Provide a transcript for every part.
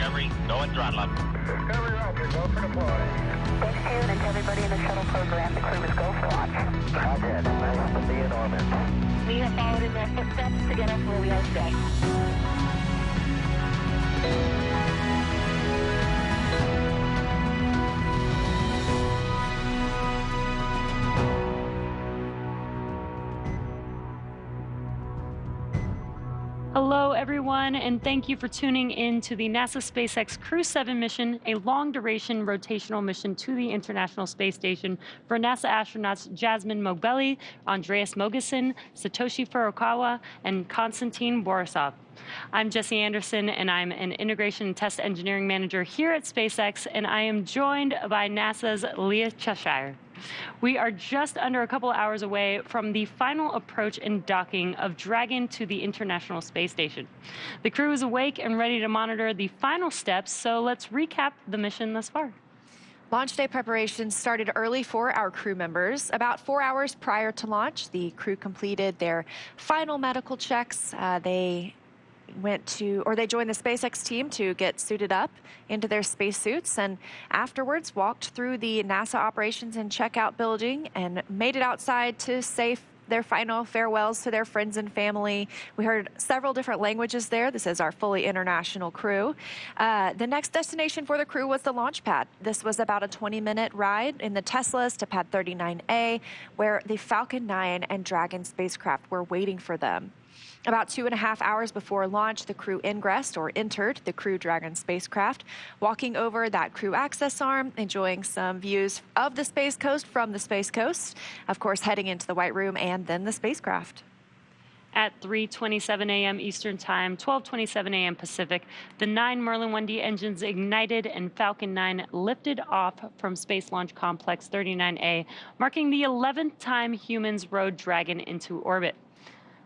Discovery, go and throttle up. Discovery, roger, go for deploy. Thanks, June, and to everybody in the shuttle program, the crew is go for launch. Roger, nice to be in orbit. We have followed in their footsteps to get us where we are today. Hello, everyone, and thank you for tuning in to the NASA SpaceX Crew-7 mission, a long-duration rotational mission to the International Space Station for NASA astronauts Jasmin Moghbeli, Andreas Mogensen, Satoshi Furukawa, and Konstantin Borisov. I'm Jessie Anderson, and I'm an Integration and Test Engineering Manager here at SpaceX, and I am joined by NASA's Leah Cheshire. We are just under a couple hours away from the final approach and docking of Dragon to the International Space Station. The crew is awake and ready to monitor the final steps, so let's recap the mission thus far. Launch day preparations started early for our crew members. About 4 hours prior to launch, the crew completed their final medical checks. They joined the SpaceX team to get suited up into their spacesuits, and afterwards walked through the NASA operations and checkout building and made it outside to say their final farewells to their friends and family. We heard several different languages there. This is our fully international crew. The next destination for the crew was the launch pad. This was about a 20-minute ride in the Teslas to pad 39A, where the Falcon 9 and Dragon spacecraft were waiting for them. About 2.5 hours before launch, the crew ingressed or entered the Crew Dragon spacecraft, walking over that crew access arm, enjoying some views of the Space Coast from the Space Coast, of course heading into the White Room and then the spacecraft. At 3:27 a.m. Eastern Time, 12:27 a.m. Pacific, the 9 Merlin 1D engines ignited and Falcon 9 lifted off from Space Launch Complex 39A, marking the 11th time humans rode Dragon into orbit.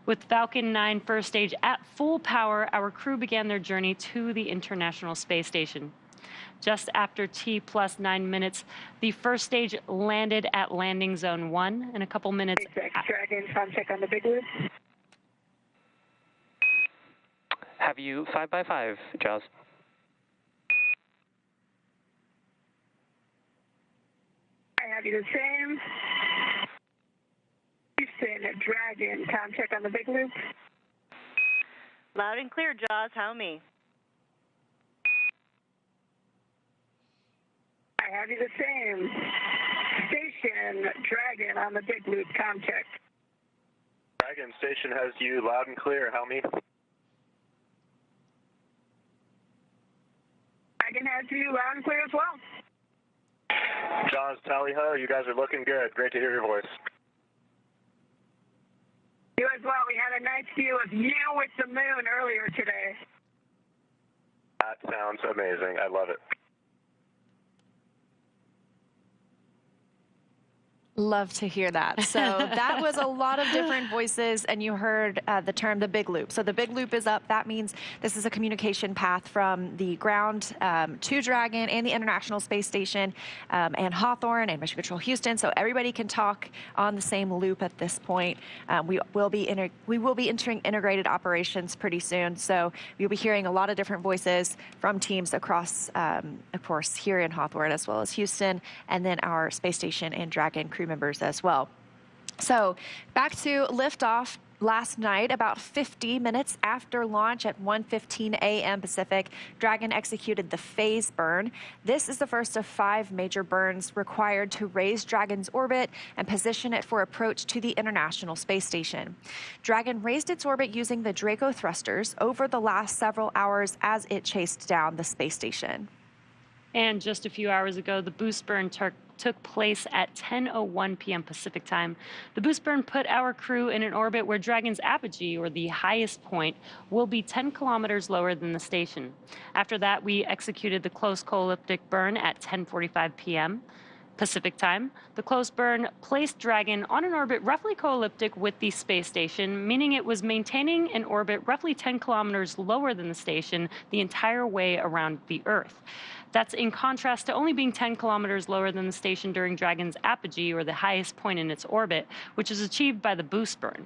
With Falcon 9 first stage at full power, our crew began their journey to the International Space Station. Just after T+9 minutes, the first stage landed at landing zone 1. In a couple minutes, Dragon, contact on the big loop. Have you 5x5, Jaws? I have you the same. Houston, Dragon, contact on the big loop. Loud and clear, Jaws. How me? I have you the same. Station, Dragon on the big loop, contact. Dragon, station has you loud and clear. How me? Dragon has you loud and clear as well. Jaws, tally ho, you guys are looking good. Great to hear your voice. You as well. We had a nice view of you with the moon earlier today. That sounds amazing. I love it. Love to hear that. So that was a lot of different voices, and you heard the term the big loop. So the big loop is up. That means this is a communication path from the ground to Dragon and the International Space Station and Hawthorne and Mission Control Houston. So everybody can talk on the same loop at this point. We will be entering integrated operations pretty soon. So you'll be hearing a lot of different voices from teams across, of course, here in Hawthorne as well as Houston, and then our space station and Dragon crew members as well. So back to liftoff last night, about 50 minutes after launch at 1:15 a.m. Pacific, Dragon executed the phase burn. This is the first of 5 major burns required to raise Dragon's orbit and position it for approach to the International Space Station. Dragon raised its orbit using the Draco thrusters over the last several hours as it chased down the space station. And just a few hours ago, the boost burn took place at 10:01 p.m. Pacific time. The boost burn put our crew in an orbit where Dragon's apogee, or the highest point, will be 10 kilometers lower than the station. After that, we executed the close co-elliptic burn at 10:45 p.m. Pacific time. The close burn placed Dragon on an orbit roughly co-elliptic with the space station, meaning it was maintaining an orbit roughly 10 kilometers lower than the station the entire way around the Earth. That's in contrast to only being 10 kilometers lower than the station during Dragon's apogee, or the highest point in its orbit, which is achieved by the boost burn.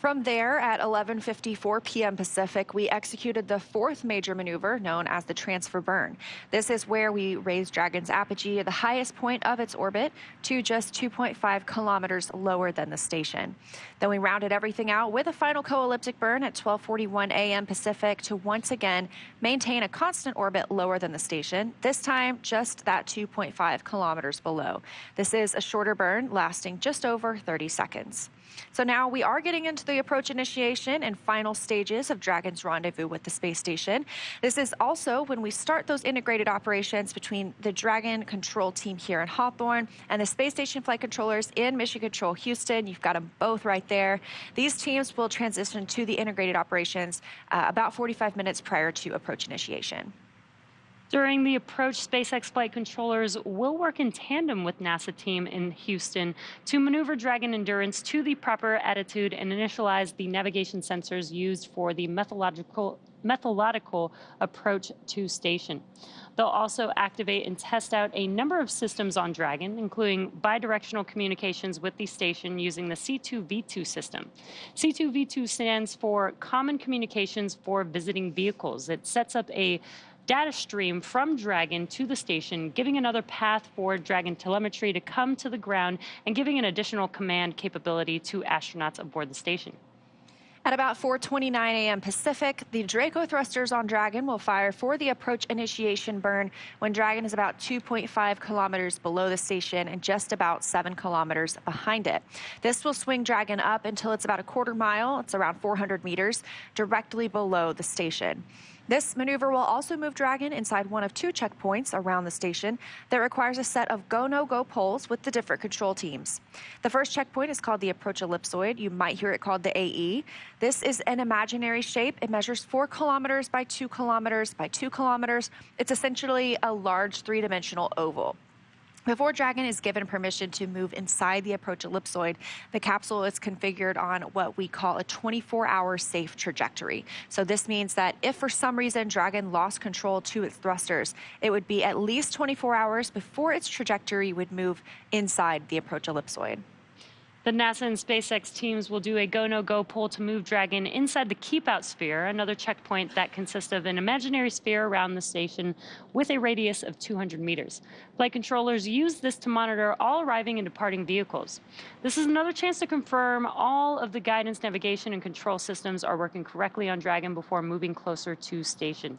From there, at 11:54 p.m. Pacific, we executed the fourth major maneuver known as the transfer burn. This is where we raised Dragon's apogee at the highest point of its orbit to just 2.5 kilometers lower than the station. Then we rounded everything out with a final co-elliptic burn at 12:41 a.m. Pacific to once again maintain a constant orbit lower than the station, this time just that 2.5 kilometers below. This is a shorter burn lasting just over 30 seconds. So now we are getting into the approach initiation and final stages of Dragon's rendezvous with the space station. This is also when we start those integrated operations between the Dragon control team here in Hawthorne and the space station flight controllers in Mission Control Houston. You've got them both right there. These teams will transition to the integrated operations about 45 minutes prior to approach initiation. During the approach, SpaceX flight controllers will work in tandem with NASA team in Houston to maneuver Dragon Endurance to the proper attitude and initialize the navigation sensors used for the methodological approach to station. They'll also activate and test out a number of systems on Dragon, including bidirectional communications with the station using the C2V2 system. C2V2 stands for Common Communications for Visiting Vehicles. It sets up a data stream from Dragon to the station, giving another path for Dragon telemetry to come to the ground and giving an additional command capability to astronauts aboard the station. At about 4:29 a.m. Pacific, the Draco thrusters on Dragon will fire for the approach initiation burn when Dragon is about 2.5 kilometers below the station and just about 7 kilometers behind it. This will swing Dragon up until it's about a quarter mile, it's around 400 meters, directly below the station. This maneuver will also move Dragon inside one of two checkpoints around the station that requires a set of go-no-go poles with the different control teams. The first checkpoint is called the approach ellipsoid. You might hear it called the AE. This is an imaginary shape. It measures 4 kilometers by 2 kilometers by 2 kilometers. It's essentially a large three-dimensional oval. Before Dragon is given permission to move inside the approach ellipsoid, the capsule is configured on what we call a 24-hour safe trajectory. So this means that if for some reason Dragon lost control to its thrusters, it would be at least 24 hours before its trajectory would move inside the approach ellipsoid. The NASA and SpaceX teams will do a go-no-go poll to move Dragon inside the keep-out sphere, another checkpoint that consists of an imaginary sphere around the station with a radius of 200 meters. Flight controllers use this to monitor all arriving and departing vehicles. This is another chance to confirm all of the guidance, navigation, and control systems are working correctly on Dragon before moving closer to station.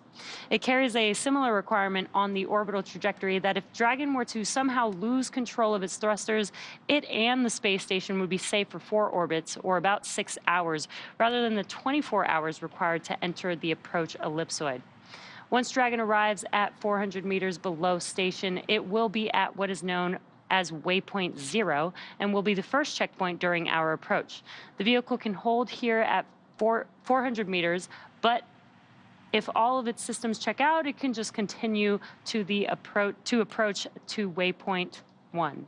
It carries a similar requirement on the orbital trajectory that if Dragon were to somehow lose control of its thrusters, it and the space station would be safe for 4 orbits, or about 6 hours, rather than the 24 hours required to enter the approach ellipsoid. Once Dragon arrives at 400 meters below station, it will be at what is known as Waypoint 0 and will be the first checkpoint during our approach. The vehicle can hold here at 400 meters, but if all of its systems check out, it can just continue to the approach to Waypoint 1.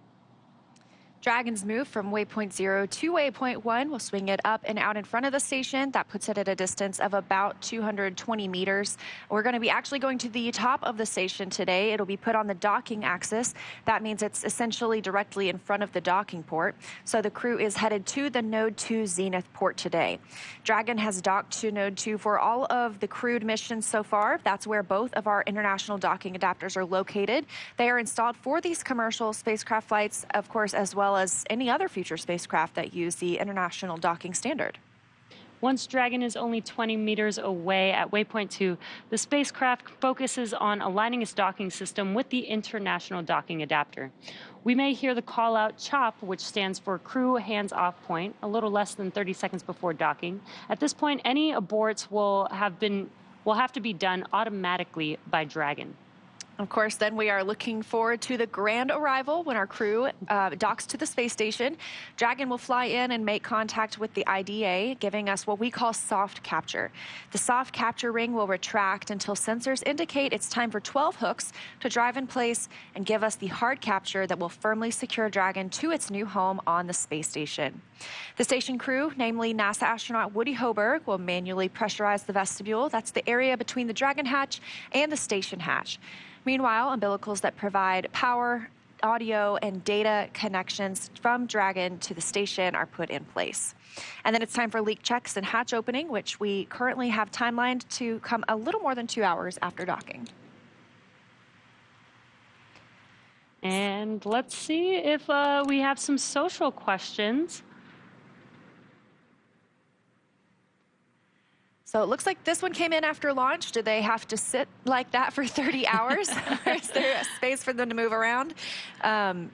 Dragon's move from Waypoint 0 to Waypoint 1 will swing it up and out in front of the station. That puts it at a distance of about 220 meters. We're going to be actually going to the top of the station today. It'll be put on the docking axis. That means it's essentially directly in front of the docking port. So the crew is headed to the Node 2 Zenith port today. Dragon has docked to Node 2 for all of the crewed missions so far. That's where both of our international docking adapters are located. They are installed for these commercial spacecraft flights, of course, as well as any other future spacecraft that use the international docking standard. Once Dragon is only 20 meters away at Waypoint 2, the spacecraft focuses on aligning its docking system with the international docking adapter. We may hear the call-out CHOP, which stands for Crew Hands-Off Point, a little less than 30 seconds before docking. At this point, any aborts will have to be done automatically by Dragon. Of course, then we are looking forward to the grand arrival when our crew docks to the space station. Dragon will fly in and make contact with the IDA, giving us what we call soft capture. The soft capture ring will retract until sensors indicate it's time for 12 hooks to drive in place and give us the hard capture that will firmly secure Dragon to its new home on the space station. The station crew, namely NASA astronaut Woody Hoberg, will manually pressurize the vestibule. That's the area between the Dragon hatch and the station hatch. Meanwhile, umbilicals that provide power audio and data connections from Dragon to the station are put in place. And then it's time for leak checks and hatch opening, which we currently have timelined to come a little more than 2 hours after docking. And let's see if we have some social questions. So it looks like this one came in after launch. Do they have to sit like that for 30 hours? Or is there a space for them to move around?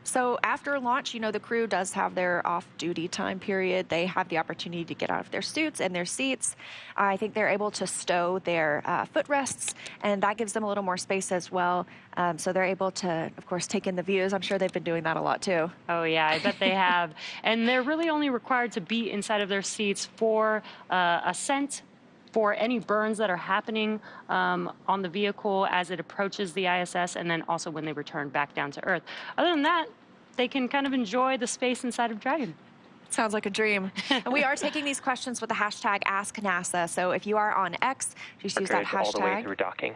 So after launch, you know, the crew does have their off-duty time period. They have the opportunity to get out of their suits and their seats. I think they're able to stow their footrests, and that gives them a little more space as well. So they're able to, of course, take in the views. I'm sure they've been doing that a lot, too. Oh, yeah, I bet they have. And they're really only required to be inside of their seats for ascent, for any burns that are happening on the vehicle as it approaches the ISS, and then also when they return back down to Earth. Other than that, they can kind of enjoy the space inside of Dragon. Sounds like a dream. And we are taking these questions with the hashtag #AskNASA. So if you are on X, just use that hashtag. All the way through docking.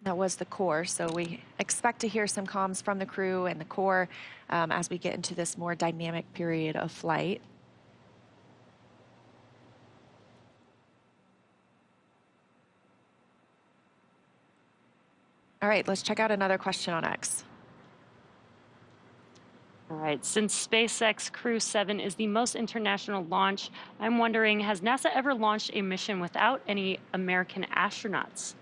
That was the core, so we expect to hear some comms from the crew and the core as we get into this more dynamic period of flight. All right, let's check out another question on X. All right, since SpaceX Crew-7 is the most international launch, I'm wondering, has NASA ever launched a mission without any American astronauts?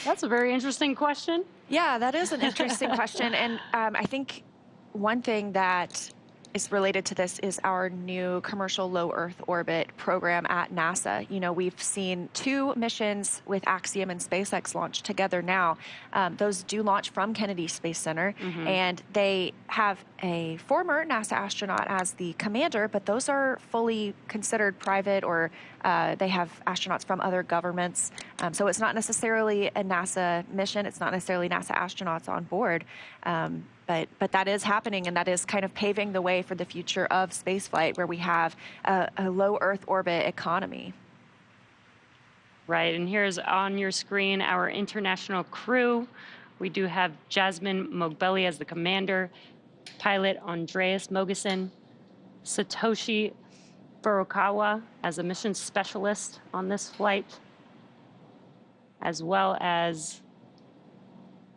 That's a very interesting question. Yeah, that is an interesting question. And I think one thing that is related to this is our new commercial low Earth orbit program at NASA. You know, we've seen 2 missions with Axiom and SpaceX launch together now. Those do launch from Kennedy Space Center, and they have a former NASA astronaut as the commander, but those are fully considered private, or they have astronauts from other governments. So it's not necessarily a NASA mission. It's not necessarily NASA astronauts on board. But that is happening, and that is kind of paving the way for the future of spaceflight, where we have a low Earth orbit economy. Right, and here's on your screen our international crew. We do have Jasmin Moghbeli as the commander, pilot Andreas Mogensen, Satoshi Furukawa as a mission specialist on this flight, as well as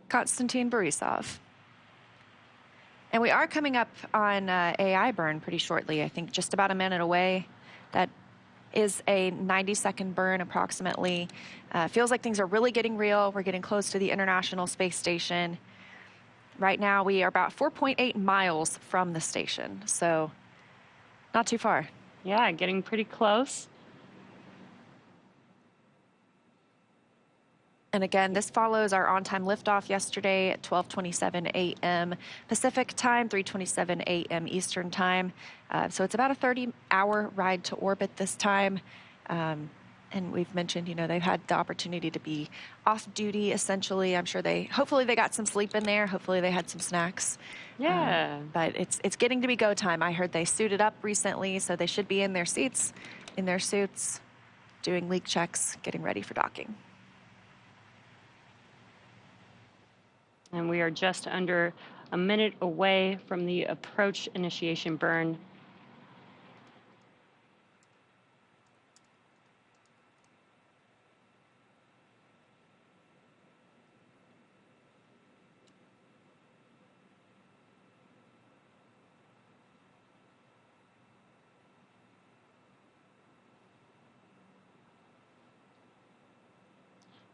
Konstantin Borisov. And we are coming up on AI burn pretty shortly, I think just about a minute away. That is a 90-second burn approximately. Feels like things are really getting real. We're getting close to the International Space Station. Right now we are about 4.8 miles from the station, so not too far. Yeah, getting pretty close. And again, this follows our on-time liftoff yesterday at 12:27 a.m. Pacific time, 3:27 a.m. Eastern time. So it's about a 30-hour ride to orbit this time. And we've mentioned, you know, they've had the opportunity to be off-duty, essentially. I'm sure hopefully they got some sleep in there. Hopefully they had some snacks. Yeah. But it's getting to be go time. I heard they suited up recently, so they should be in their seats, in their suits, doing leak checks, getting ready for docking. And we are just under a minute away from the approach initiation burn.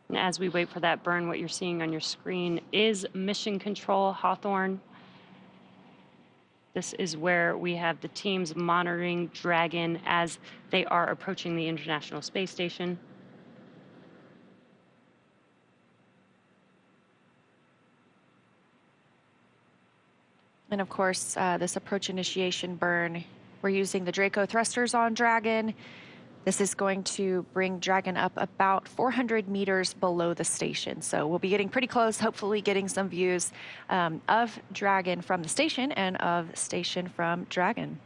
And as we wait for that burn, what you're seeing on your screen is Mission Control Hawthorne. This is where we have the teams monitoring Dragon as they are approaching the International Space Station. And of course, this approach initiation burn, we're using the Draco thrusters on Dragon. This is going to bring Dragon up about 400 meters below the station. So we'll be getting pretty close, hopefully getting some views of Dragon from the station and of station from Dragon.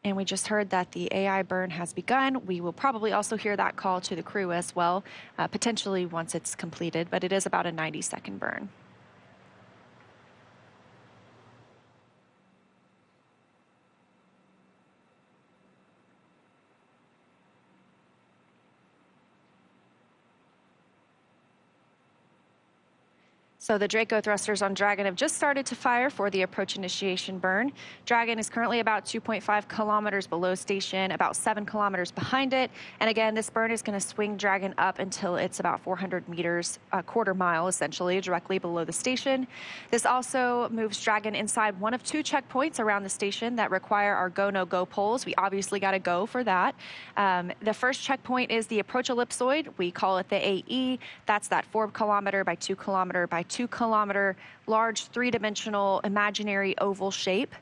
And we just heard that the AI burn has begun. We will probably also hear that call to the crew as well, potentially once it's completed, but it is about a 90-second burn. So the Draco thrusters on Dragon have just started to fire for the approach initiation burn. Dragon is currently about 2.5 kilometers below station, about 7 kilometers behind it. And again, this burn is going to swing Dragon up until it's about 400 meters, a quarter mile essentially, directly below the station. This also moves Dragon inside one of 2 checkpoints around the station that require our go, no go poles. We obviously got to go for that. The first checkpoint is the approach ellipsoid. We call it the AE. That's that 4 kilometer by 2 kilometer by 2 kilometer large 3-dimensional imaginary oval shape.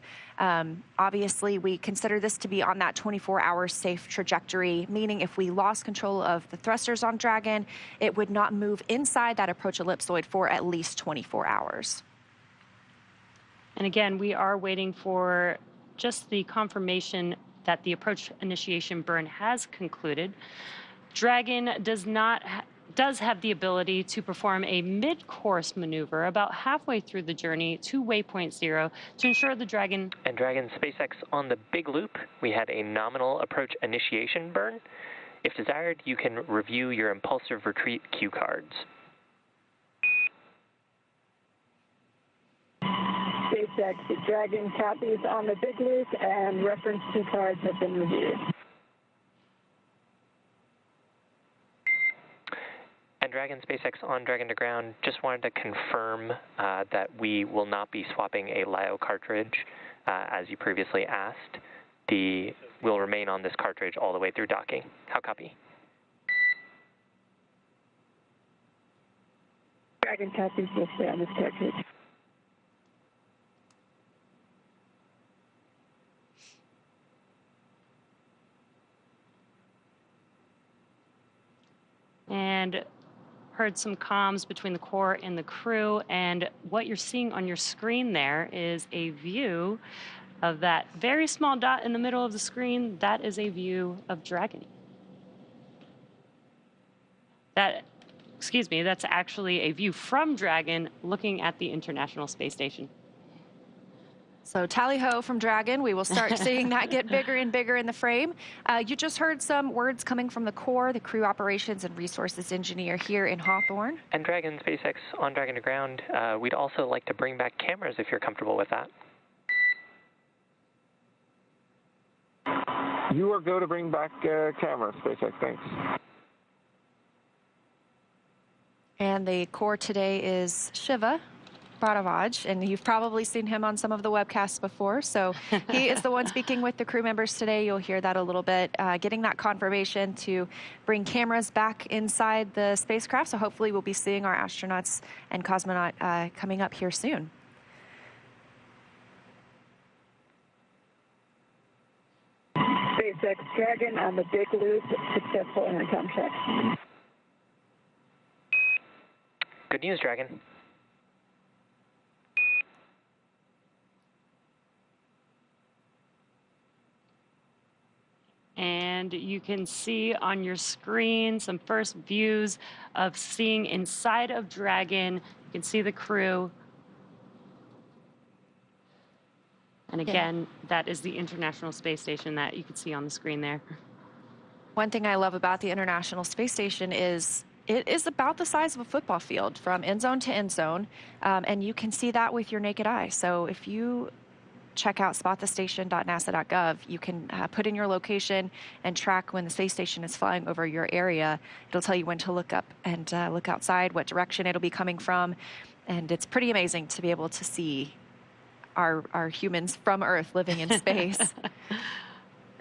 Obviously, we consider this to be on that 24-hour safe trajectory, meaning if we lost control of the thrusters on Dragon, it would not move inside that approach ellipsoid for at least 24 hours. And again, we are waiting for just the confirmation that the approach initiation burn has concluded. Dragon does have the ability to perform a mid-course maneuver about halfway through the journey to Waypoint 0 to ensure the Dragon... And Dragon SpaceX on the big loop, we had a nominal approach initiation burn. If desired, you can review your impulsive retreat cue cards. SpaceX Dragon copies on the big loop, and reference cue cards have been reviewed. And Dragon SpaceX on Dragon to ground, just wanted to confirm that we will not be swapping a LiO cartridge as you previously asked. We'll remain on this cartridge all the way through docking. How copy? Dragon copies will stay on this cartridge. And heard some comms between the core and the crew, and what you're seeing on your screen there is a view of that very small dot in the middle of the screen. That is a view of Dragon. That's actually a view from Dragon looking at the International Space Station. So tally-ho from Dragon. We will start seeing that get bigger and bigger in the frame. You just heard some words coming from the core, the crew operations and resources engineer here in Hawthorne. And Dragon SpaceX on Dragon to ground, we'd also like to bring back cameras if you're comfortable with that. You are go to bring back cameras, SpaceX, thanks. And the core today is Shiva Bharavaj, and you've probably seen him on some of the webcasts before. So he is the one speaking with the crew members today. You'll hear that a little bit, getting that confirmation to bring cameras back inside the spacecraft. So hopefully we'll be seeing our astronauts and cosmonaut coming up here soon. SpaceX Dragon on the big loop, successful intercom check. Good news, Dragon. And you can see on your screen some first views of seeing inside of Dragon. You can see the crew. And again, that is the International Space Station that you can see on the screen there. One thing I love about the International Space Station is it is about the size of a football field from end zone to end zone, and you can see that with your naked eye. So if you check out spotthestation.nasa.gov, you can put in your location and track when the space station is flying over your area. It'll tell you when to look up and look outside, what direction it'll be coming from, and it's pretty amazing to be able to see our humans from Earth living in space.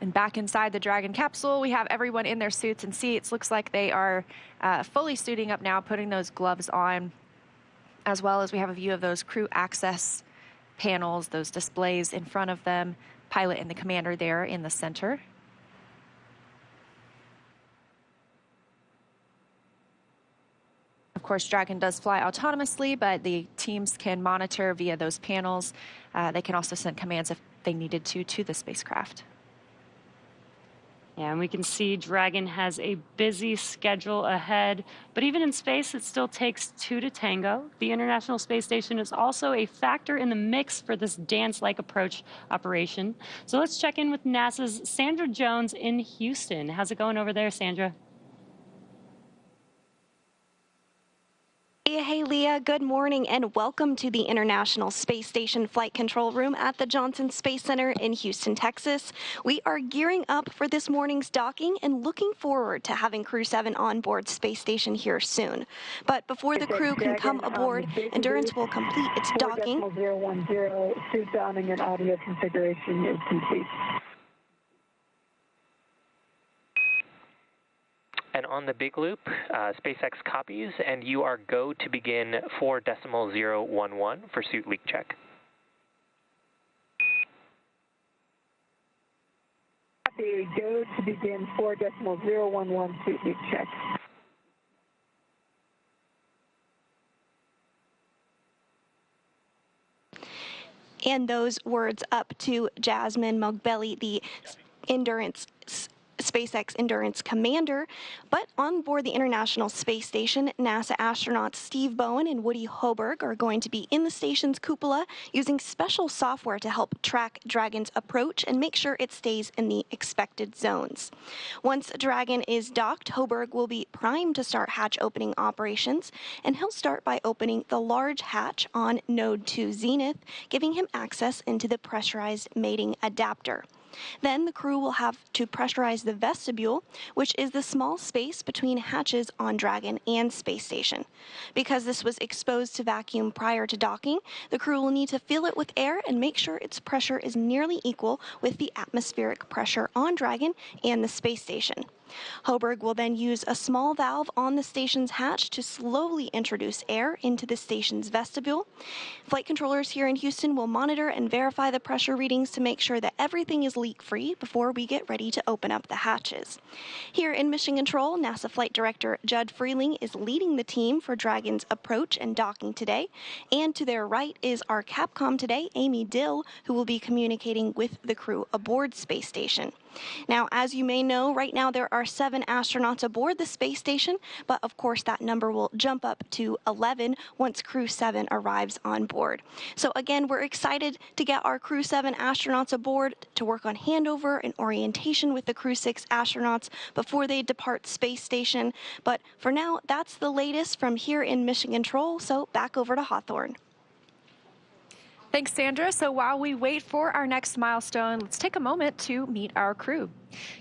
And back inside the Dragon capsule, we have everyone in their suits and seats. Looks like they are fully suiting up now, putting those gloves on, as well as we have a view of those crew access panels, those displays in front of them, pilot and the commander there in the center. Of course, Dragon does fly autonomously, but the teams can monitor via those panels. They can also send commands if they needed to the spacecraft. And we can see Dragon has a busy schedule ahead, but even in space, it still takes two to tango. The International Space Station is also a factor in the mix for this dance-like approach operation. So let's check in with NASA's Sandra Jones in Houston. How's it going over there, Sandra? Hey, Leah, good morning and welcome to the International Space Station Flight Control Room at the Johnson Space Center in Houston, Texas. We are gearing up for this morning's docking and looking forward to having Crew-7 on board Space Station here soon. But before the crew can come aboard, Endurance will complete its docking. 4.010, suit donning and audio configuration is complete. And on the big loop, SpaceX copies, and you are go to begin 4.011 for suit leak check. Copy, go to begin 4.011 suit leak check. And those words up to Jasmin Moghbeli, the SpaceX Endurance commander. But on board the International Space Station, NASA astronauts Steve Bowen and Woody Hoberg are going to be in the station's cupola using special software to help track Dragon's approach and make sure it stays in the expected zones. Once Dragon is docked, Hoberg will be primed to start hatch opening operations, and he'll start by opening the large hatch on Node 2 Zenith, giving him access into the pressurized mating adapter. Then the crew will have to pressurize the vestibule, which is the small space between hatches on Dragon and Space Station. Because this was exposed to vacuum prior to docking, the crew will need to fill it with air and make sure its pressure is nearly equal with the atmospheric pressure on Dragon and the Space Station. Hoberg will then use a small valve on the station's hatch to slowly introduce air into the station's vestibule. Flight controllers here in Houston will monitor and verify the pressure readings to make sure that everything is leak-free before we get ready to open up the hatches. Here in Mission Control, NASA Flight Director Judd Freeling is leading the team for Dragon's approach and docking today. And to their right is our Capcom today, Amy Dill, who will be communicating with the crew aboard Space Station. Now, as you may know, right now there are 7 astronauts aboard the space station, but of course that number will jump up to 11 once Crew-7 arrives on board. So again, we're excited to get our Crew-7 astronauts aboard to work on handover and orientation with the Crew-6 astronauts before they depart Space Station. But for now, that's the latest from here in Mission Control, so back over to Hawthorne. Thanks, Sandra. So while we wait for our next milestone, let's take a moment to meet our crew.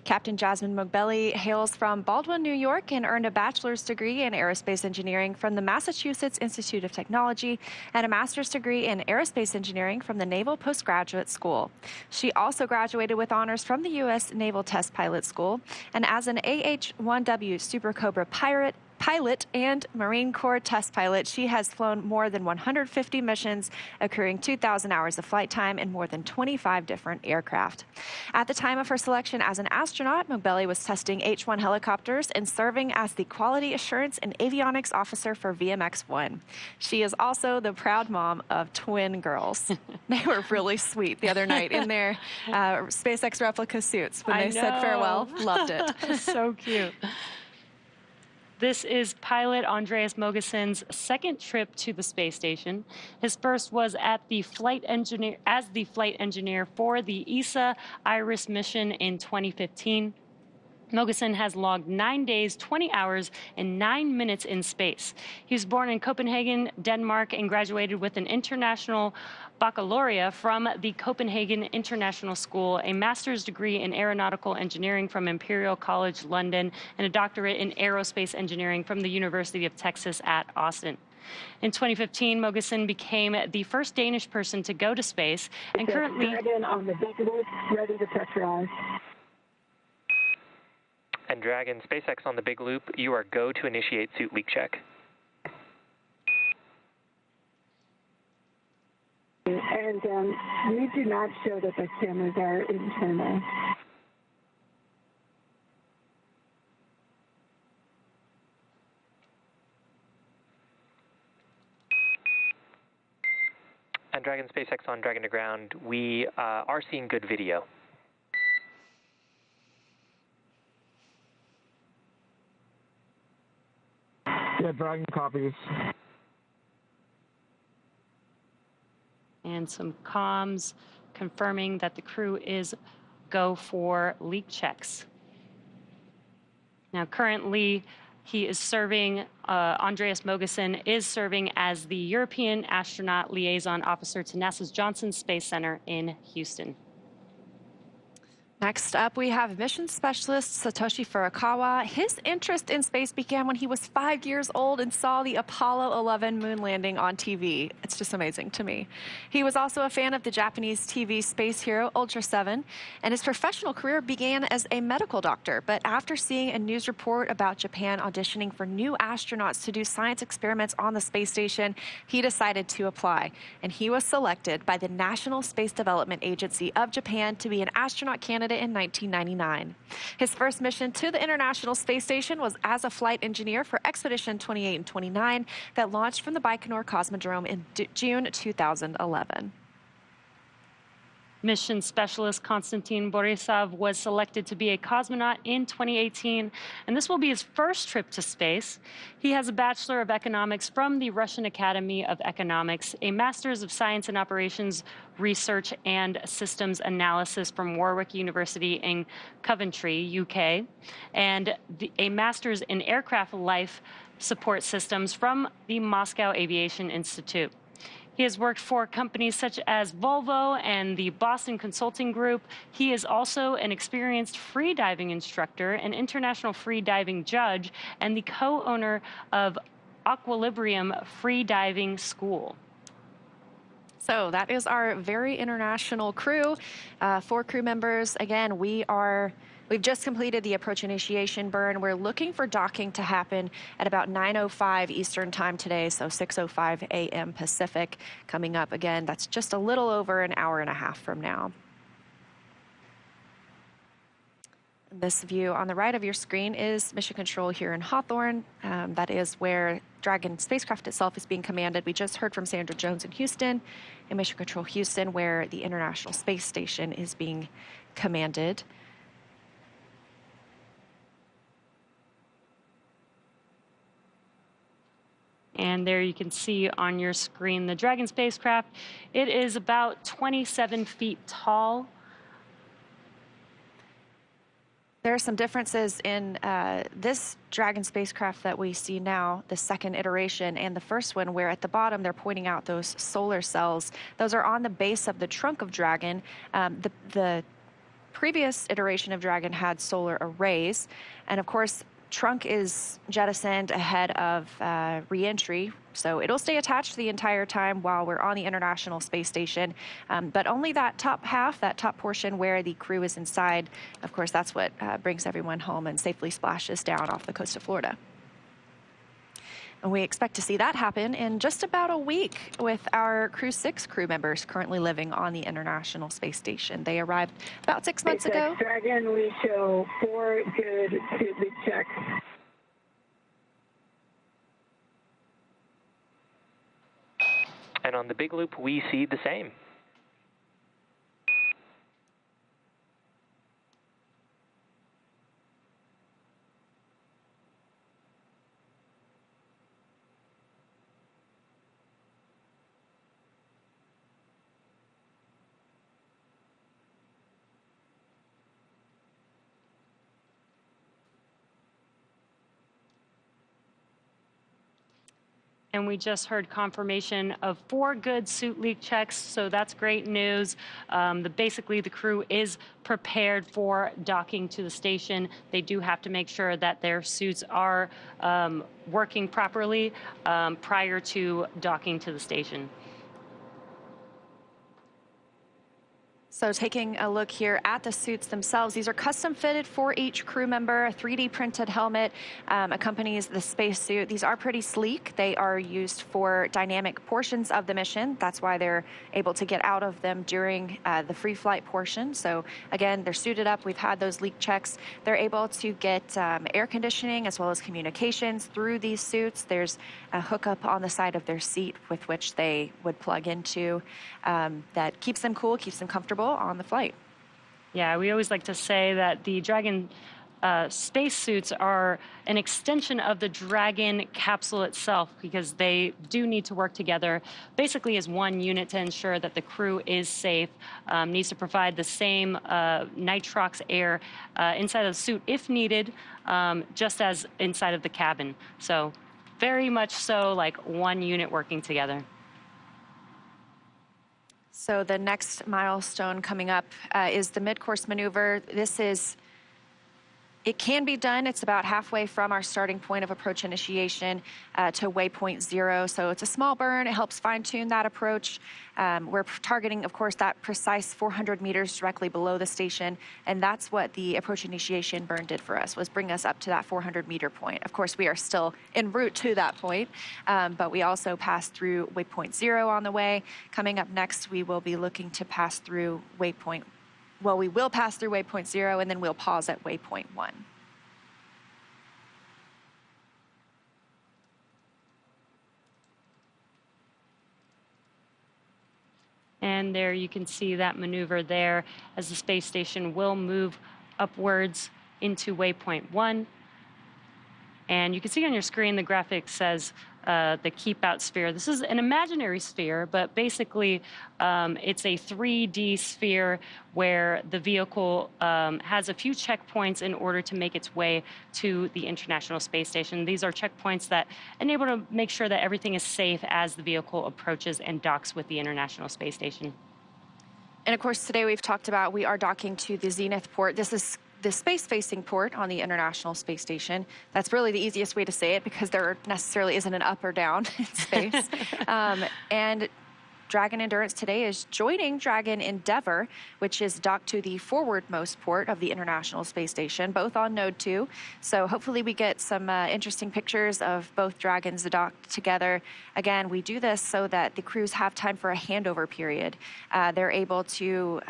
Captain Jasmin Moghbeli hails from Baldwin, New York, and earned a bachelor's degree in aerospace engineering from the Massachusetts Institute of Technology and a master's degree in aerospace engineering from the Naval Postgraduate School. She also graduated with honors from the U.S. Naval Test Pilot School, and as an AH-1W Super Cobra pilot and Marine Corps test pilot, she has flown more than 150 missions, accruing 2,000 hours of flight time in more than 25 different aircraft. At the time of her selection as an astronaut, Moghbeli was testing H-1 helicopters and serving as the Quality Assurance and Avionics Officer for VMX-1. She is also the proud mom of twin girls. They were really sweet the other night in their SpaceX replica suits when they said farewell. Loved it. So cute. This is pilot Andreas Mogensen's second trip to the space station. His first was as the flight engineer for the ESA IRIS mission in 2015. Mogensen has logged 9 days, 20 hours, and 9 minutes in space. He was born in Copenhagen, Denmark, and graduated with an international baccalaureate from the Copenhagen International School, a master's degree in aeronautical engineering from Imperial College London, and a doctorate in aerospace engineering from the University of Texas at Austin. In 2015, Mogensen became the first Danish person to go to space, and currently... Dragon on the big loop, ready to pressurize. And Dragon, SpaceX on the big loop, you are go to initiate suit leak check. And we do not show that the cameras are internal. And Dragon, SpaceX on Dragon to ground, we are seeing good video. Yeah, Dragon copies. And some comms confirming that the crew is go for leak checks. Now, currently, he is serving, Andreas Mogensen is serving as the European Astronaut Liaison Officer to NASA's Johnson Space Center in Houston. Next up, we have mission specialist Satoshi Furukawa. His interest in space began when he was 5 years old and saw the Apollo 11 moon landing on TV. It's just amazing to me. He was also a fan of the Japanese TV space hero Ultra 7, and his professional career began as a medical doctor. But after seeing a news report about Japan auditioning for new astronauts to do science experiments on the space station, he decided to apply. And he was selected by the National Space Development Agency of Japan to be an astronaut candidate in 1999. His first mission to the International Space Station was as a flight engineer for Expedition 28 and 29 that launched from the Baikonur Cosmodrome in June 2011. Mission specialist Konstantin Borisov was selected to be a cosmonaut in 2018, and this will be his first trip to space. He has a Bachelor of Economics from the Russian Academy of Economics, a Master's of Science and Operations Research and Systems Analysis from Warwick University in Coventry, UK, and a Master's in Aircraft Life Support Systems from the Moscow Aviation Institute. He has worked for companies such as Volvo and the Boston Consulting Group. He is also an experienced freediving instructor, an international freediving judge, and the co-owner of Aquilibrium Freediving School. So that is our very international crew. 4 crew members. Again, we've just completed the approach initiation burn. We're looking for docking to happen at about 9:05 Eastern time today, so 6:05 a.m. Pacific coming up. Again, that's just a little over an hour and a half from now. This view on the right of your screen is mission control here in Hawthorne. That is where Dragon spacecraft itself is being commanded. We just heard from Sandra Jones in Houston, in Mission Control Houston, where the International Space Station is being commanded. And there you can see on your screen the Dragon spacecraft. It is about 27 feet tall. There are some differences in this Dragon spacecraft that we see now, the second iteration, and the first one, where at the bottom they're pointing out those solar cells. Those are on the base of the trunk of Dragon. The previous iteration of Dragon had solar arrays, and of course, trunk is jettisoned ahead of re-entry, so it'll stay attached the entire time while we're on the International Space Station, but only that top half, that top portion where the crew is inside, of course, that's what brings everyone home and safely splashes down off the coast of Florida. And we expect to see that happen in just about a week with our Crew-6 crew members currently living on the International Space Station. They arrived about 6 months ago. Dragon, we show 4 good leak checks. And on the big loop, we see the same. And we just heard confirmation of 4 good suit leak checks, so that's great news. Basically, the crew is prepared for docking to the station. They do have to make sure that their suits are working properly prior to docking to the station. So taking a look here at the suits themselves, these are custom fitted for each crew member. A 3D printed helmet accompanies the spacesuit. These are pretty sleek. They are used for dynamic portions of the mission. That's why they're able to get out of them during the free flight portion. So again, they're suited up. We've had those leak checks. They're able to get air conditioning as well as communications through these suits. There's a hookup on the side of their seat with which they would plug into that keeps them cool, keeps them comfortable on the flight. Yeah, we always like to say that the Dragon spacesuits are an extension of the Dragon capsule itself because they do need to work together basically as one unit to ensure that the crew is safe, needs to provide the same nitrox air inside of the suit if needed, just as inside of the cabin. So very much so like one unit working together. So the next milestone coming up is the mid-course maneuver. It can be done. It's about halfway from our starting point of approach initiation to waypoint 0. So it's a small burn. It helps fine-tune that approach. We're targeting, of course, that precise 400 meters directly below the station. And that's what the approach initiation burn did for us, was bring us up to that 400-meter point. Of course, we are still en route to that point, but we also passed through waypoint 0 on the way. Coming up next, we will be looking to pass through waypoint. Well, we will pass through waypoint 0, and then we'll pause at waypoint 1. And there you can see that maneuver there as the space station will move upwards into waypoint 1. And you can see on your screen the graphic says the keep out sphere. This is an imaginary sphere, but basically it's a 3D sphere where the vehicle has a few checkpoints in order to make its way to the International Space Station. These are checkpoints that enable to make sure that everything is safe as the vehicle approaches and docks with the International Space Station. And of course, today we've talked about we are docking to the Zenith port. This is the space-facing port on the International Space Station. That's really the easiest way to say it because there necessarily isn't an up or down in space. And Dragon Endurance today is joining Dragon Endeavour, which is docked to the forwardmost port of the International Space Station, both on Node 2. So hopefully we get some interesting pictures of both Dragons docked together. Again, we do this so that the crews have time for a handover period. They're able to,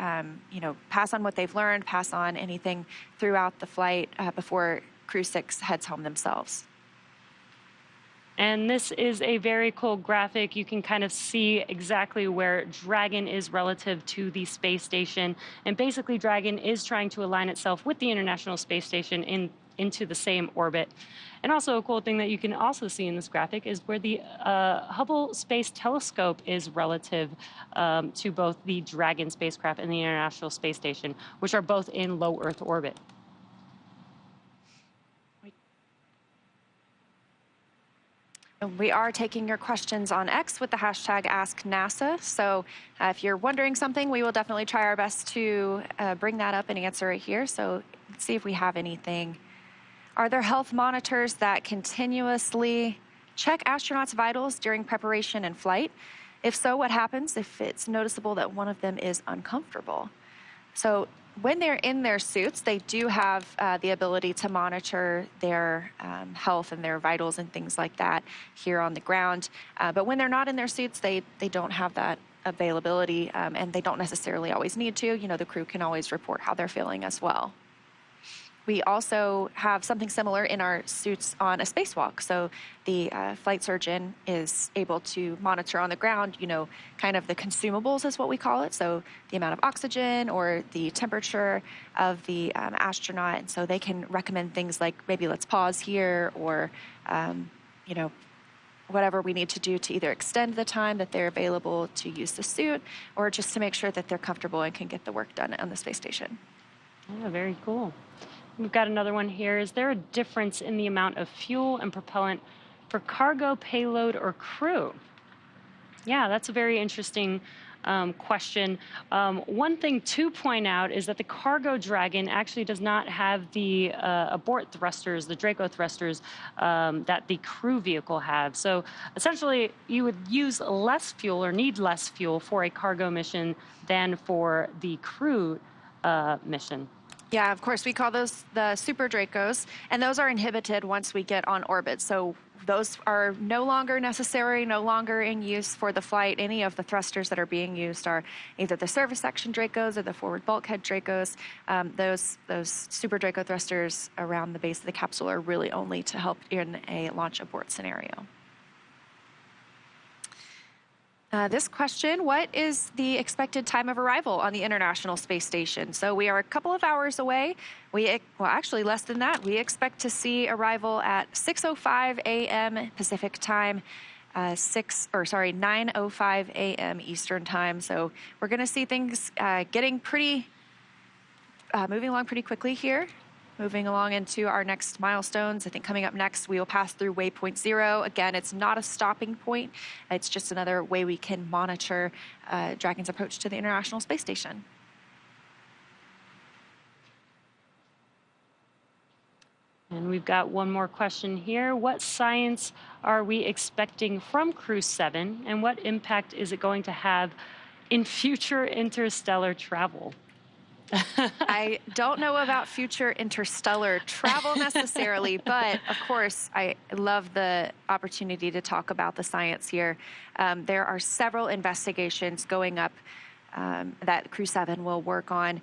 pass on what they've learned, pass on anything throughout the flight before Crew 6 heads home themselves. And this is a very cool graphic. You can kind of see exactly where Dragon is relative to the space station. And basically, Dragon is trying to align itself with the International Space Station into the same orbit. And also a cool thing that you can also see in this graphic is where the Hubble Space Telescope is relative to both the Dragon spacecraft and the International Space Station, which are both in low Earth orbit. We are taking your questions on X with the hashtag AskNASA. So if you're wondering something, we will definitely try our best to bring that up and answer it here. So let's see if we have anything. Are there health monitors that continuously check astronauts' vitals during preparation and flight? If so, what happens if it's noticeable that one of them is uncomfortable? So when they're in their suits, they do have the ability to monitor their health and their vitals and things like that here on the ground. But when they're not in their suits, they don't have that availability, and they don't necessarily always need to. You know, the crew can always report how they're feeling as well. We also have something similar in our suits on a spacewalk. So the flight surgeon is able to monitor on the ground, kind of the consumables is what we call it. So the amount of oxygen or the temperature of the astronaut. And so they can recommend things like maybe let's pause here or, whatever we need to do to either extend the time that they're available to use the suit or just to make sure that they're comfortable and can get the work done on the space station. Yeah, very cool. We've got another one here. Is there a difference in the amount of fuel and propellant for cargo, payload, or crew? Yeah, that's a very interesting question. One thing to point out is that the cargo Dragon actually does not have the abort thrusters, the Draco thrusters, that the crew vehicle have. So essentially, you would use less fuel or need less fuel for a cargo mission than for the crew mission. Yeah, of course, we call those the Super Dracos, and those are inhibited once we get on orbit. So those are no longer necessary, no longer in use for the flight. Any of the thrusters that are being used are either the service section Dracos or the forward bulkhead Dracos. Those Super Draco thrusters around the base of the capsule are really only to help in a launch abort scenario. This question, what is the expected time of arrival on the International Space Station? So we are a couple of hours away. Well, actually less than that. We expect to see arrival at 6:05 a.m. Pacific time, 9:05 a.m. Eastern time. So we're going to see things getting moving along pretty quickly here. Moving along into our next milestones. I think coming up next, we will pass through Waypoint 0. Again, it's not a stopping point. It's just another way we can monitor Dragon's approach to the International Space Station. And we've got one more question here. What science are we expecting from Crew-7, and what impact is it going to have in future interstellar travel? I don't know about future interstellar travel necessarily, but of course, I love the opportunity to talk about the science here. There are several investigations going up that Crew-7 will work on.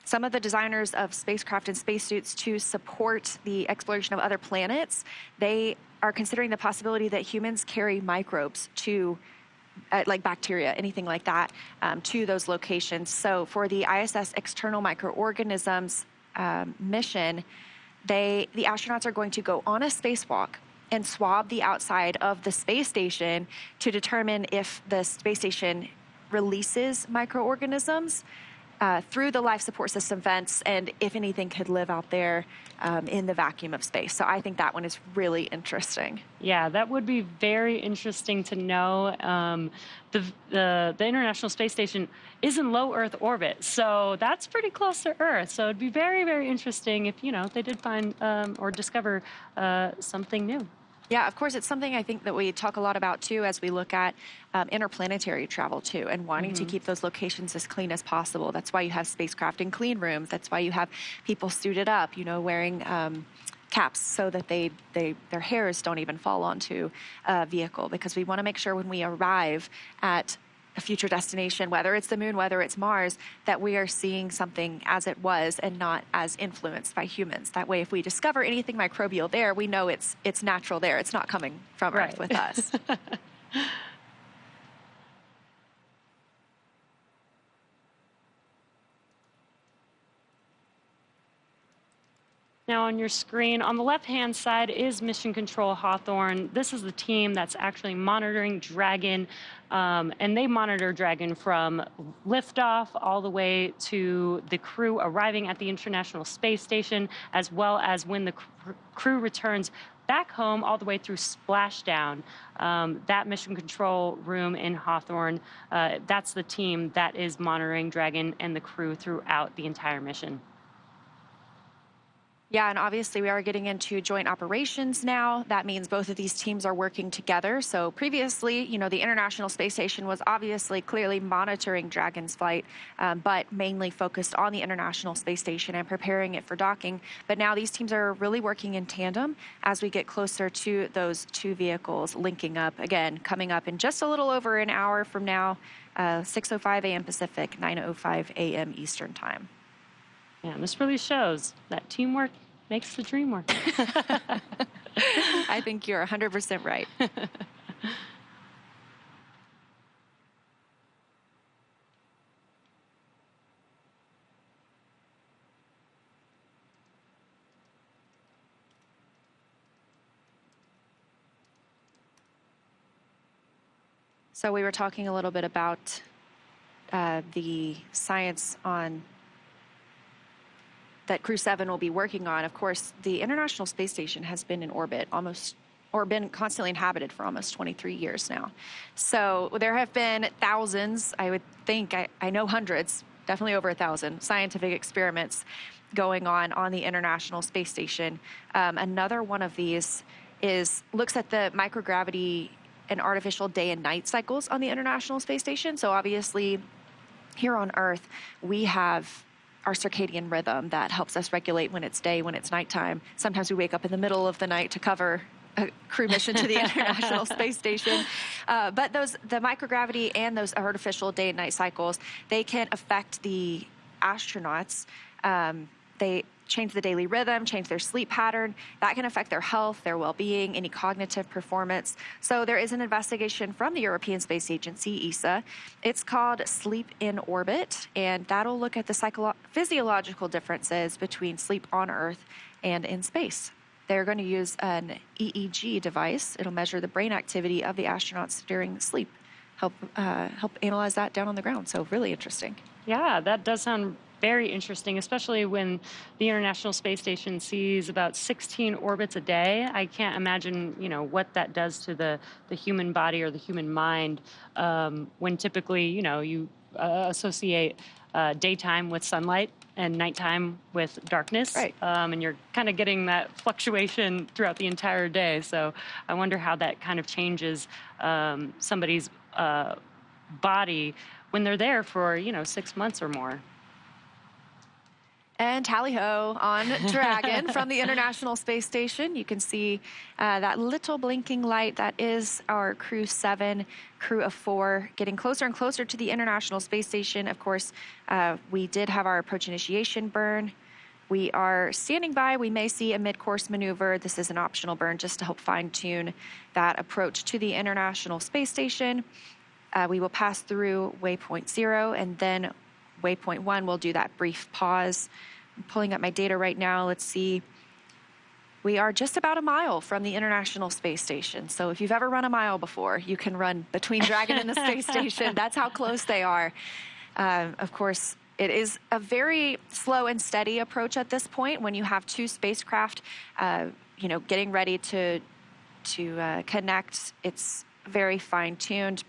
Some of the designers of spacecraft and spacesuits to support the exploration of other planets, they are considering the possibility that humans carry microbes to like bacteria, anything like that, to those locations. So for the ISS external microorganisms mission, the astronauts are going to go on a spacewalk and swab the outside of the space station to determine if the space station releases microorganisms through the life support system vents, and if anything could live out there in the vacuum of space. So I think that one is really interesting. Yeah, that would be very interesting to know. The International Space Station is in low Earth orbit, so that's pretty close to Earth. So it'd be very, very interesting if, they did find or discover something new. Yeah, of course, it's something I think that we talk a lot about, too, as we look at interplanetary travel, too, and wanting to keep those locations as clean as possible. That's why you have spacecraft in clean rooms. That's why you have people suited up, wearing caps so that their hairs don't even fall onto a vehicle, because we want to make sure when we arrive at a future destination, whether it's the moon, whether it's Mars, that we are seeing something as it was and not as influenced by humans. That way, if we discover anything microbial there, we know it's natural there. It's not coming from Earth with us. Now on your screen, on the left-hand side is Mission Control Hawthorne. This is the team that's actually monitoring Dragon, and they monitor Dragon from liftoff all the way to the crew arriving at the International Space Station, as well as when the crew returns back home all the way through splashdown. That mission control room in Hawthorne, that's the team that is monitoring Dragon and the crew throughout the entire mission. Yeah, and obviously we are getting into joint operations now. That means both of these teams are working together. So previously, the International Space Station was obviously clearly monitoring Dragon's flight, but mainly focused on the International Space Station and preparing it for docking. But now these teams are really working in tandem as we get closer to those two vehicles linking up. Again, coming up in just a little over an hour from now, 6:05 a.m. Pacific, 9:05 a.m. Eastern time. Yeah, and this really shows that teamwork makes the dream work. I think you're 100% right. So we were talking a little bit about the science that Crew-7 will be working on. Of course, the International Space Station has been in orbit been constantly inhabited for almost 23 years now. So there have been thousands, I would think, I know hundreds, definitely over 1,000 scientific experiments going on the International Space Station. Another one of these looks at the microgravity and artificial day and night cycles on the International Space Station. So obviously, here on Earth, we have our circadian rhythm that helps us regulate when it's day, when it's nighttime. Sometimes we wake up in the middle of the night to cover a crew mission to the International Space Station. But the microgravity and those artificial day and night cycles, they can affect the astronauts they change the daily rhythm, change their sleep pattern. That can affect their health, their well-being, any cognitive performance. So there is an investigation from the European Space Agency, ESA. It's called Sleep in Orbit, and that'll look at the physiological differences between sleep on Earth and in space. They're going to use an EEG device. It'll measure the brain activity of the astronauts during sleep, help analyze that down on the ground. So really interesting. Yeah, that does sound very interesting, especially when the International Space Station sees about 16 orbits a day. I can't imagine, what that does to the human body or the human mind when typically, you associate daytime with sunlight and nighttime with darkness. Right. And you're kind of getting that fluctuation throughout the entire day. So I wonder how that kind of changes somebody's body when they're there for, 6 months or more. And tally-ho on Dragon from the International Space Station. You can see that little blinking light. That is our Crew-7, crew of 4, getting closer and closer to the International Space Station. Of course, we did have our approach initiation burn. We are standing by. We may see a mid-course maneuver. This is an optional burn just to help fine-tune that approach to the International Space Station. We will pass through Waypoint 0, and then Waypoint 1 will do that brief pause. I'm pulling up my data right now. Let's see. We are just about a mile from the International Space Station. So if you've ever run a mile before, you can run between Dragon and the space station. That's how close they are. Of course, it is a very slow and steady approach at this point when you have 2 spacecraft, getting ready to connect. It's very fine-tuned.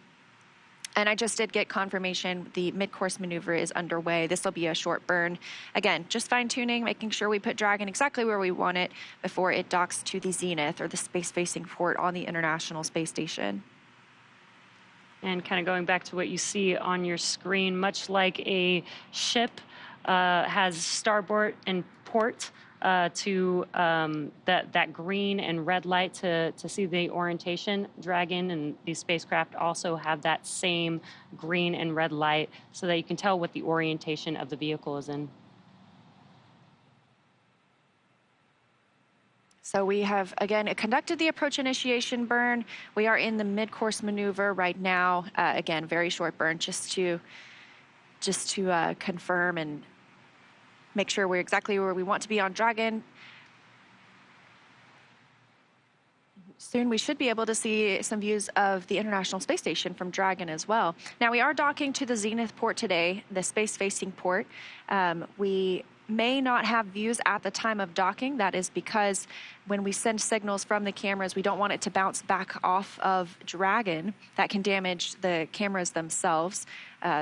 And I just did get confirmation the mid-course maneuver is underway. This will be a short burn. Again, just fine-tuning, making sure we put Dragon exactly where we want it before it docks to the zenith or the space-facing port on the International Space Station. And kind of going back to what you see on your screen, much like a ship has starboard and port to that green and red light to see the orientation. Dragon and these spacecraft also have that same green and red light so that you can tell what the orientation of the vehicle is in. So we have, again, conducted the approach initiation burn. We are in the mid-course maneuver right now. Again, very short burn just to confirm and make sure we're exactly where we want to be on Dragon. Soon we should be able to see some views of the International Space Station from Dragon as well. Now we are docking to the zenith port today, the space-facing port. We may not have views at the time of docking. That is because when we send signals from the cameras, we don't want it to bounce back off of Dragon. That can damage the cameras themselves.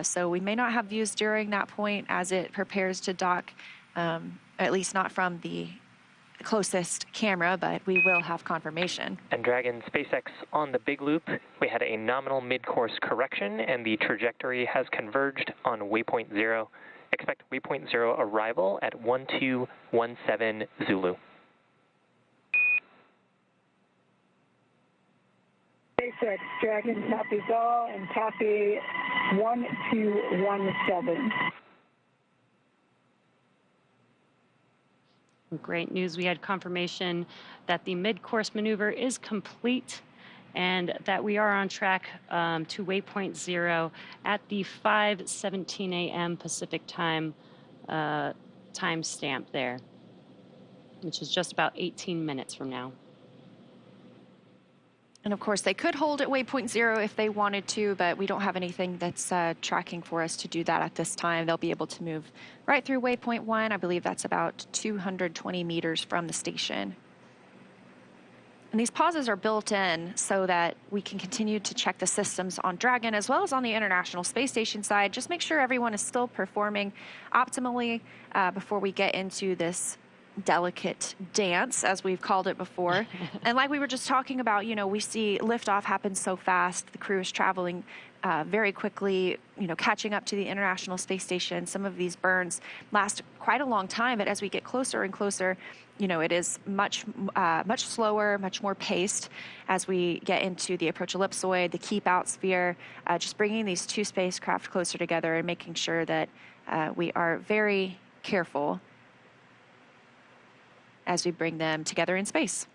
So we may not have views during that point as it prepares to dock, at least not from the closest camera, but we will have confirmation. And Dragon SpaceX on the big loop, we had a nominal mid-course correction and the trajectory has converged on Waypoint 0. Expect Waypoint 0 arrival at 1217 Zulu. SpaceX Dragon copies all and copy 1217. Great news. We had confirmation that the mid-course maneuver is complete and that we are on track to Waypoint 0 at the 5:17 a.m. Pacific time timestamp there, which is just about 18 minutes from now. And of course, they could hold at Waypoint 0 if they wanted to, but we don't have anything that's tracking for us to do that at this time. They'll be able to move right through Waypoint 1. I believe that's about 220 meters from the station. And these pauses are built in so that we can continue to check the systems on Dragon as well as on the International Space Station side. Just make sure everyone is still performing optimally before we get into this delicate dance, as we've called it before. And like we were just talking about, we see liftoff happen so fast. The crew is traveling very quickly, catching up to the International Space Station. Some of these burns last quite a long time, but as we get closer and closer, it is much slower, much more paced as we get into the approach ellipsoid, the keep out sphere, just bringing these 2 spacecraft closer together and making sure that we are very careful as we bring them together in space.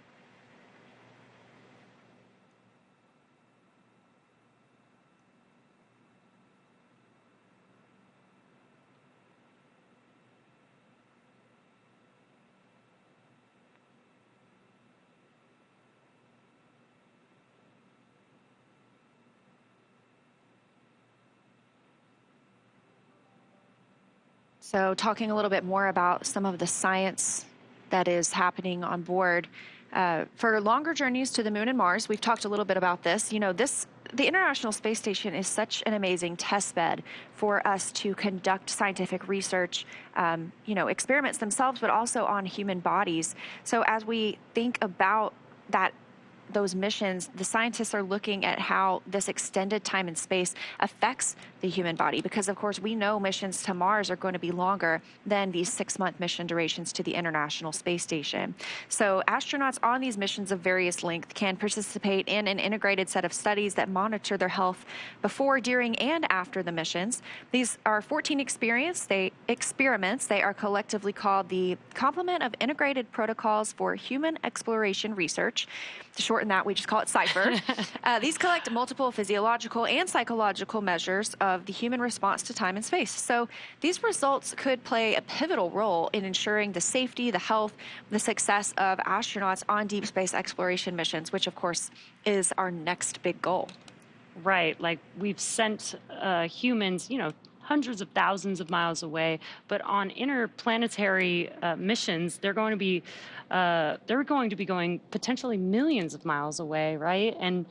So talking a little bit more about some of the science that is happening on board. For longer journeys to the moon and Mars, we've talked a little bit about this. You know, the International Space Station is such an amazing test bed for us to conduct scientific research, you know, experiments themselves, but also on human bodies. So as we think about those missions, the scientists are looking at how this extended time in space affects the human body, because of course we know missions to Mars are going to be longer than these 6-month mission durations to the International Space Station. So astronauts on these missions of various length can participate in an integrated set of studies that monitor their health before, during, and after the missions. These are 14 experiments. They are collectively called the Complement of Integrated Protocols for Human Exploration Research. To shorten that, we just call it CIPHER. These collect multiple physiological and psychological measures of the human response to time and space. So these results could play a pivotal role in ensuring the safety, the health, the success of astronauts on deep space exploration missions, which of course is our next big goal. Right, like we've sent humans, you know, hundreds of thousands of miles away, but on interplanetary missions, they're going to be going potentially millions of miles away, right? And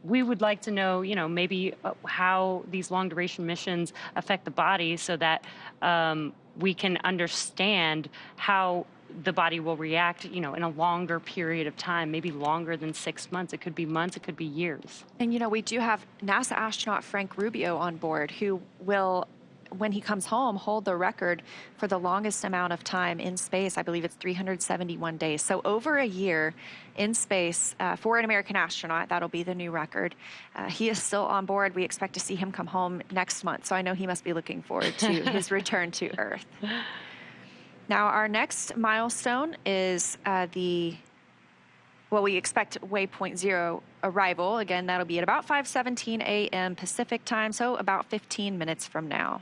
we would like to know, you know, maybe how these long duration missions affect the body, so that we can understand how the body will react, you know, in a longer period of time, maybe longer than 6 months. It could be months, it could be years. And, you know, we do have NASA astronaut Frank Rubio on board, who will, when he comes home, hold the record for the longest amount of time in space. I believe it's 371 days. So over a year in space for an American astronaut. That'll be the new record. He is still on board. We expect to see him come home next month. So I know he must be looking forward to his return to Earth. Now, our next milestone is we expect Waypoint 0 arrival. Again, that'll be at about 5:17 a.m. Pacific time, so about 15 minutes from now.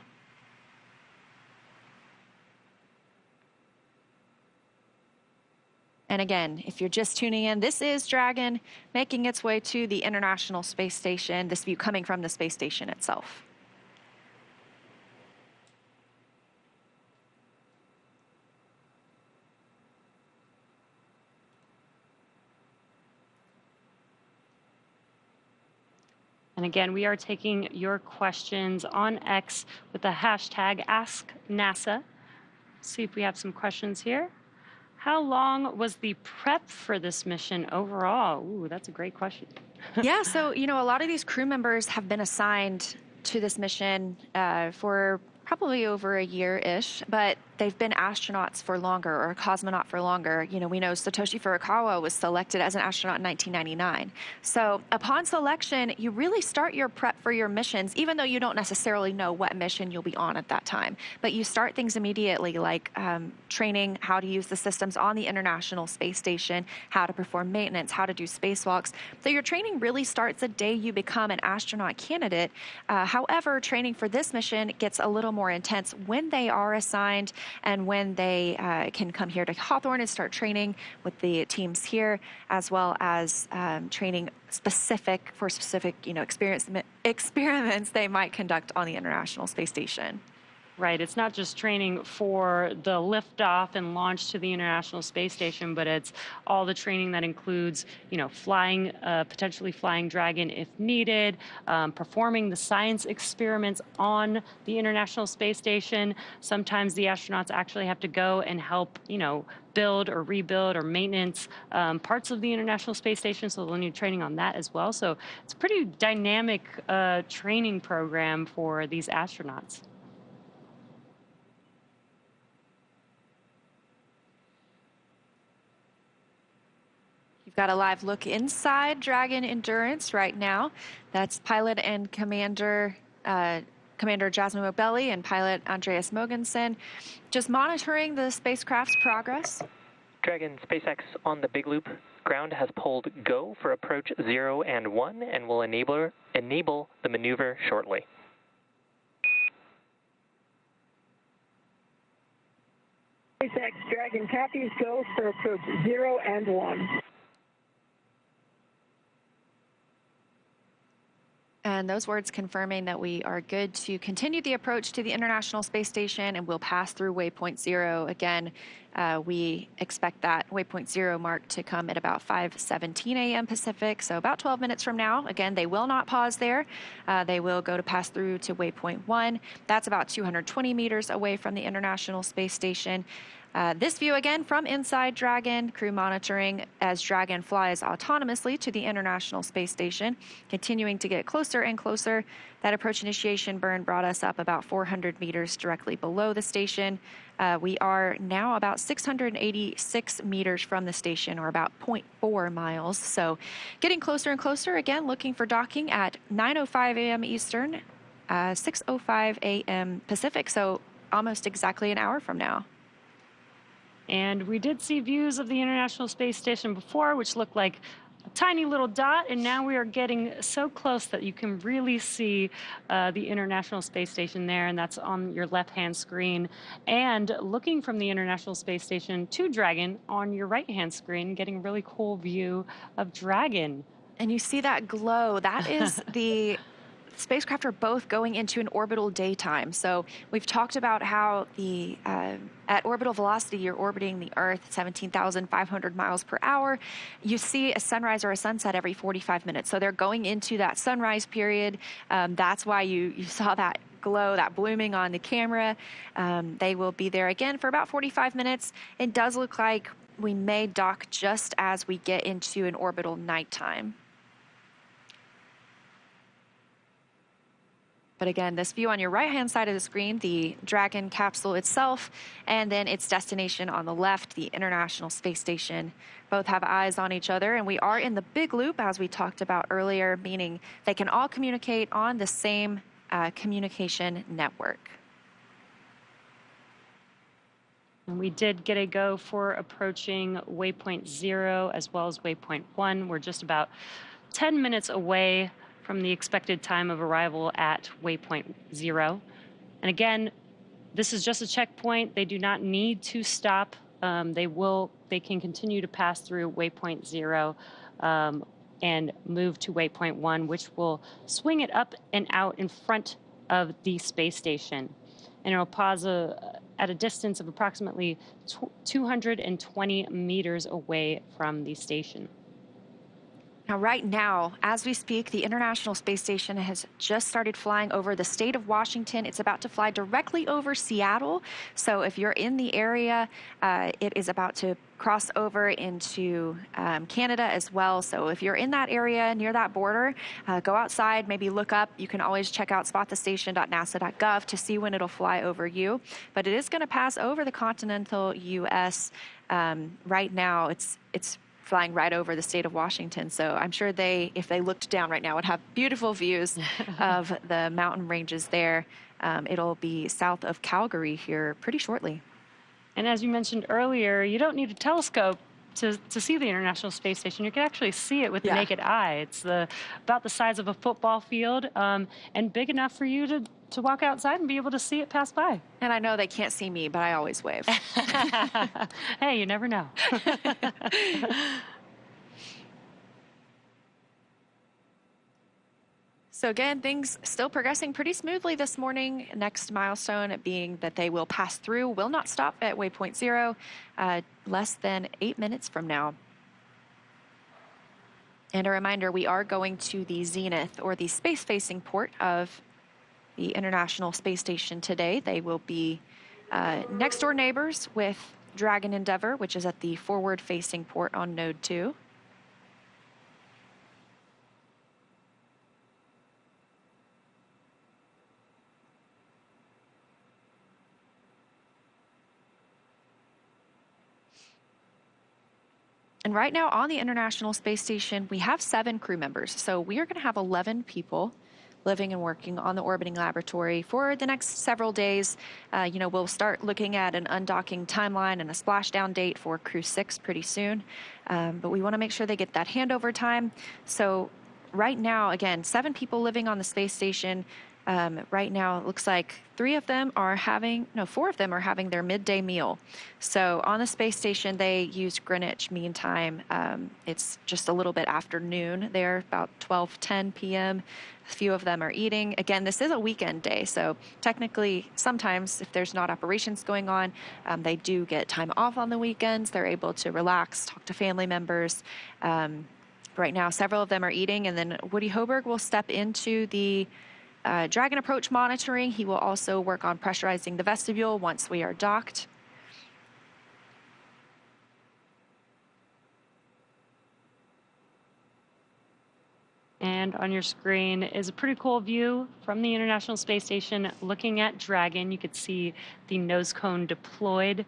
And again, if you're just tuning in, this is Dragon making its way to the International Space Station, this view coming from the space station itself. And again, we are taking your questions on X with the hashtag AskNASA. See if we have some questions here. How long was the prep for this mission overall? Ooh, that's a great question. Yeah, so, you know, a lot of these crew members have been assigned to this mission for probably over a year-ish, but they've been astronauts for longer, or a cosmonaut for longer. You know, we know Satoshi Furukawa was selected as an astronaut in 1999. So upon selection, you really start your prep for your missions, even though you don't necessarily know what mission you'll be on at that time. But you start things immediately, like training how to use the systems on the International Space Station, how to perform maintenance, how to do spacewalks. So your training really starts the day you become an astronaut candidate. However, training for this mission gets a little more intense when they are assigned, and when they can come here to Hawthorne and start training with the teams here, as well as training specific, you know, experiments they might conduct on the International Space Station. Right. It's not just training for the liftoff and launch to the International Space Station, but it's all the training that includes, you know, flying, potentially flying Dragon if needed, performing the science experiments on the International Space Station. Sometimes the astronauts actually have to go and help, you know, build or rebuild or maintenance parts of the International Space Station, so they'll need training on that as well. So it's a pretty dynamic training program for these astronauts. We've got a live look inside Dragon Endurance right now. That's pilot and Commander Jasmin Moghbeli and pilot Andreas Mogensen, just monitoring the spacecraft's progress. Dragon SpaceX on the big loop. Ground has pulled go for approach 0 and 1 and will enable the maneuver shortly. SpaceX Dragon copies, go for approach 0 and 1. And those words confirming that we are good to continue the approach to the International Space Station, and we'll pass through Waypoint 0. Again, we expect that Waypoint 0 mark to come at about 5:17 a.m. Pacific, so about 12 minutes from now. Again, they will not pause there. They will go to pass through to Waypoint 1. That's about 220 meters away from the International Space Station. This view again from inside Dragon, crew monitoring as Dragon flies autonomously to the International Space Station, continuing to get closer and closer. That approach initiation burn brought us up about 400 meters directly below the station. We are now about 686 meters from the station, or about 0.4 miles. So getting closer and closer, again, looking for docking at 9:05 a.m. Eastern, 6:05 a.m. Pacific, so almost exactly an hour from now. And we did see views of the International Space Station before, which looked like a tiny little dot, and now we are getting so close that you can really see the International Space Station there, and that's on your left-hand screen. And looking from the International Space Station to Dragon on your right-hand screen, getting a really cool view of Dragon. And you see that glow. That is the spacecraft are both going into an orbital daytime. So we've talked about how the at orbital velocity, you're orbiting the Earth 17,500 miles per hour. You see a sunrise or a sunset every 45 minutes. So they're going into that sunrise period. That's why you saw that glow, that blooming on the camera. They will be there again for about 45 minutes. It does look like we may dock just as we get into an orbital nighttime. But again, this view on your right-hand side of the screen, the Dragon capsule itself, and then its destination on the left, the International Space Station, both have eyes on each other. And we are in the big loop, as we talked about earlier, meaning they can all communicate on the same communication network. And we did get a go for approaching Waypoint 0 as well as Waypoint 1. We're just about 10 minutes away from the expected time of arrival at Waypoint 0. And again, this is just a checkpoint. They do not need to stop. They can continue to pass through Waypoint 0 and move to Waypoint 1, which will swing it up and out in front of the space station. And it'll pause at a distance of approximately 220 meters away from the station. Now, right now, as we speak, the International Space Station has just started flying over the state of Washington. It's about to fly directly over Seattle. So if you're in the area, it is about to cross over into Canada as well. So if you're in that area near that border, go outside, maybe look up. You can always check out spotthestation.nasa.gov to see when it'll fly over you. But it is going to pass over the continental U.S. Right now. It's flying right over the state of Washington. So I'm sure if they looked down right now, would have beautiful views of the mountain ranges there. It'll be south of Calgary here pretty shortly. And as you mentioned earlier, you don't need a telescope to see the International Space Station. You can actually see it with the naked eye. It's about the size of a football field and big enough for you to walk outside and be able to see it pass by. And I know they can't see me, but I always wave. Hey, you never know. So again, things still progressing pretty smoothly this morning. Next milestone being that they will pass through, will not stop at Waypoint 0, less than 8 minutes from now. And a reminder, we are going to the zenith, or the space-facing port of the International Space Station today. They will be next-door neighbors with Dragon Endeavour, which is at the forward-facing port on Node 2. And right now on the International Space Station, we have 7 crew members. So we are going to have 11 people living and working on the orbiting laboratory for the next several days. We'll start looking at an undocking timeline and a splashdown date for Crew-6 pretty soon. But we want to make sure they get that handover time. So right now, again, 7 people living on the space station. Right now, it looks like 4 of them are having their midday meal. So on the space station, they use Greenwich Mean Time. It's just a little bit after noon there, about 12:10 p.m. A few of them are eating. Again, this is a weekend day, so technically, sometimes if there's not operations going on, they do get time off on the weekends. They're able to relax, talk to family members. Right now, several of them are eating, and then Woody Hoberg will step into the Dragon approach monitoring. He will also work on pressurizing the vestibule once we are docked. And on your screen is a pretty cool view from the International Space Station looking at Dragon. You could see the nose cone deployed,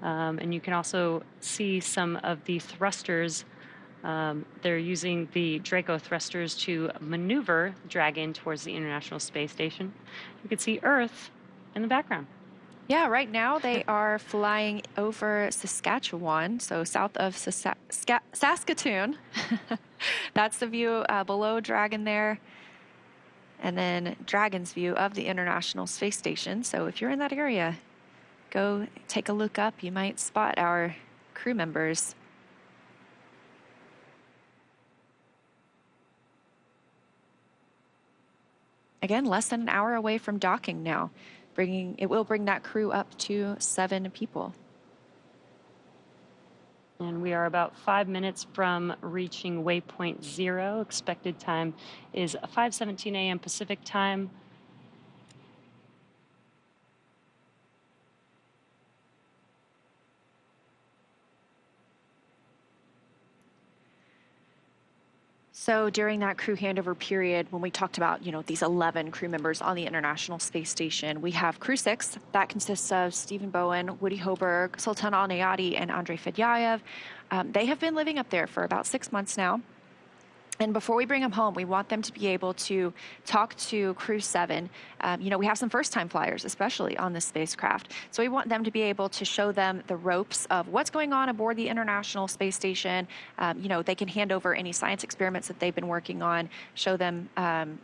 and you can also see some of the thrusters. They're using the Draco thrusters to maneuver Dragon towards the International Space Station. You can see Earth in the background. Yeah, right now they are flying over Saskatchewan, so south of Saskatoon. That's the view below Dragon there. And then Dragon's view of the International Space Station. So if you're in that area, go take a look up. You might spot our crew members. Again, less than an hour away from docking now. It will bring that crew up to 7 people. And we are about 5 minutes from reaching Waypoint 0. Expected time is 5:17 a.m. Pacific time. So during that crew handover period, when we talked about, these 11 crew members on the International Space Station, we have Crew-6. That consists of Stephen Bowen, Woody Hoberg, Sultan Al-Nayati, and Andrei Fedyayev. They have been living up there for about 6 months now. And before we bring them home, we want them to be able to talk to Crew-7. We have some first-time flyers, especially on this spacecraft. So we want them to be able to show them the ropes of what's going on aboard the International Space Station. They can hand over any science experiments that they've been working on, show them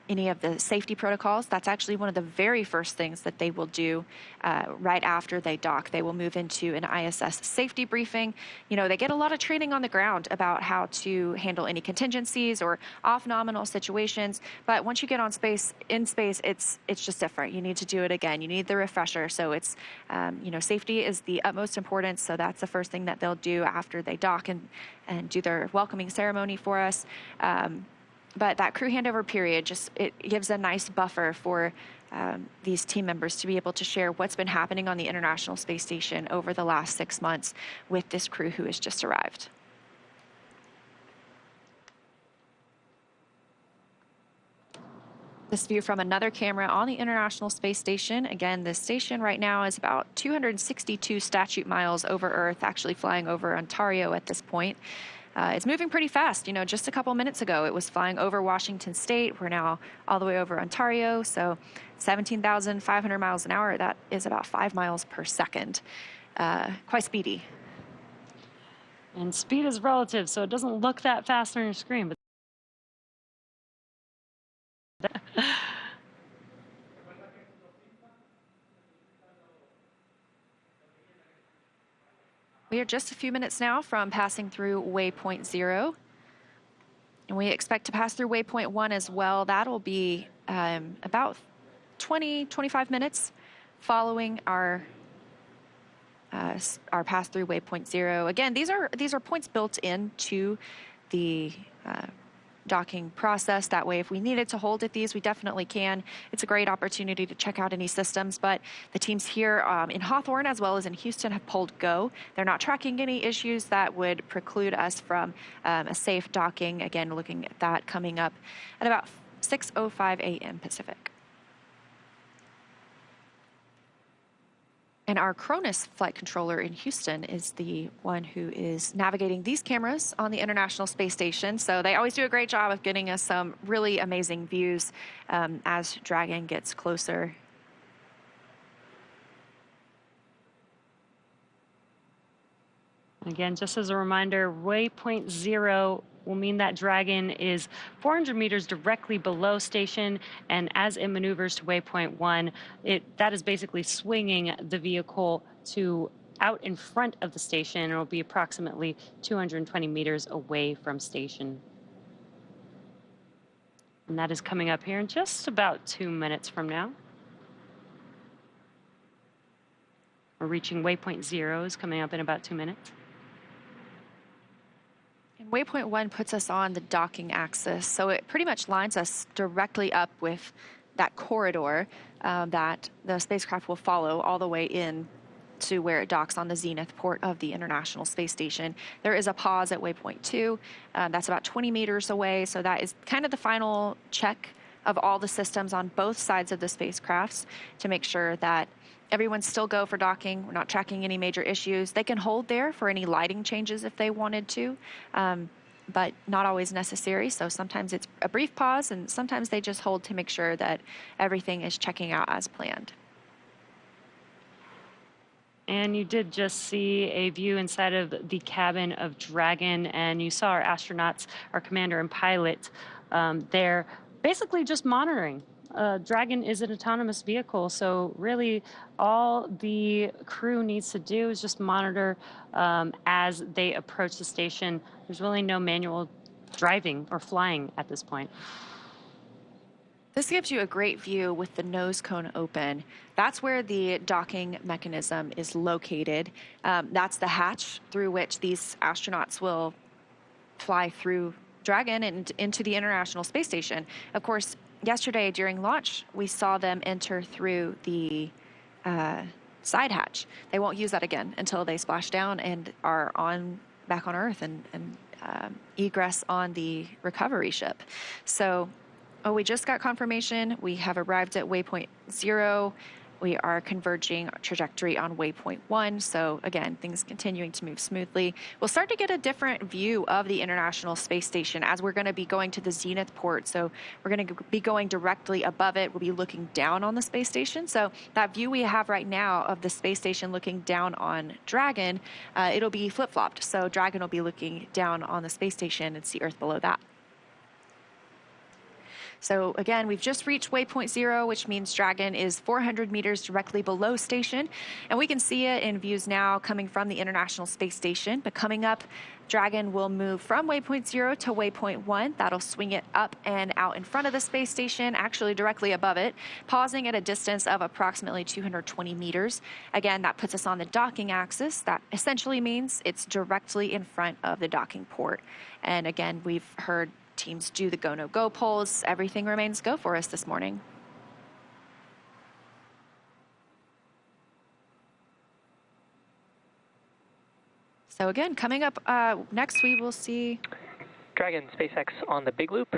any of the safety protocols. That's actually one of the very first things that they will do right after they dock. They will move into an ISS safety briefing. They get a lot of training on the ground about how to handle any contingencies or off-nominal situations, but once you get in space, it's just different. You need to do it again. You need the refresher. So it's, safety is the utmost importance. So that's the first thing that they'll do after they dock and do their welcoming ceremony for us. But that crew handover period, it gives a nice buffer for these team members to be able to share what's been happening on the International Space Station over the last 6 months with this crew who has just arrived. This view from another camera on the International Space Station. Again, this station right now is about 262 statute miles over Earth, actually flying over Ontario at this point. It's moving pretty fast. Just a couple minutes ago, it was flying over Washington State. We're now all the way over Ontario, so 17,500 miles an hour. That is about 5 miles per second. Quite speedy. And speed is relative, so it doesn't look that fast on your screen, but we are just a few minutes now from passing through Waypoint 0. And we expect to pass through Waypoint 1 as well. That'll be about 20-25 minutes following our pass through Waypoint 0. Again, these are points built into the docking process. That way, if we needed to hold at these, we definitely can. It's a great opportunity to check out any systems, but the teams here in Hawthorne as well as in Houston have pulled go. They're not tracking any issues that would preclude us from a safe docking. Again, looking at that coming up at about 6:05 a.m. Pacific. And our Cronus flight controller in Houston is the one who is navigating these cameras on the International Space Station. So they always do a great job of getting us some really amazing views as Dragon gets closer. Again, just as a reminder, waypoint 0 will mean that Dragon is 400 meters directly below station, and as it maneuvers to waypoint 1, that is basically swinging the vehicle to out in front of the station. It will be approximately 220 meters away from station. And that is coming up here in just about 2 minutes from now. We're reaching waypoint 0 is coming up in about 2 minutes. Waypoint 1 puts us on the docking axis, so it pretty much lines us directly up with that corridor that the spacecraft will follow all the way in to where it docks on the zenith port of the International Space Station. There is a pause at waypoint 2. That's about 20 meters away, so that is kind of the final check of all the systems on both sides of the spacecrafts to make sure that everyone's still go for docking. We're not tracking any major issues. They can hold there for any lighting changes if they wanted to, but not always necessary. So sometimes it's a brief pause, and sometimes they just hold to make sure that everything is checking out as planned. And you did just see a view inside of the cabin of Dragon, and you saw our astronauts, our commander and pilot there, basically just monitoring. Dragon is an autonomous vehicle, so really all the crew needs to do is just monitor as they approach the station. There's really no manual driving or flying at this point. This gives you a great view with the nose cone open. That's where the docking mechanism is located. That's the hatch through which these astronauts will fly through Dragon and into the International Space Station. Of course, yesterday during launch, we saw them enter through the side hatch. They won't use that again until they splash down and are back on Earth and egress on the recovery ship. So, we just got confirmation. We have arrived at waypoint 0. We are converging trajectory on waypoint 1. So again, things continuing to move smoothly. We'll start to get a different view of the International Space Station as we're going to be going to the zenith port. So we're going to be going directly above it. We'll be looking down on the space station. So that view we have right now of the space station looking down on Dragon, it'll be flip-flopped. So Dragon will be looking down on the space station and see Earth below that. So again, we've just reached waypoint 0, which means Dragon is 400 meters directly below station. And we can see it in views now coming from the International Space Station. But coming up, Dragon will move from waypoint 0 to waypoint 1. That'll swing it up and out in front of the space station, actually directly above it, pausing at a distance of approximately 220 meters. Again, that puts us on the docking axis. That essentially means it's directly in front of the docking port. And again, we've heard teams do the go, no go polls. Everything remains go for us this morning. So again, coming up next, we will see Dragon SpaceX on the big loop.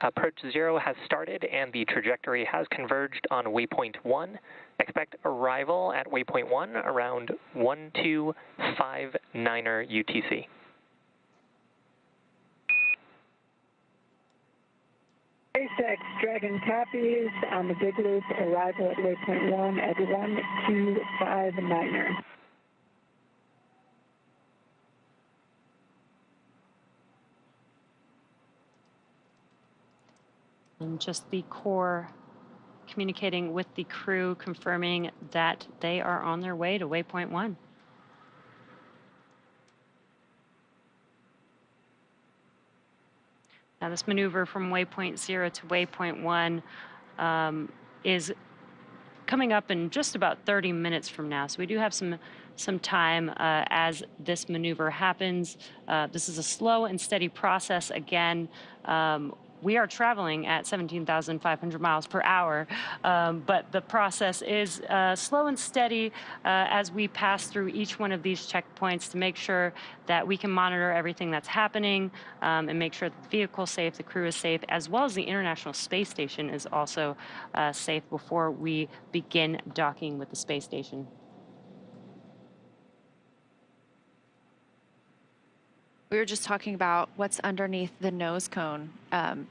Approach 0 has started and the trajectory has converged on waypoint 1. Expect arrival at waypoint 1 around 1259er UTC. SpaceX Dragon copies on the big loop, arrival at waypoint 1 at 1259er. And just the core communicating with the crew, confirming that they are on their way to waypoint 1. Now, this maneuver from waypoint 0 to waypoint 1 is coming up in just about 30 minutes from now. So we do have some time as this maneuver happens. This is a slow and steady process. Again, we are traveling at 17,500 miles per hour, but the process is slow and steady as we pass through each one of these checkpoints to make sure that we can monitor everything that's happening and make sure that the vehicle is safe, the crew is safe, as well as the International Space Station is also safe before we begin docking with the space station. We were just talking about what's underneath the nose cone.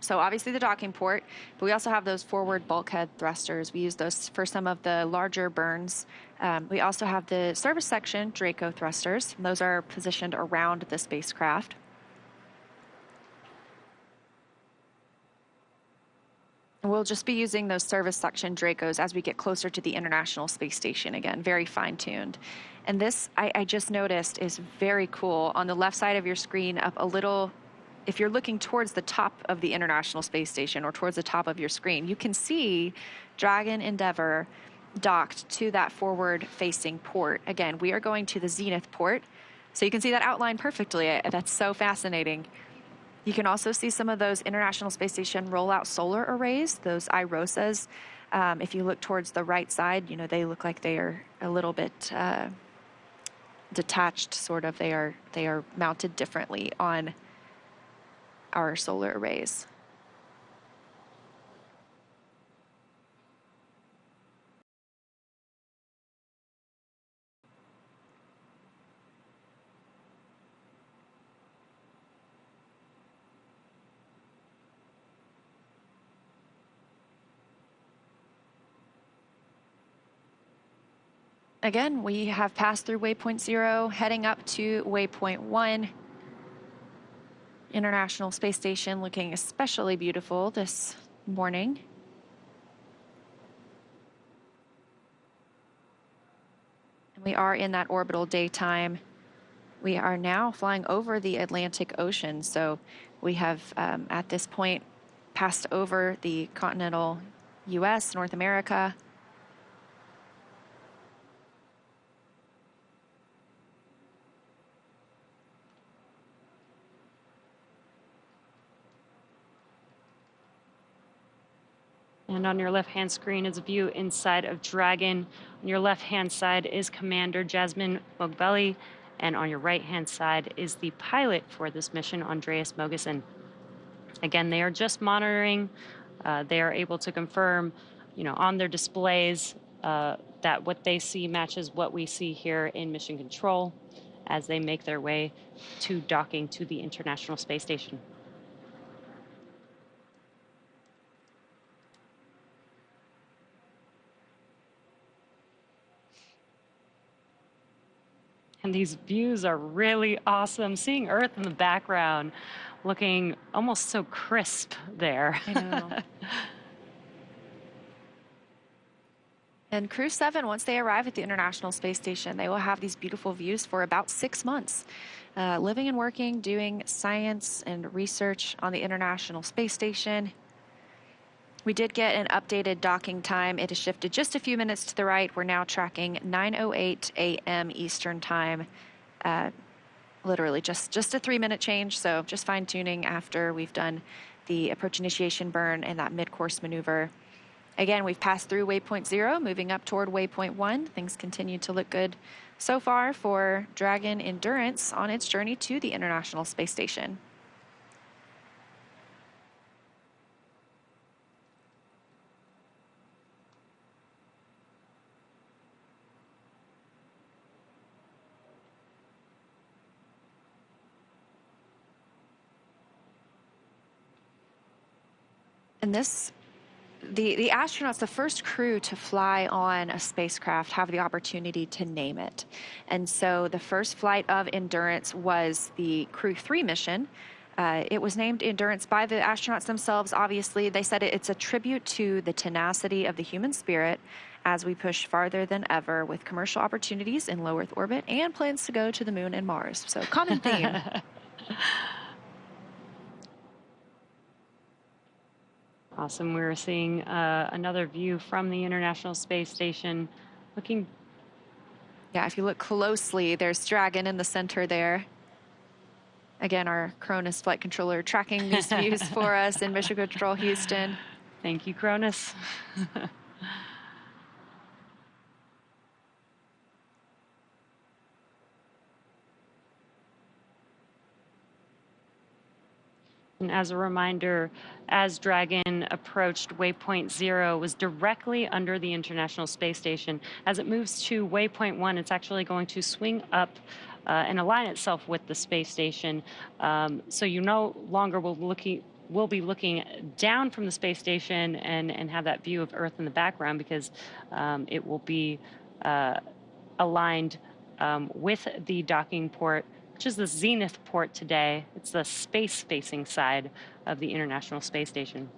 So obviously the docking port, but we also have those forward bulkhead thrusters. We use those for some of the larger burns. We also have the service section Draco thrusters. Those are positioned around the spacecraft. We'll just be using those service section Dracos as we get closer to the International Space Station. Again, very fine-tuned. And this, I just noticed, is very cool. On the left side of your screen, up a little, if you're looking towards the top of the International Space Station or towards the top of your screen, you can see Dragon Endeavour docked to that forward-facing port. Again, we are going to the Zenith port, so you can see that outline perfectly. That's so fascinating. You can also see some of those International Space Station rollout solar arrays, those IROSAs. If you look towards the right side, you know, they look like they are a little bit detached, sort of. They are mounted differently on our solar arrays. Again, we have passed through Waypoint 0, heading up to Waypoint 1. International Space Station looking especially beautiful this morning. And we are in that orbital daytime. We are now flying over the Atlantic Ocean, so we have, at this point, passed over the continental U.S., North America. And on your left-hand screen is a view inside of Dragon. On your left-hand side is Commander Jasmin Moghbeli, and on your right-hand side is the pilot for this mission, Andreas Mogensen. Again, they are just monitoring. They are able to confirm, you know, on their displays that what they see matches what we see here in mission control as they make their way to docking to the International Space Station. And these views are really awesome. Seeing Earth in the background, looking almost so crisp there. I know. And Crew-7, once they arrive at the International Space Station, they will have these beautiful views for about 6 months, living and working, doing science and research on the International Space Station. We did get an updated docking time. It has shifted just a few minutes to the right. We're now tracking 9:08 a.m. Eastern Time. Literally just a 3-minute change, so just fine-tuning after we've done the approach initiation burn and that mid-course maneuver. Again, we've passed through Waypoint 0, moving up toward Waypoint 1. Things continue to look good so far for Dragon Endurance on its journey to the International Space Station. And the astronauts, the first crew to fly on a spacecraft, have the opportunity to name it. And so the first flight of Endurance was the Crew-3 mission. It was named Endurance by the astronauts themselves. Obviously, they said it's a tribute to the tenacity of the human spirit as we push farther than ever with commercial opportunities in low Earth orbit and plans to go to the moon and Mars. So common theme. Awesome. We're seeing another view from the International Space Station. Looking. Yeah, if you look closely, there's Dragon in the center there. Again, our Cronus flight controller tracking these views for us in Mission Control Houston. Thank you, Cronus. And as a reminder, as Dragon approached Waypoint 0, was directly under the International Space Station. As it moves to Waypoint 1, it's actually going to swing up and align itself with the space station. So you no longer will be looking down from the space station and have that view of Earth in the background, because it will be aligned with the docking port, which is the zenith port today. It's the space-facing side of the International Space Station.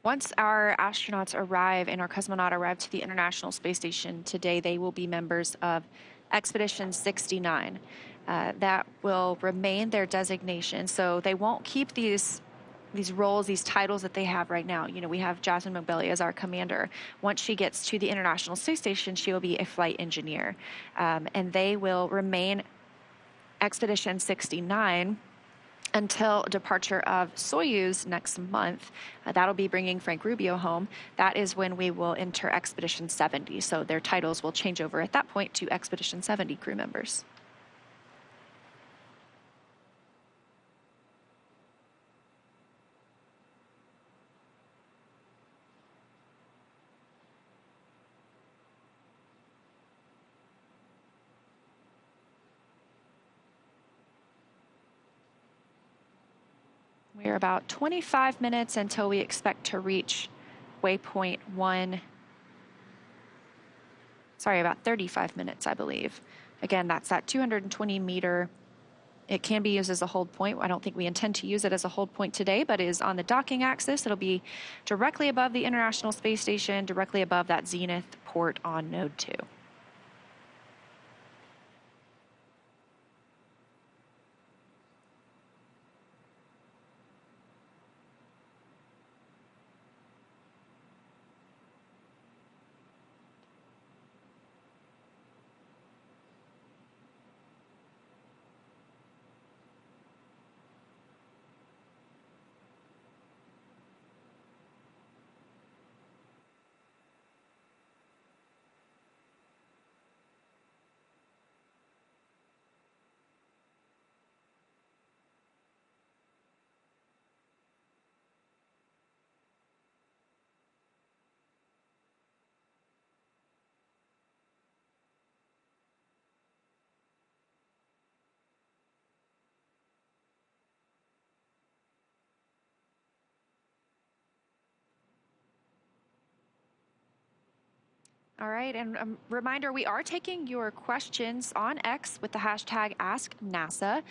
Once our astronauts arrive and our cosmonaut arrive to the International Space Station today, they will be members of Expedition 69. That will remain their designation, so they won't keep these roles, these titles that they have right now. You know, we have Jasmin Moghbeli as our commander. Once she gets to the International Space Station, she will be a flight engineer, and they will remain Expedition 69 until departure of Soyuz next month. That'll be bringing Frank Rubio home. That is when we will enter Expedition 70. So their titles will change over at that point to Expedition 70 crew members. We're about 25 minutes until we expect to reach Waypoint 1. Sorry, about 35 minutes, I believe. Again, that's that 220 meter. It can be used as a hold point. I don't think we intend to use it as a hold point today, but it is on the docking axis. It'll be directly above the International Space Station, directly above that zenith port on Node 2. All right, and a reminder, we are taking your questions on X with the hashtag AskNASA.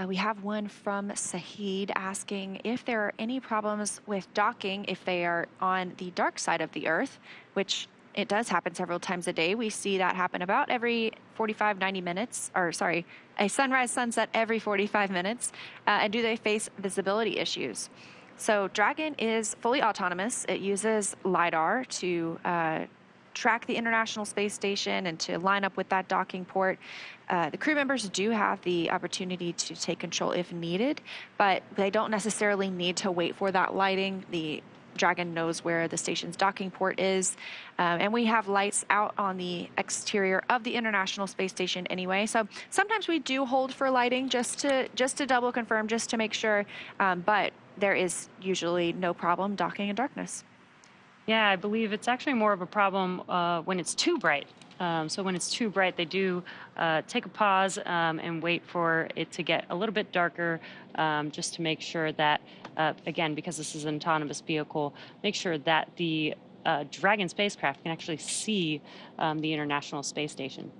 We have one from Sahid asking if there are any problems with docking if they are on the dark side of the Earth, which it does happen several times a day. We see that happen about every 45, 90 minutes, or sorry, a sunrise, sunset every 45 minutes. And do they face visibility issues? So Dragon is fully autonomous. It uses LiDAR to track the International Space Station and to line up with that docking port. The crew members do have the opportunity to take control if needed, but they don't necessarily need to wait for that lighting. The Dragon knows where the station's docking port is, and we have lights out on the exterior of the International Space Station anyway. So sometimes we do hold for lighting just to double confirm, just to make sure, but there is usually no problem docking in darkness. Yeah, I believe it's actually more of a problem when it's too bright. So when it's too bright, they do take a pause and wait for it to get a little bit darker, just to make sure that, again, because this is an autonomous vehicle, make sure that the Dragon spacecraft can actually see the International Space Station.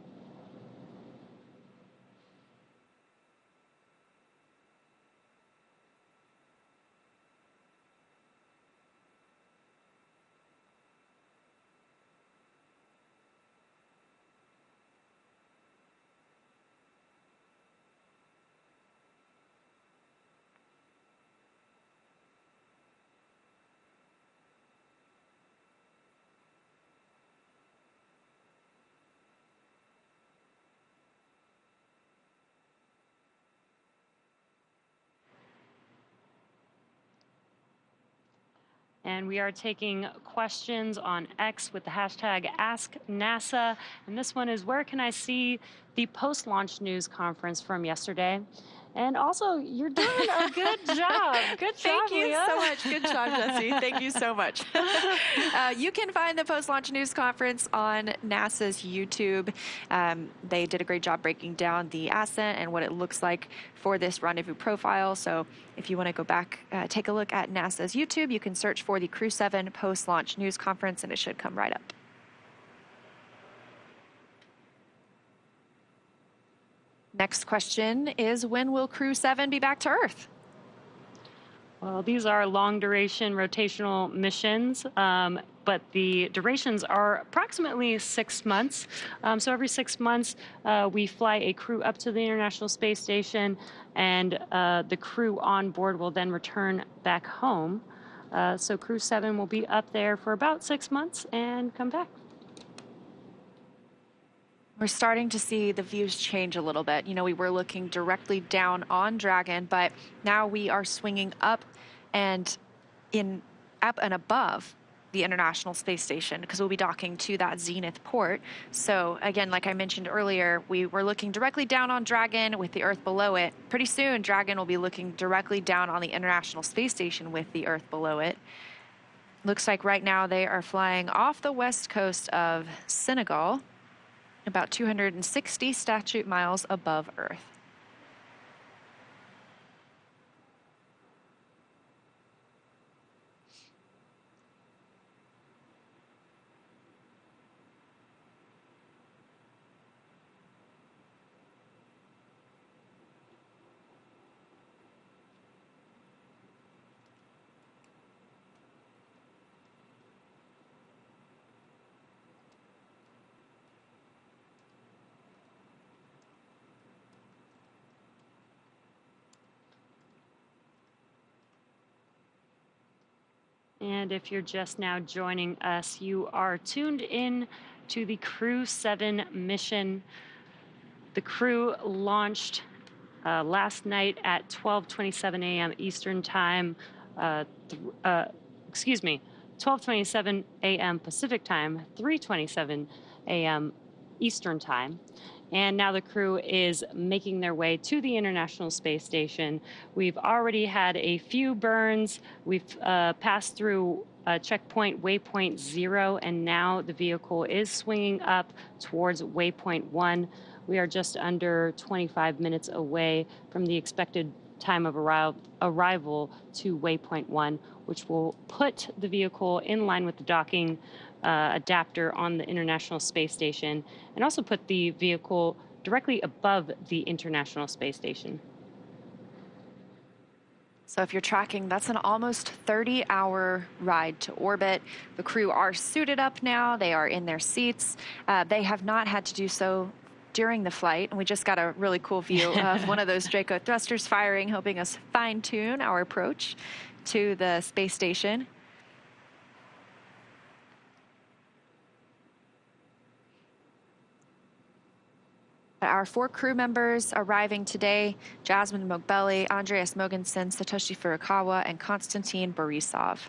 And we are taking questions on X with the hashtag AskNASA. And this one is, where can I see the post-launch news conference from yesterday? And also, you're doing a good job. Good job, Thank you Leah. so much. Good job, Jesse. Thank you so much. You can find the post-launch news conference on NASA's YouTube. They did a great job breaking down the ascent and what it looks like for this rendezvous profile. So if you want to go back, take a look at NASA's YouTube, you can search for the Crew-7 post-launch news conference, and it should come right up. Next question is, when will Crew-7 be back to Earth? Well, these are long-duration rotational missions, but the durations are approximately 6 months. So every 6 months, we fly a crew up to the International Space Station, and the crew on board will then return back home. So Crew-7 will be up there for about 6 months and come back. We're starting to see the views change a little bit. You know, we were looking directly down on Dragon, but now we are swinging up and above the International Space Station, because we'll be docking to that zenith port. So again, like I mentioned earlier, we were looking directly down on Dragon with the Earth below it. Pretty soon, Dragon will be looking directly down on the International Space Station with the Earth below it. Looks like right now they are flying off the west coast of Senegal, about 260 statute miles above Earth. And if you're just now joining us, you are tuned in to the Crew-7 mission. The crew launched last night at 12:27 a.m. Eastern Time. 12:27 a.m. Pacific Time, 3:27 a.m. Eastern Time. And now the crew is making their way to the International Space Station. We've already had a few burns. We've passed through checkpoint Waypoint 0, and now the vehicle is swinging up towards Waypoint 1. We are just under 25 minutes away from the expected time of arrival to Waypoint 1, which will put the vehicle in line with the docking adapter on the International Space Station, and also put the vehicle directly above the International Space Station. So if you're tracking, that's an almost 30-hour ride to orbit. The crew are suited up now. They are in their seats. They have not had to do so during the flight, and we just got a really cool view of one of those Draco thrusters firing, helping us fine-tune our approach to the space station. Our 4 crew members arriving today: Jasmin Moghbeli, Andreas Mogensen, Satoshi Furukawa, and Konstantin Borisov.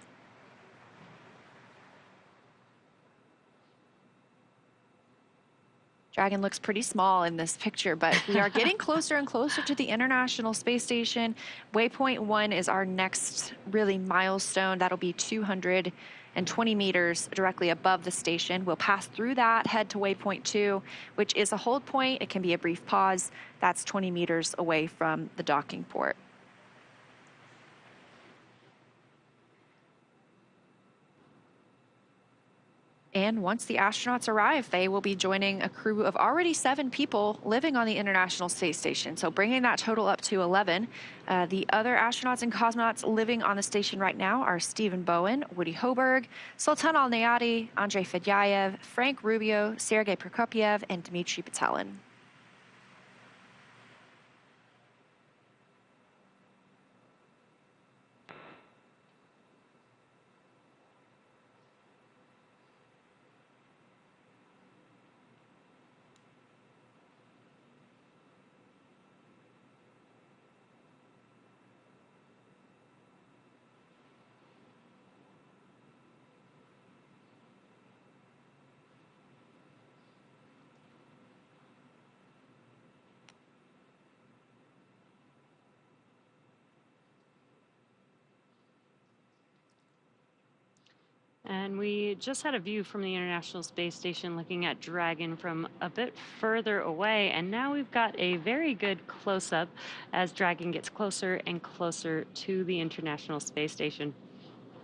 Dragon looks pretty small in this picture, but we are getting closer and closer to the International Space Station. Waypoint 1 is our next really milestone. That'll be 220 meters directly above the station. We'll pass through that, head to Waypoint 2, which is a hold point. It can be a brief pause. That's 20 meters away from the docking port. And once the astronauts arrive, they will be joining a crew of already 7 people living on the International Space Station, so bringing that total up to 11. The other astronauts and cosmonauts living on the station right now are Stephen Bowen, Woody Hoberg, Sultan Al-Nayati, Andrei Fedyayev, Frank Rubio, Sergei Prokopyev, and Dmitry Petelin. And we just had a view from the International Space Station looking at Dragon from a bit further away. And now we've got a very good close-up as Dragon gets closer and closer to the International Space Station.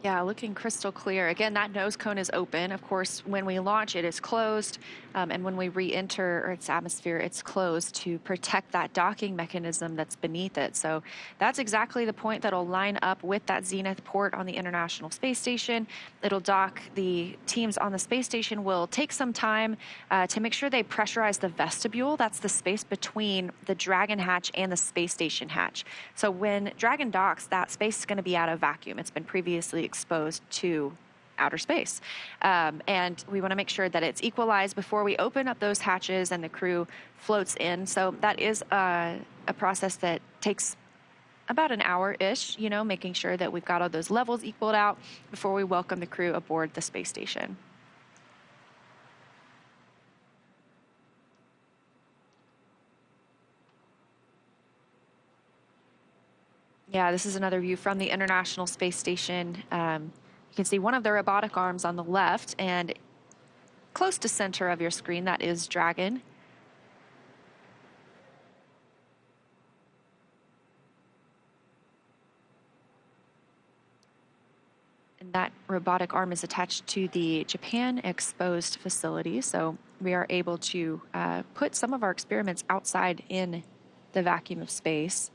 Yeah, looking crystal clear. Again, that nose cone is open. Of course, when we launch, it is closed. And when we re-enter its atmosphere, it's closed to protect that docking mechanism that's beneath it. So that's exactly the point that'll line up with that zenith port on the International Space Station. It'll dock. The teams on the space station will take some time to make sure they pressurize the vestibule. That's the space between the Dragon hatch and the space station hatch. So when Dragon docks, that space is going to be out of vacuum. It's been previously exposed to outer space. And we want to make sure that it's equalized before we open up those hatches and the crew floats in. So that is a process that takes about an hour-ish, you know, making sure that we've got all those levels equaled out before we welcome the crew aboard the space station. Yeah, this is another view from the International Space Station. You can see one of the robotic arms on the left, and close to center of your screen, that is Dragon. And that robotic arm is attached to the Japan exposed facility, so we are able to put some of our experiments outside in the vacuum of space.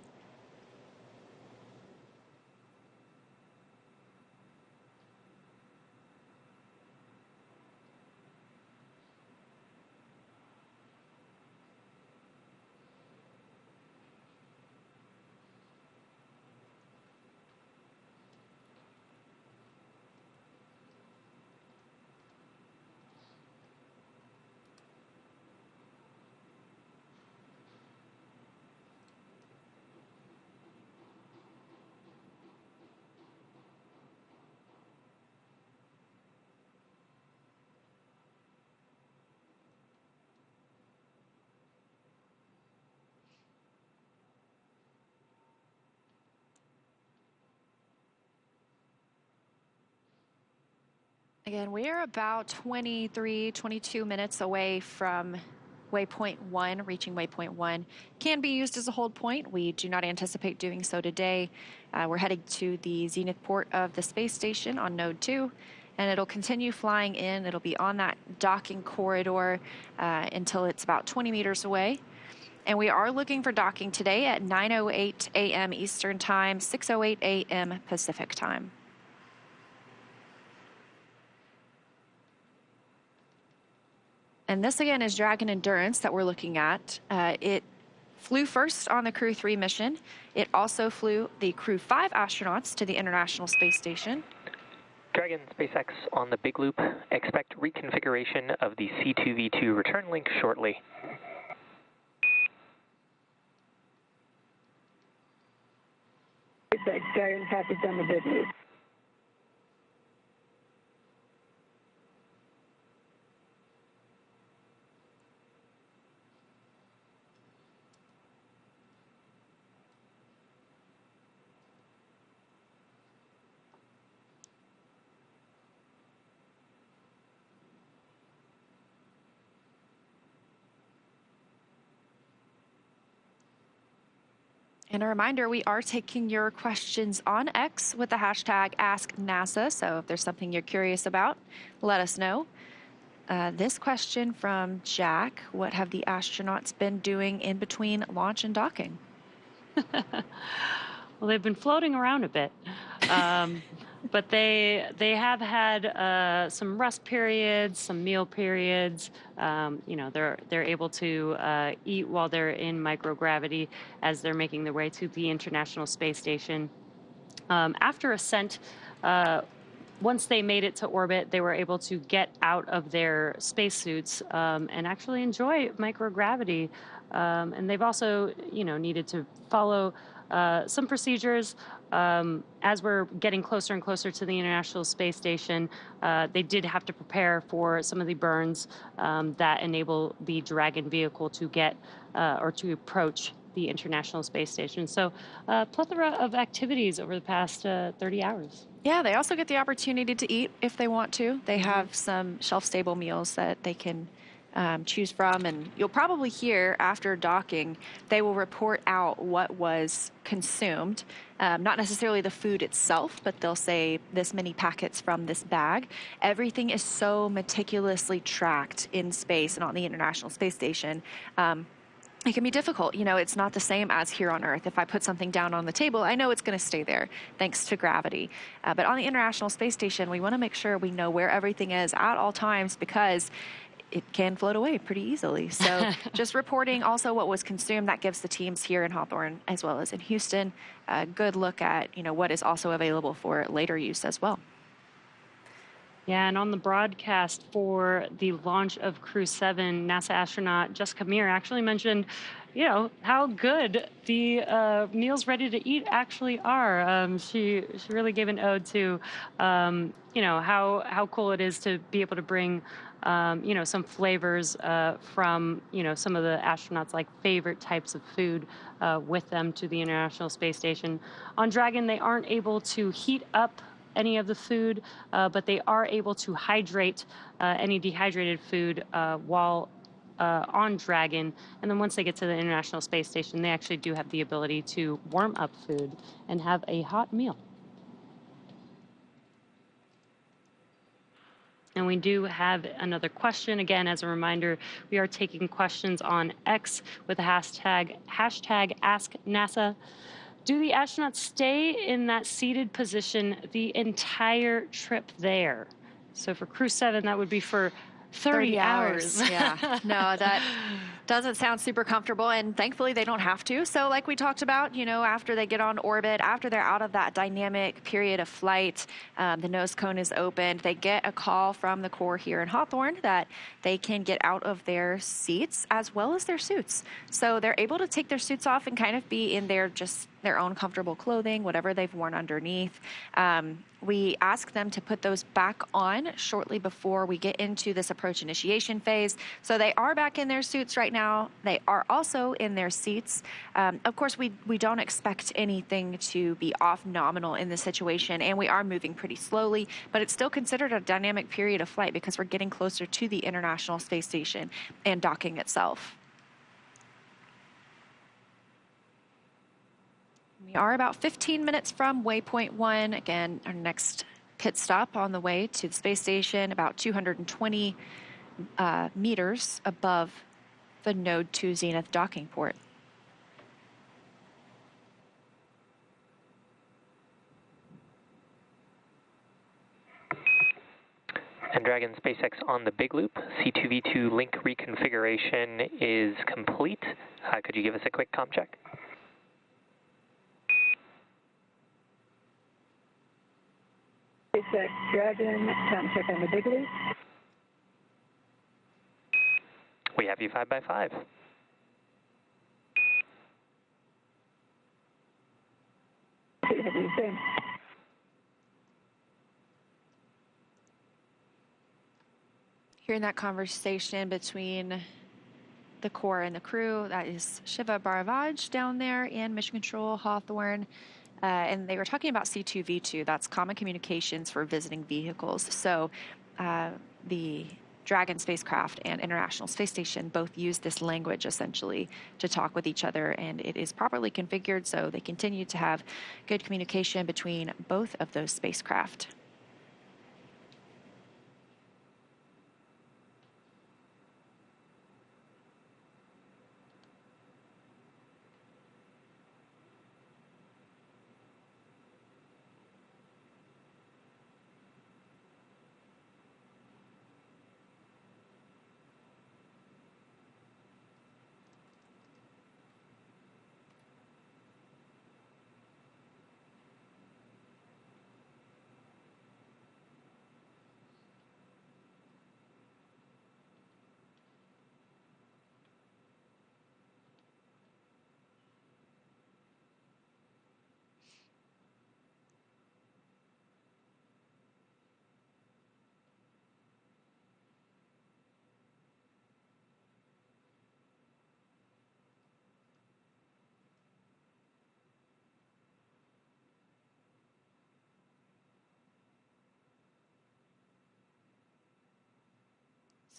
Again, we are about 23, 22 minutes away from Waypoint 1, reaching Waypoint 1. Can be used as a hold point. We do not anticipate doing so today. We're heading to the zenith port of the space station on node 2, and it'll continue flying in. It'll be on that docking corridor until it's about 20 meters away. And we are looking for docking today at 9:08 a.m. Eastern Time, 6:08 a.m. Pacific Time. And this, again, is Dragon Endurance that we're looking at. It flew first on the Crew-3 mission. It also flew the Crew-5 astronauts to the International Space Station. Dragon SpaceX on the big loop. Expect reconfiguration of the C2V2 return link shortly. SpaceX Starion passes on the big loop. And a reminder, we are taking your questions on X with the hashtag AskNASA. So if there's something you're curious about, let us know. This question from Jack: what have the astronauts been doing in between launch and docking? Well, they've been floating around a bit. But they have had some rest periods, some meal periods. You know, they're able to eat while they're in microgravity as they're making their way to the International Space Station. After ascent, once they made it to orbit, they were able to get out of their spacesuits and actually enjoy microgravity. And they've also, you know, needed to follow some procedures. As we're getting closer and closer to the International Space Station, they did have to prepare for some of the burns that enable the Dragon vehicle to get or to approach the International Space Station. So a plethora of activities over the past 30 hours. Yeah, they also get the opportunity to eat if they want to. They have some shelf-stable meals that they can choose from, and you'll probably hear after docking, they will report out what was consumed. Not necessarily the food itself, but they'll say this many packets from this bag. Everything is so meticulously tracked in space and on the International Space Station. It can be difficult. You know, it's not the same as here on Earth. If I put something down on the table, I know it's going to stay there thanks to gravity. But on the International Space Station, we want to make sure we know where everything is at all times because it can float away pretty easily. So just reporting also what was consumed, that gives the teams here in Hawthorne as well as in Houston a good look at, you know, what is also available for later use as well. Yeah, and on the broadcast for the launch of Crew-7, NASA astronaut Jessica Meir actually mentioned, you know, how good the meals ready to eat actually are. She really gave an ode to, you know, how cool it is to be able to bring, you know, some flavors from, you know, some of the astronauts' like favorite types of food with them to the International Space Station. On Dragon, they aren't able to heat up any of the food, but they are able to hydrate any dehydrated food while on Dragon. And then once they get to the International Space Station, they actually do have the ability to warm up food and have a hot meal. And we do have another question. Again, as a reminder, we are taking questions on X with the hashtag AskNASA. Do the astronauts stay in that seated position the entire trip there? So for Crew-7, that would be for 30 hours. Yeah, no, that doesn't sound super comfortable, and thankfully they don't have to. So like we talked about, you know, after they get on orbit, after they're out of that dynamic period of flight, the nose cone is opened, they get a call from the Corps here in Hawthorne that they can get out of their seats as well as their suits. So they're able to take their suits off and kind of be in their own comfortable clothing, whatever they've worn underneath. We ask them to put those back on shortly before we get into this approach initiation phase. So they are back in their suits right now. They are also in their seats. Of course, we don't expect anything to be off nominal in this situation, and we are moving pretty slowly, but it's still considered a dynamic period of flight because we're getting closer to the International Space Station and docking itself. We are about 15 minutes from Waypoint 1. Again, our next pit stop on the way to the space station, about 220 meters above the Node 2 Zenith docking port. And Dragon SpaceX on the big loop. C2V2 link reconfiguration is complete. Could you give us a quick comm check? SpaceX Dragon, time check on the big loop. We have you 5 by 5. Hearing that conversation between the Corps and the crew, that is Shiva Bharavaj down there in Mission Control, Hawthorne. And they were talking about C2V2, that's Common Communications for Visiting Vehicles. So the Dragon spacecraft and International Space Station both use this language essentially to talk with each other, and it is properly configured so they continue to have good communication between both of those spacecraft.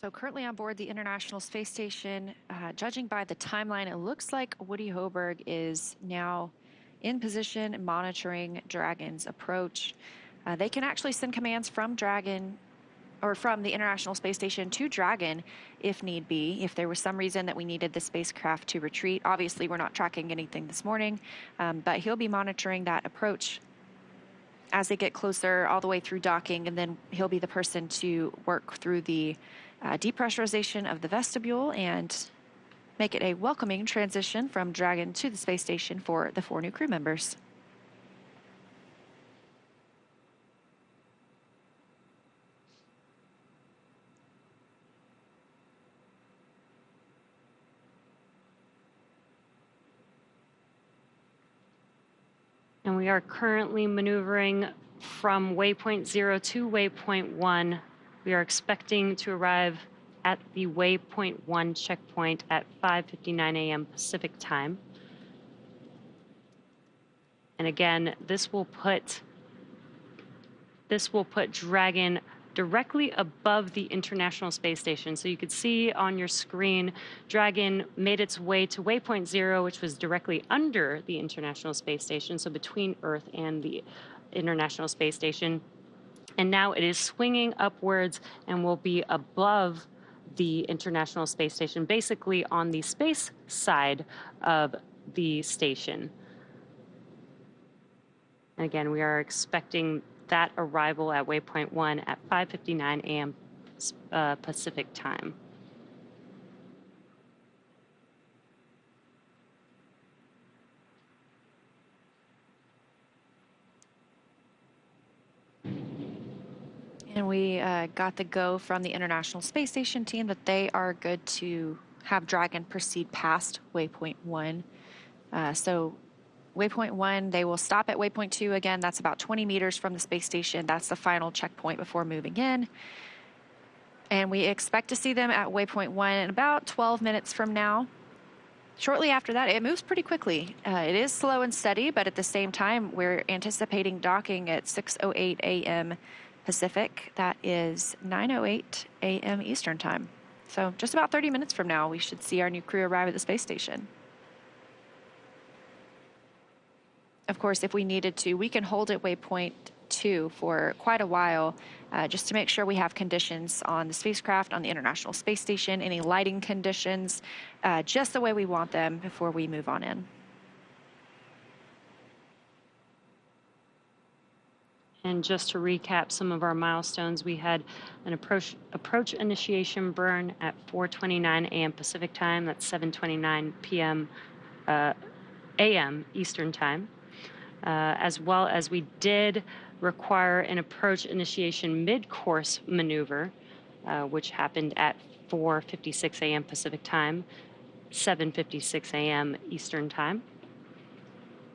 So currently on board the International Space Station, judging by the timeline, it looks like Woody Hoberg is now in position monitoring Dragon's approach. They can actually send commands from Dragon or from the International Space Station to Dragon if need be, if there was some reason that we needed the spacecraft to retreat. Obviously, we're not tracking anything this morning, but he'll be monitoring that approach as they get closer all the way through docking, and then he'll be the person to work through the depressurization of the vestibule and make it a welcoming transition from Dragon to the space station for the 4 new crew members. And we are currently maneuvering from waypoint 0 to waypoint 1. We are expecting to arrive at the waypoint 1 checkpoint at 5:59 a.m. Pacific time. And again, this will put Dragon directly above the International Space Station. So you could see on your screen, Dragon made its way to waypoint 0, which was directly under the International Space Station, so between Earth and the International Space Station. And now it is swinging upwards and will be above the International Space Station, basically on the space side of the station. And again, we are expecting that arrival at waypoint 1 at 5:59 a.m. Pacific time. And we got the go from the International Space Station team that they are good to have Dragon proceed past waypoint 1. So waypoint 1, they will stop at waypoint 2. Again, that's about 20 meters from the space station. That's the final checkpoint before moving in. And we expect to see them at waypoint 1 in about 12 minutes from now. Shortly after that, it moves pretty quickly. It is slow and steady, but at the same time, we're anticipating docking at 6:08 a.m. Pacific. That is 9:08 a.m. Eastern time. So just about 30 minutes from now, we should see our new crew arrive at the space station. Of course, if we needed to, we can hold at waypoint 2 for quite a while, just to make sure we have conditions on the spacecraft, on the International Space Station, any lighting conditions, just the way we want them before we move on in. And just to recap some of our milestones, we had an approach initiation burn at 4:29 a.m. Pacific time. That's 7:29 p.m. a.m. Eastern time. As well as we did require an approach initiation mid-course maneuver, which happened at 4:56 a.m. Pacific time, 7:56 a.m. Eastern time.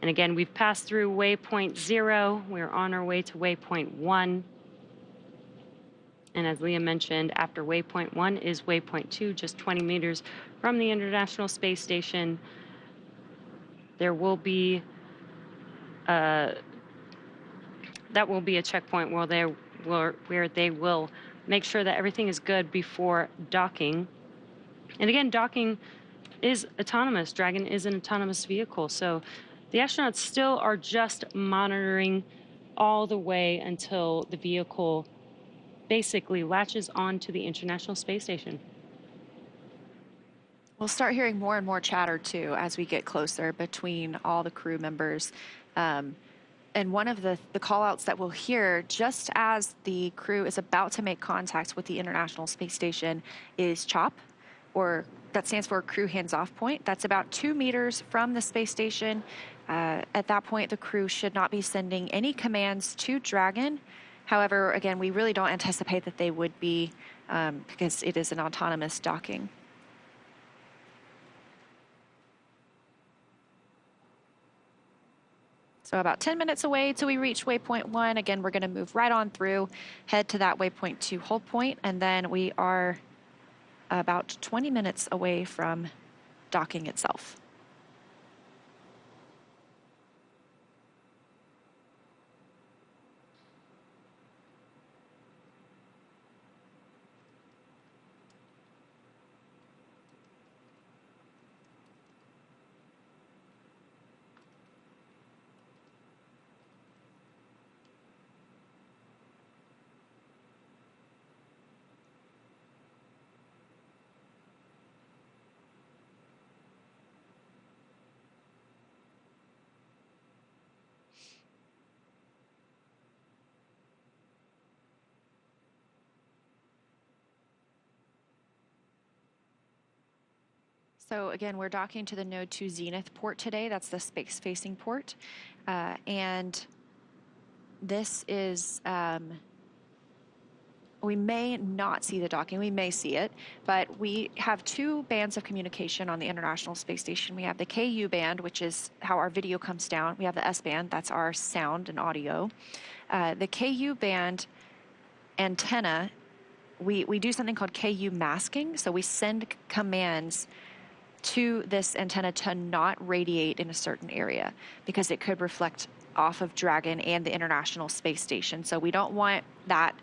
And again, we've passed through waypoint 0. We're on our way to waypoint 1. And as Leah mentioned, after waypoint 1 is waypoint 2, just 20 meters from the International Space Station. There will be that will be a checkpoint where they will make sure that everything is good before docking. And again, docking is autonomous. Dragon is an autonomous vehicle. So the astronauts still are just monitoring all the way until the vehicle basically latches onto the International Space Station. We'll start hearing more and more chatter, too, as we get closer between all the crew members. And one of the call-outs that we'll hear just as the crew is about to make contact with the International Space Station is CHOP, or that stands for Crew Hands-Off Point. That's about 2 meters from the space station. At that point, the crew should not be sending any commands to Dragon. However, again, we really don't anticipate that they would be because it is an autonomous docking. So about 10 minutes away till we reach waypoint 1. Again, we're going to move right on through, head to that waypoint 2 hold point, and then we are about 20 minutes away from docking itself. So again, we're docking to the Node 2 Zenith port today. That's the space-facing port. And this is, we may not see the docking, we may see it, but we have two bands of communication on the International Space Station. We have the KU band, which is how our video comes down. We have the S band, that's our sound and audio. The KU band antenna, we do something called KU masking. So we send commands to this antenna to not radiate in a certain area because it could reflect off of Dragon and the International Space Station. So we don't want that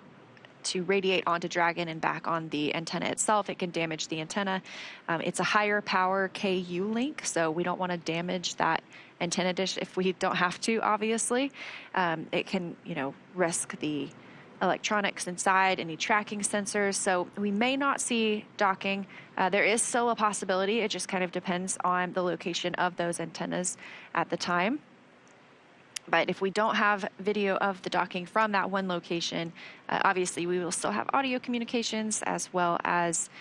to radiate onto Dragon and back on the antenna itself. It can damage the antenna. It's a higher power KU link, so we don't want to damage that antenna dish if we don't have to, obviously. It can, risk the electronics inside, any tracking sensors. So we may not see docking. There is still a possibility. It just kind of depends on the location of those antennas at the time. But if we don't have video of the docking from that one location, obviously we will still have audio communications as well as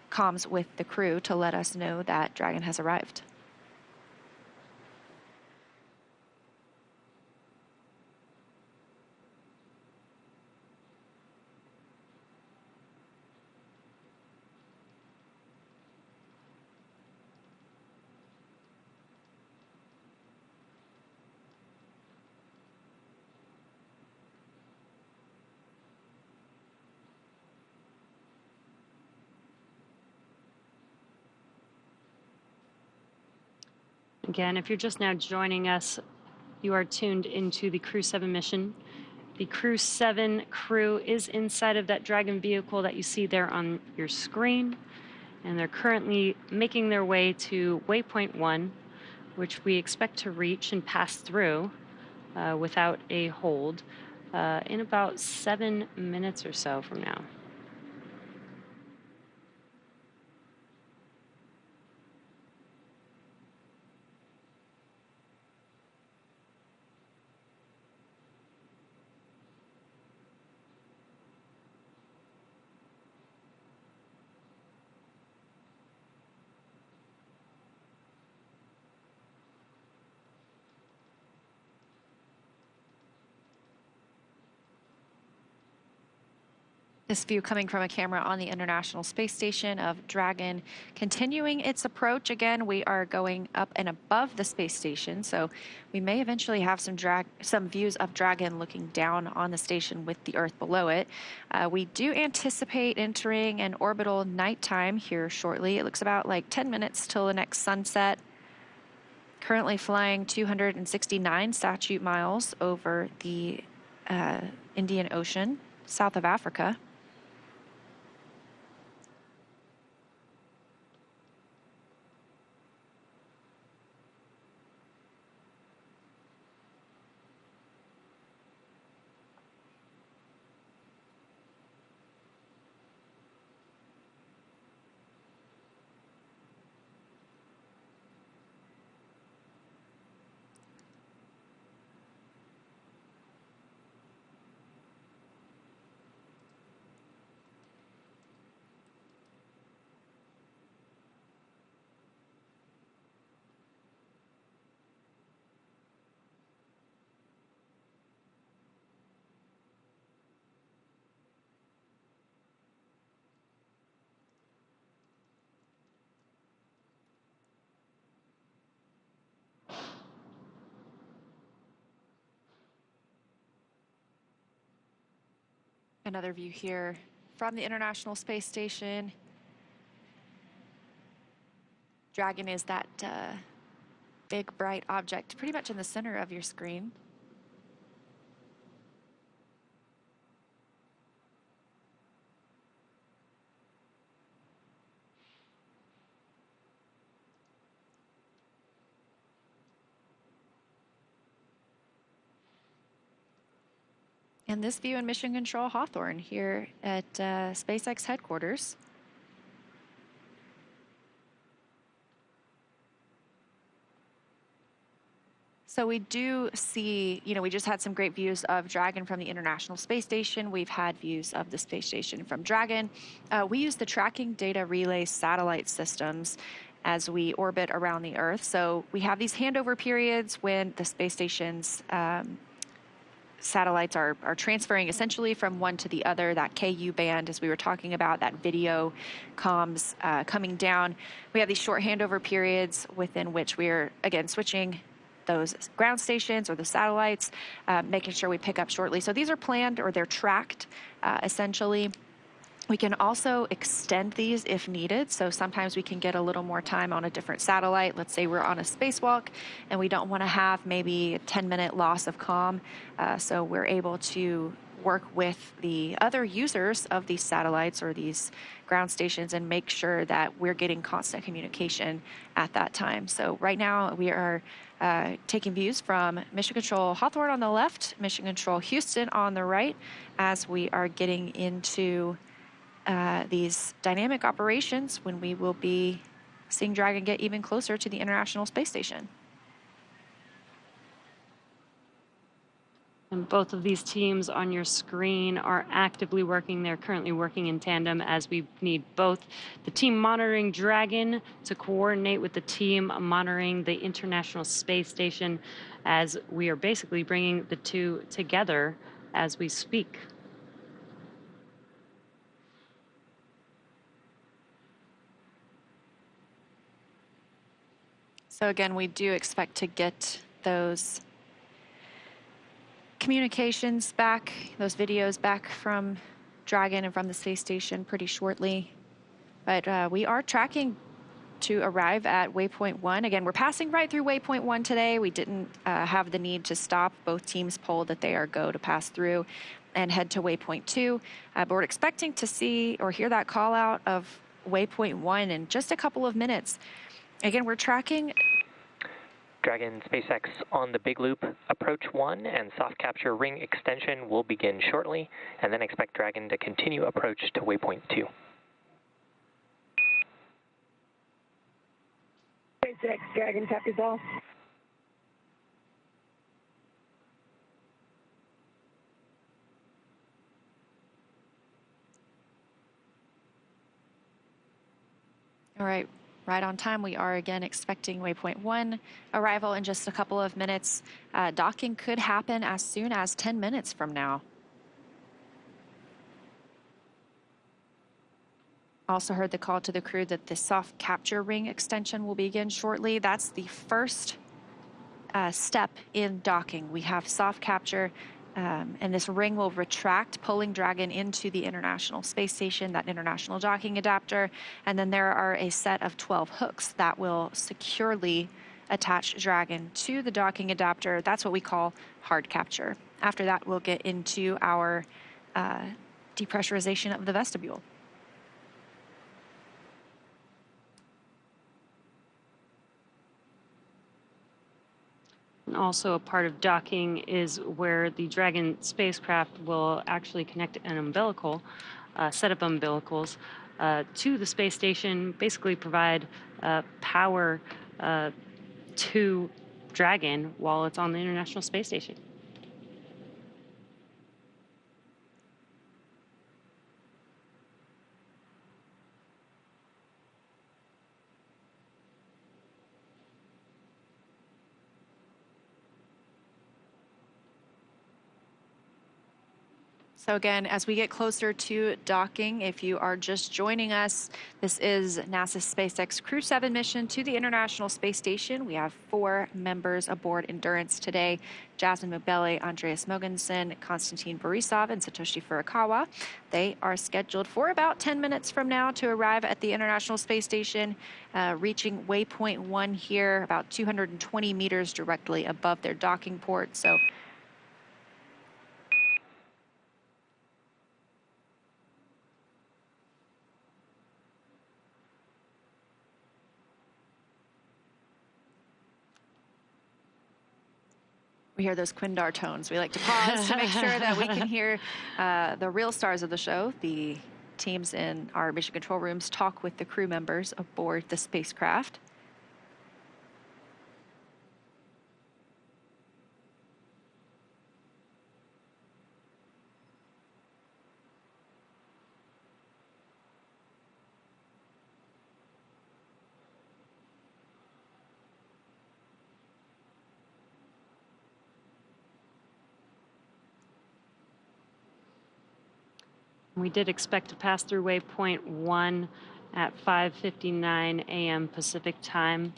comms with the crew to let us know that Dragon has arrived. Again, if you're just now joining us, you are tuned into the Crew-7 mission. The Crew-7 crew is inside of that Dragon vehicle that you see there on your screen, and they're currently making their way to Waypoint 1, which we expect to reach and pass through without a hold in about 7 minutes or so from now. This view coming from a camera on the International Space Station of Dragon continuing its approach. Again, we are going up and above the space station, so we may eventually have some views of Dragon looking down on the station with the Earth below it. We do anticipate entering an orbital nighttime here shortly. It looks about like 10 minutes till the next sunset. Currently flying 269 statute miles over the Indian Ocean, south of Africa. Another view here from the International Space Station. Dragon is that big bright object pretty much in the center of your screen. And this view in Mission Control Hawthorne here at SpaceX headquarters. So we do see, we just had some great views of Dragon from the International Space Station. We've had views of the space station from Dragon. We use the tracking data relay satellite systems as we orbit around the Earth. So we have these handover periods when the space station's satellites are transferring essentially from one to the other. That KU band, as we were talking about, that video comms coming down. We have these short handover periods within which we're, again, switching those ground stations or the satellites, making sure we pick up shortly. So these are planned, or they're tracked, essentially. We can also extend these if needed. So sometimes we can get a little more time on a different satellite. Let's say we're on a spacewalk and we don't want to have maybe a 10-minute loss of comm. So we're able to work with the other users of these satellites or these ground stations and make sure that we're getting constant communication at that time. So right now we are taking views from Mission Control Hawthorne on the left, Mission Control Houston on the right, as we are getting into these dynamic operations when we will be seeing Dragon get even closer to the International Space Station. And both of these teams on your screen are actively working. They're currently working in tandem, as we need both the team monitoring Dragon to coordinate with the team monitoring the International Space Station, as we are basically bringing the two together as we speak. So again, we do expect to get those communications back, those videos back from Dragon and from the space station pretty shortly. But we are tracking to arrive at Waypoint 1. Again, we're passing right through Waypoint 1 today. We didn't have the need to stop. Both teams polled that they are go to pass through and head to Waypoint 2. But we're expecting to see or hear that call out of Waypoint 1 in just a couple of minutes. Again, we're tracking Dragon SpaceX on the big loop, approach 1 and soft capture ring extension will begin shortly, and then expect Dragon to continue approach to Waypoint 2. SpaceX Dragon, copy all. All right, right on time. We are again expecting Waypoint 1 arrival in just a couple of minutes. Docking could happen as soon as 10 minutes from now. Also heard the call to the crew that the soft capture ring extension will begin shortly. That's the first step in docking. We have soft capture, and this ring will retract, pulling Dragon into the International Space Station, that international docking adapter. And then there are a set of 12 hooks that will securely attach Dragon to the docking adapter. That's what we call hard capture. After that, we'll get into our depressurization of the vestibule. And also a part of docking is where the Dragon spacecraft will actually connect an umbilical, set of umbilicals, to the space station, basically provide power to Dragon while it's on the International Space Station. So again, as we get closer to docking, if you are just joining us, this is NASA's SpaceX Crew-7 mission to the International Space Station. We have 4 members aboard Endurance today: Jasmin, Moghbeli, Andreas, Mogensen, Konstantin, Borisov, and Satoshi Furukawa. They are scheduled for about 10 minutes from now to arrive at the International Space Station, reaching Waypoint 1 here, about 220 meters directly above their docking port. So we hear those Quindar tones. We like to pause to make sure that we can hear the real stars of the show. The teams in our mission control rooms talk with the crew members aboard the spacecraft. We did expect to pass through Waypoint 1 at 5:59 a.m. Pacific time.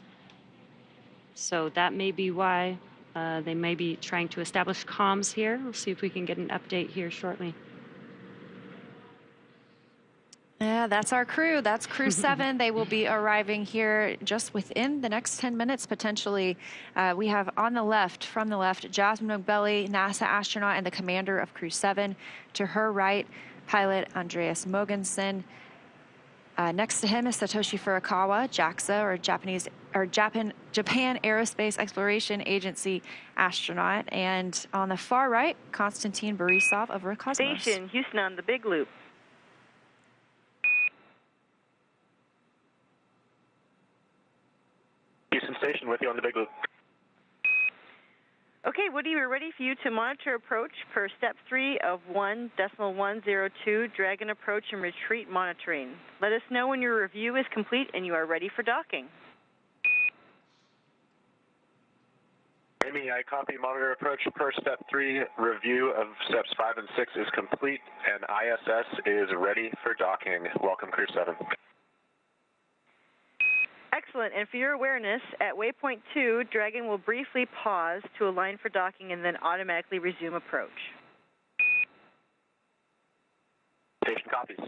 So that may be why they may be trying to establish comms here. We'll see if we can get an update here shortly. Yeah, that's our crew. That's Crew-7. They will be arriving here just within the next 10 minutes, potentially. We have on the left, from the left, Jasmin Moghbeli, NASA astronaut and the commander of Crew-7. To her right, pilot Andreas Mogensen. Next to him is Satoshi Furukawa, JAXA, Japan Aerospace Exploration Agency astronaut. And on the far right, Konstantin Borisov of Roscosmos. Station, Houston on the Big Loop. Houston Station with you on the Big Loop. Okay, Woody, we're ready for you to monitor approach per step 3 of 1.102 Dragon approach and retreat monitoring. Let us know when your review is complete and you are ready for docking. Amy, I copy. Monitor approach per step 3. Review of steps 5 and 6 is complete, and ISS is ready for docking. Welcome, Crew-7. Excellent. And for your awareness, at Waypoint 2, Dragon will briefly pause to align for docking and then automatically resume approach. Station copies.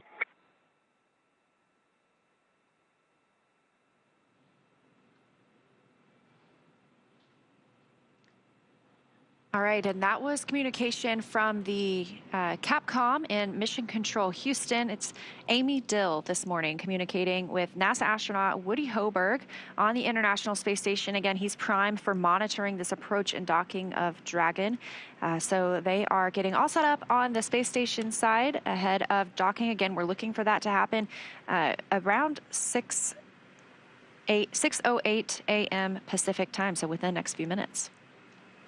All right, and that was communication from the Capcom in Mission Control Houston. It's Amy Dill this morning communicating with NASA astronaut Woody Hoberg on the International Space Station. Again, he's primed for monitoring this approach and docking of Dragon. So they are getting all set up on the space station side ahead of docking. Again, we're looking for that to happen around 6:08 a.m. Pacific time, so within the next few minutes.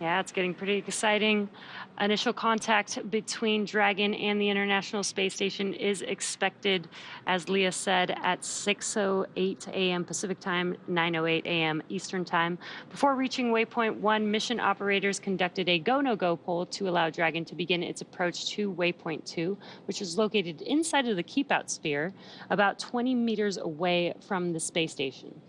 Yeah, it's getting pretty exciting. Initial contact between Dragon and the International Space Station is expected, as Leah said, at 6:08 a.m. Pacific time, 9:08 a.m. Eastern time. Before reaching Waypoint 1, mission operators conducted a go-no-go poll to allow Dragon to begin its approach to Waypoint 2, which is located inside of the keep-out sphere, about 20 meters away from the space station.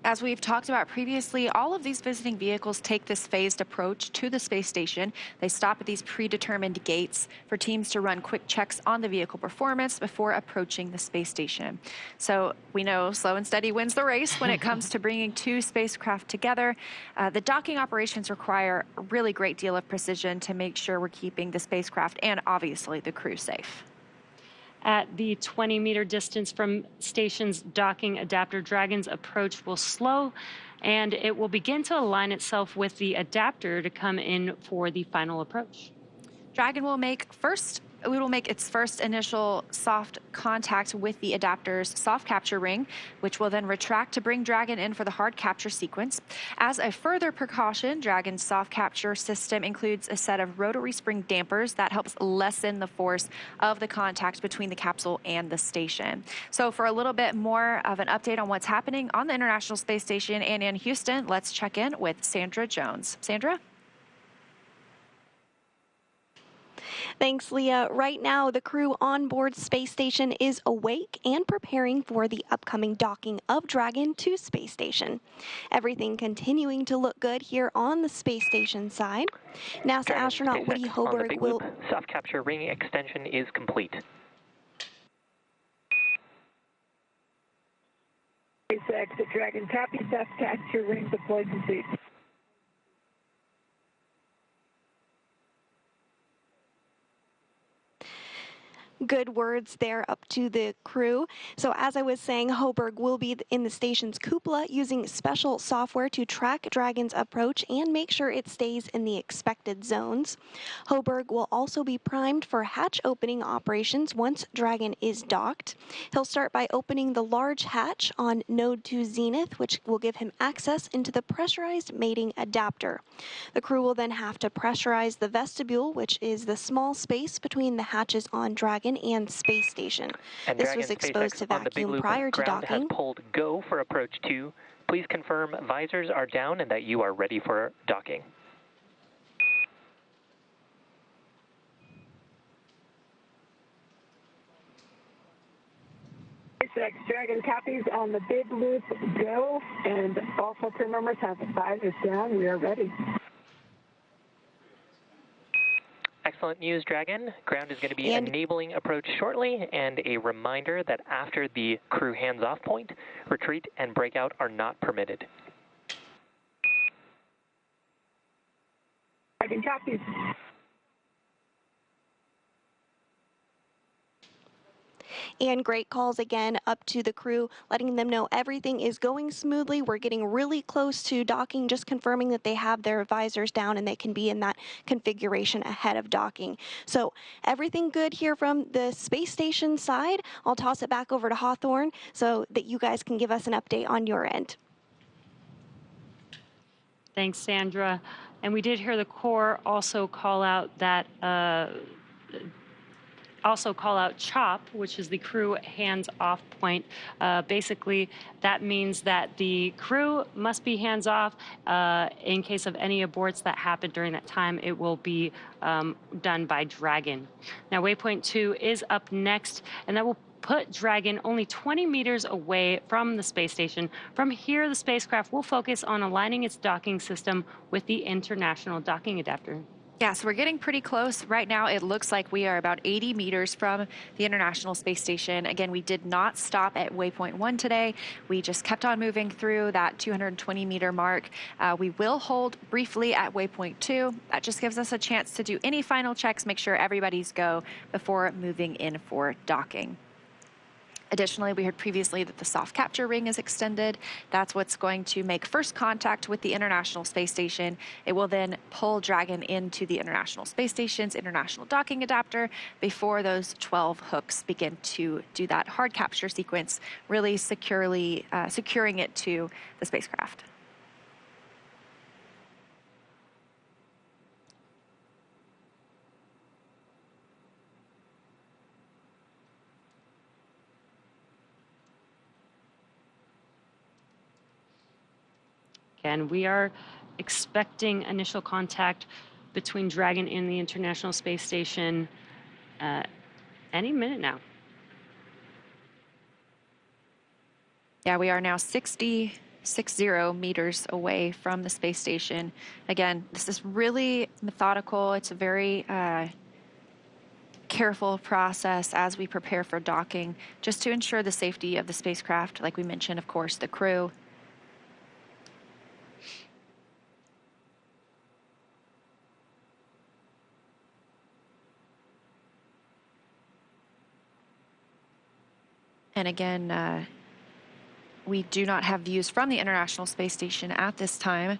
As we've talked about previously, all of these visiting vehicles take this phased approach to the space station. They stop at these predetermined gates for teams to run quick checks on the vehicle performance before approaching the space station. So we know slow and steady wins the race when it comes to bringing two spacecraft together. The docking operations require a really great deal of precision to make sure we're keeping the spacecraft and obviously the crew safe. At the 20-meter distance from station's docking adapter, Dragon's approach will slow, and it will begin to align itself with the adapter to come in for the final approach. Dragon will make its first initial soft contact with the adapter's soft capture ring, which will then retract to bring Dragon in for the hard capture sequence. As a further precaution, Dragon's soft capture system includes a set of rotary spring dampers that helps lessen the force of the contact between the capsule and the station. So for a little bit more of an update on what's happening on the International Space Station and in Houston, let's check in with Sandra Jones. Sandra? Thanks, Leah. Right now, the crew on board Space Station is awake and preparing for the upcoming docking of Dragon to Space Station. Everything continuing to look good here on the Space Station side. NASA Dragon astronaut SpaceX Woody on the Hoberg Big will... Loop. Soft capture ring extension is complete. SpaceX, the Dragon copy, soft capture ring deployed complete. Good words there up to the crew. So as I was saying, Hoberg will be in the station's cupola using special software to track Dragon's approach and make sure it stays in the expected zones. Hoberg will also be primed for hatch opening operations once Dragon is docked. He'll start by opening the large hatch on node 2 Zenith, which will give him access into the pressurized mating adapter. The crew will then have to pressurize the vestibule, which is the small space between the hatches on Dragon and Space Station. And This Dragon was exposed SpaceX to vacuum prior to ground docking. has pulled go for approach 2. Please confirm visors are down and that you are ready for docking. SpaceX Dragon copies on the big loop go, and also crew members have the visors down. We are ready. Excellent news, Dragon. Ground is going to be enabling approach shortly, and a reminder that after the crew hands-off point, retreat and breakout are not permitted. Dragon copies. And great calls again up to the crew, letting them know everything is going smoothly. We're getting really close to docking, just confirming that they have their visors down and they can be in that configuration ahead of docking. So everything good here from the space station side. I'll toss it back over to Hawthorne so that you guys can give us an update on your end. Thanks, Sandra. And we did hear the Corps also call out that CHOP, which is the crew hands-off point. Basically, that means that the crew must be hands-off. In case of any aborts that happen during that time, it will be done by Dragon. Now, Waypoint 2 is up next, and that will put Dragon only 20 meters away from the space station. From here, the spacecraft will focus on aligning its docking system with the International Docking Adapter. Yeah, so we're getting pretty close. Right now, it looks like we are about 80 meters from the International Space Station. Again, we did not stop at Waypoint 1 today. We just kept on moving through that 220-meter mark. We will hold briefly at Waypoint 2. That just gives us a chance to do any final checks, make sure everybody's go before moving in for docking. Additionally, we heard previously that the soft capture ring is extended. That's what's going to make first contact with the International Space Station. It will then pull Dragon into the International Space Station's International Docking Adapter before those 12 hooks begin to do that hard capture sequence, really securely securing it to the spacecraft. And we are expecting initial contact between Dragon and the International Space Station any minute now. Yeah, we are now 60 meters away from the space station. Again, this is really methodical. It's a very careful process as we prepare for docking, just to ensure the safety of the spacecraft. Like we mentioned, of course, the crew. And again, we do not have views from the International Space Station at this time,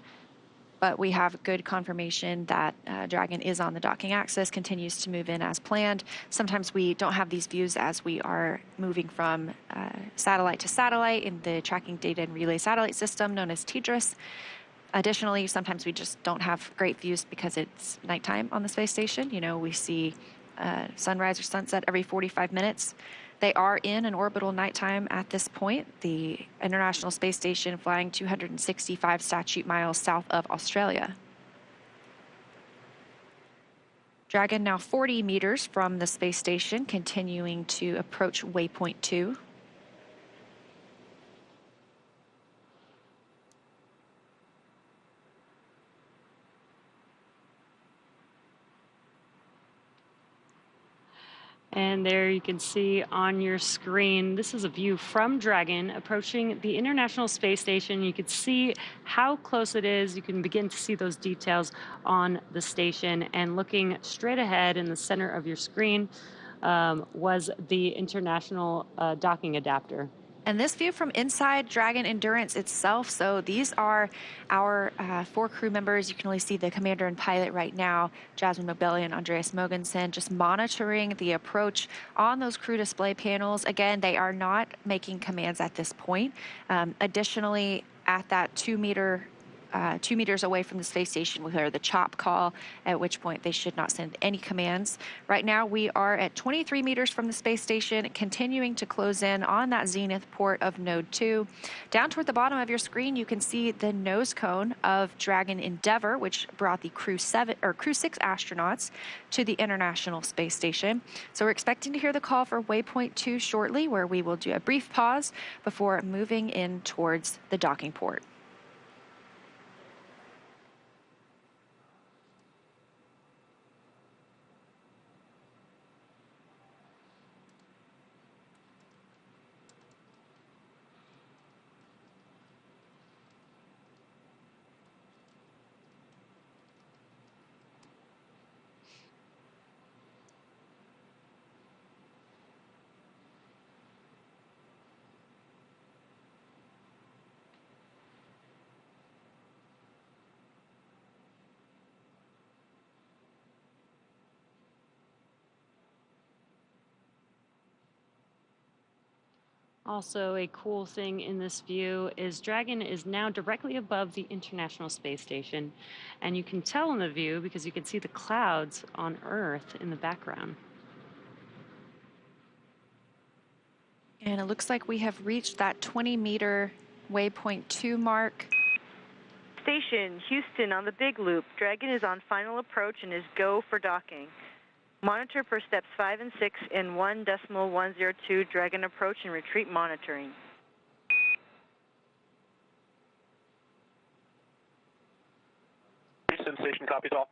but we have good confirmation that Dragon is on the docking axis, continues to move in as planned. Sometimes we don't have these views as we are moving from satellite to satellite in the Tracking Data and Relay Satellite System known as TDRS. Additionally, sometimes we just don't have great views because it's nighttime on the space station. You know, we see sunrise or sunset every 45 minutes. They are in an orbital nighttime at this point. The International Space Station flying 265 statute miles south of Australia. Dragon now 40 meters from the space station, continuing to approach Waypoint 2. And there you can see on your screen, this is a view from Dragon approaching the International Space Station. You can see how close it is. You can begin to see those details on the station. And looking straight ahead in the center of your screen was the International Docking Adapter. And this view from inside Dragon Endurance itself. So these are our 4 crew members. You can only see the commander and pilot right now, Jasmin, Moghbeli, and Andreas Mogensen, just monitoring the approach on those crew display panels. Again, they are not making commands at this point. Additionally, at that 2 meter 2 meters away from the space station, we'll hear the chop call, at which point they should not send any commands. Right now, we are at 23 meters from the space station, continuing to close in on that zenith port of Node 2. Down toward the bottom of your screen, you can see the nose cone of Dragon Endeavour, which brought the Crew-7 or Crew-6 astronauts to the International Space Station. So we're expecting to hear the call for Waypoint 2 shortly, where we will do a brief pause before moving in towards the docking port. Also, a cool thing in this view is Dragon is now directly above the International Space Station, and you can tell in the view because you can see the clouds on Earth in the background. And it looks like we have reached that 20-meter Waypoint 2 mark. Station, Houston on the Big Loop. Dragon is on final approach and is go for docking. Monitor for steps 5 and 6 in 1.102 Dragon approach and retreat monitoring. Houston Station copies all.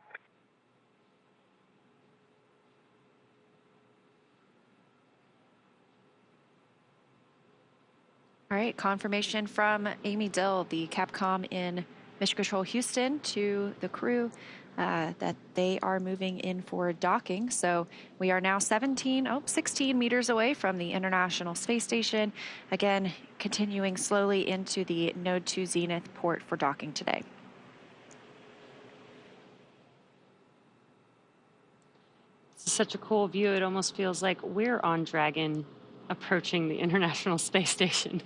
All right, confirmation from Amy Dill, the Capcom in Mission Control Houston, to the crew that they are moving in for docking. So we are now 16 meters away from the International Space Station. Again, continuing slowly into the Node 2 Zenith port for docking today. It's such a cool view. It almost feels like we're on Dragon approaching the International Space Station.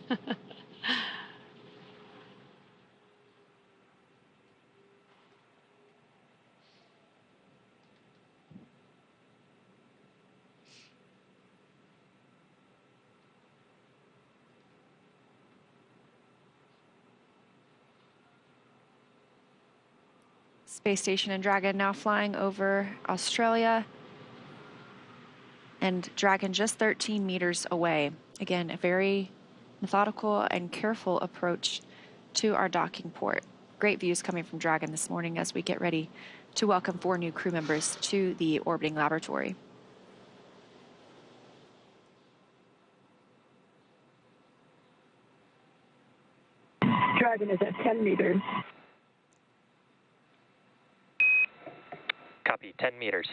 Space Station and Dragon now flying over Australia, and Dragon just 13 meters away. Again, a very methodical and careful approach to our docking port. Great views coming from Dragon this morning as we get ready to welcome 4 new crew members to the orbiting laboratory. Dragon is at 10 meters. Copy, 10 meters.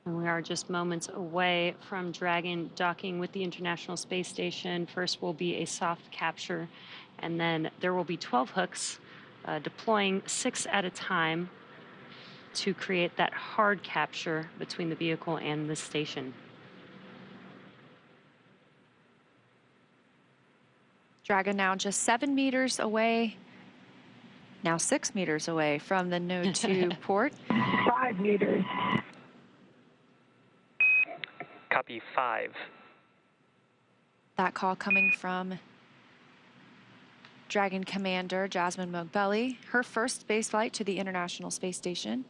And we are just moments away from Dragon docking with the International Space Station. First will be a soft capture, and then there will be 12 hooks deploying 6 at a time to create that hard capture between the vehicle and the station. Dragon now just 7 meters away, now 6 meters away from the Node 2 port. 5 meters. Copy, 5. That call coming from Dragon Commander Jasmin Moghbeli, her first spaceflight to the International Space Station.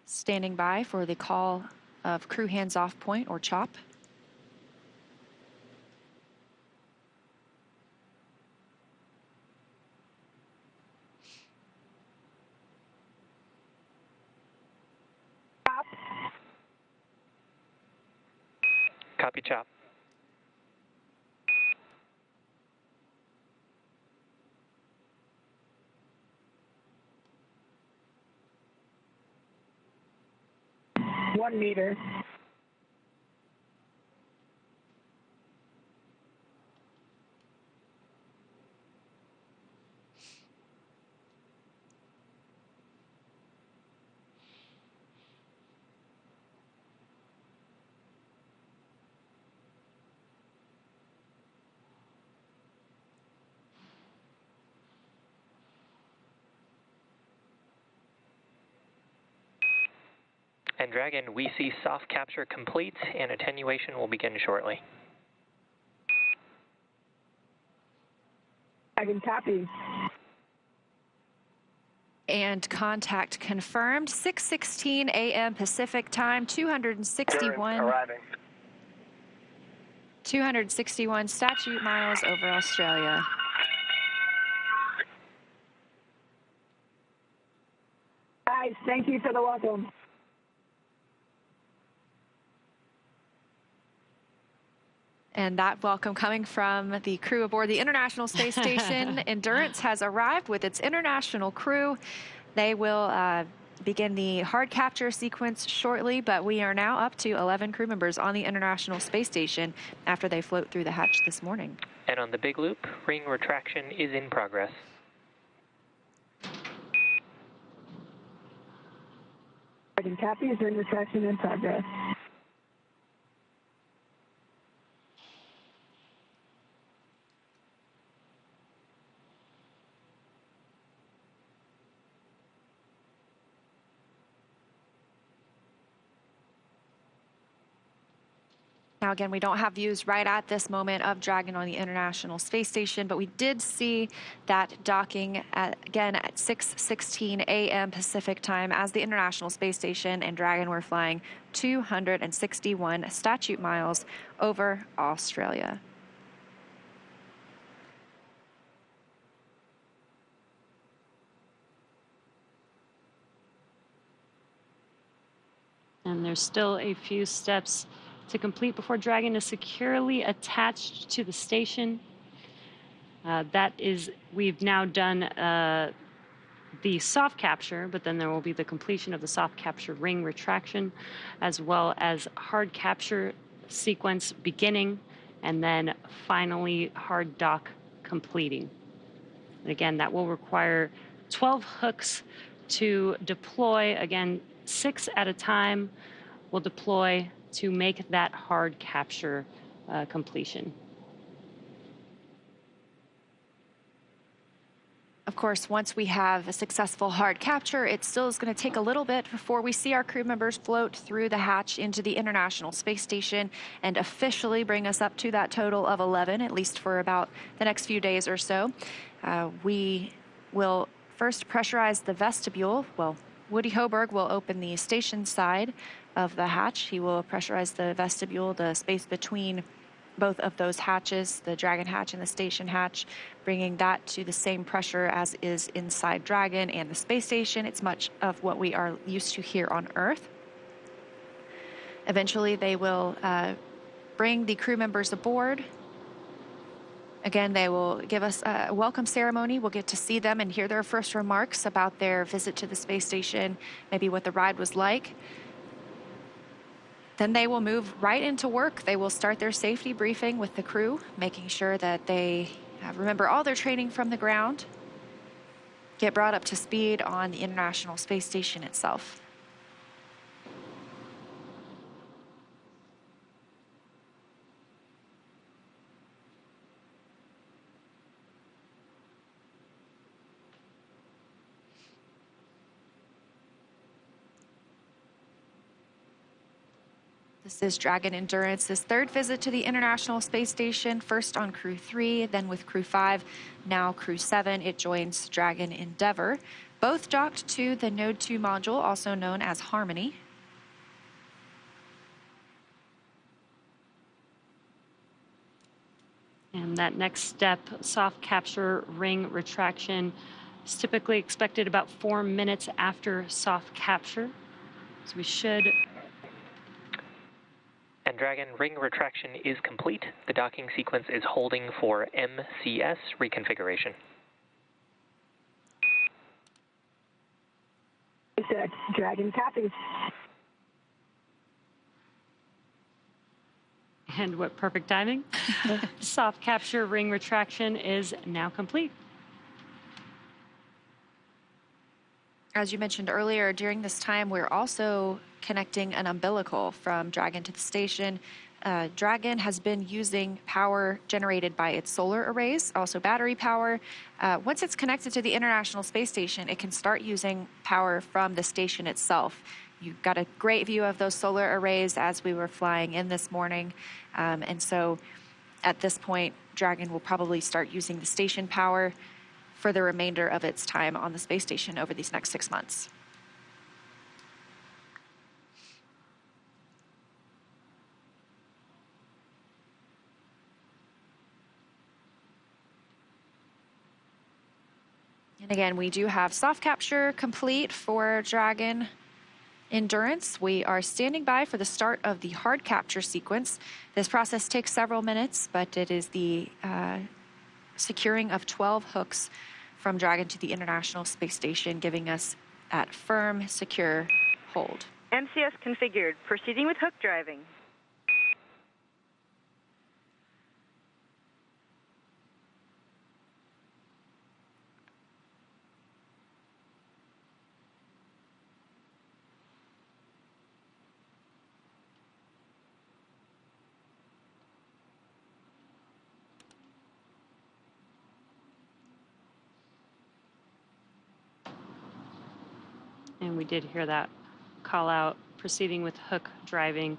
Standing by for the call of crew hands-off point, or CHOP. Copy, CHOP. 1 meter. And Dragon, we see soft capture complete, and attenuation will begin shortly. Dragon copies. And contact confirmed, 6:16 a.m. Pacific time, 261 statute miles over Australia. Guys, thank you for the welcome. And that welcome coming from the crew aboard the International Space Station. Endurance has arrived with its international crew. They will begin the hard capture sequence shortly, but we are now up to 11 crew members on the International Space Station after they float through the hatch this morning. And on the big loop, ring retraction is in progress. Dragon copies, ring retraction in progress. Now, again, we don't have views right at this moment of Dragon on the International Space Station, but we did see that docking again at 6:16 a.m. Pacific time as the International Space Station and Dragon were flying 261 statute miles over Australia. And there's still a few steps to complete before Dragon is securely attached to the station. We've now done the soft capture, but then there will be the completion of the soft capture ring retraction, as well as hard capture sequence beginning, and then finally hard dock completing. And again, that will require 12 hooks to deploy. Again, 6 at a time will deploy to make that hard capture completion. Of course, once we have a successful hard capture, it still is going to take a little bit before we see our crew members float through the hatch into the International Space Station and officially bring us up to that total of 11, at least for about the next few days or so. We will first pressurize the vestibule. Well, Woody Hoberg will open the station side of the hatch. He will pressurize the vestibule, the space between both of those hatches, the Dragon hatch and the station hatch, bringing that to the same pressure as is inside Dragon and the space station. It's much of what we are used to here on Earth. Eventually, they will bring the crew members aboard. Again, they will give us a welcome ceremony. We'll get to see them and hear their first remarks about their visit to the space station, maybe what the ride was like. Then they will move right into work. They will start their safety briefing with the crew, making sure that they remember all their training from the ground, get brought up to speed on the International Space Station itself. This is Dragon Endurance's third visit to the International Space Station, first on Crew 3, then with Crew 5, now Crew 7. It joins Dragon Endeavour. Both docked to the Node 2 module, also known as Harmony. And that next step, soft capture ring retraction, is typically expected about 4 minutes after soft capture. So we should... And Dragon, ring retraction is complete. The docking sequence is holding for MCS reconfiguration. SpaceX Dragon copies. And what perfect timing. Soft capture ring retraction is now complete. As you mentioned earlier, during this time, we're also connecting an umbilical from Dragon to the station. Dragon has been using power generated by its solar arrays, also battery power. Once it's connected to the International Space Station, it can start using power from the station itself. You got a great view of those solar arrays as we were flying in this morning. And so at this point, Dragon will probably start using the station power for the remainder of its time on the space station over these next 6 months. And again, we do have soft capture complete for Dragon Endurance. We are standing by for the start of the hard capture sequence. This process takes several minutes, but it is the securing of 12 hooks from Dragon to the International Space Station, giving us that firm, secure hold. MCS configured. Proceeding with hook driving. And we did hear that call out, proceeding with hook driving.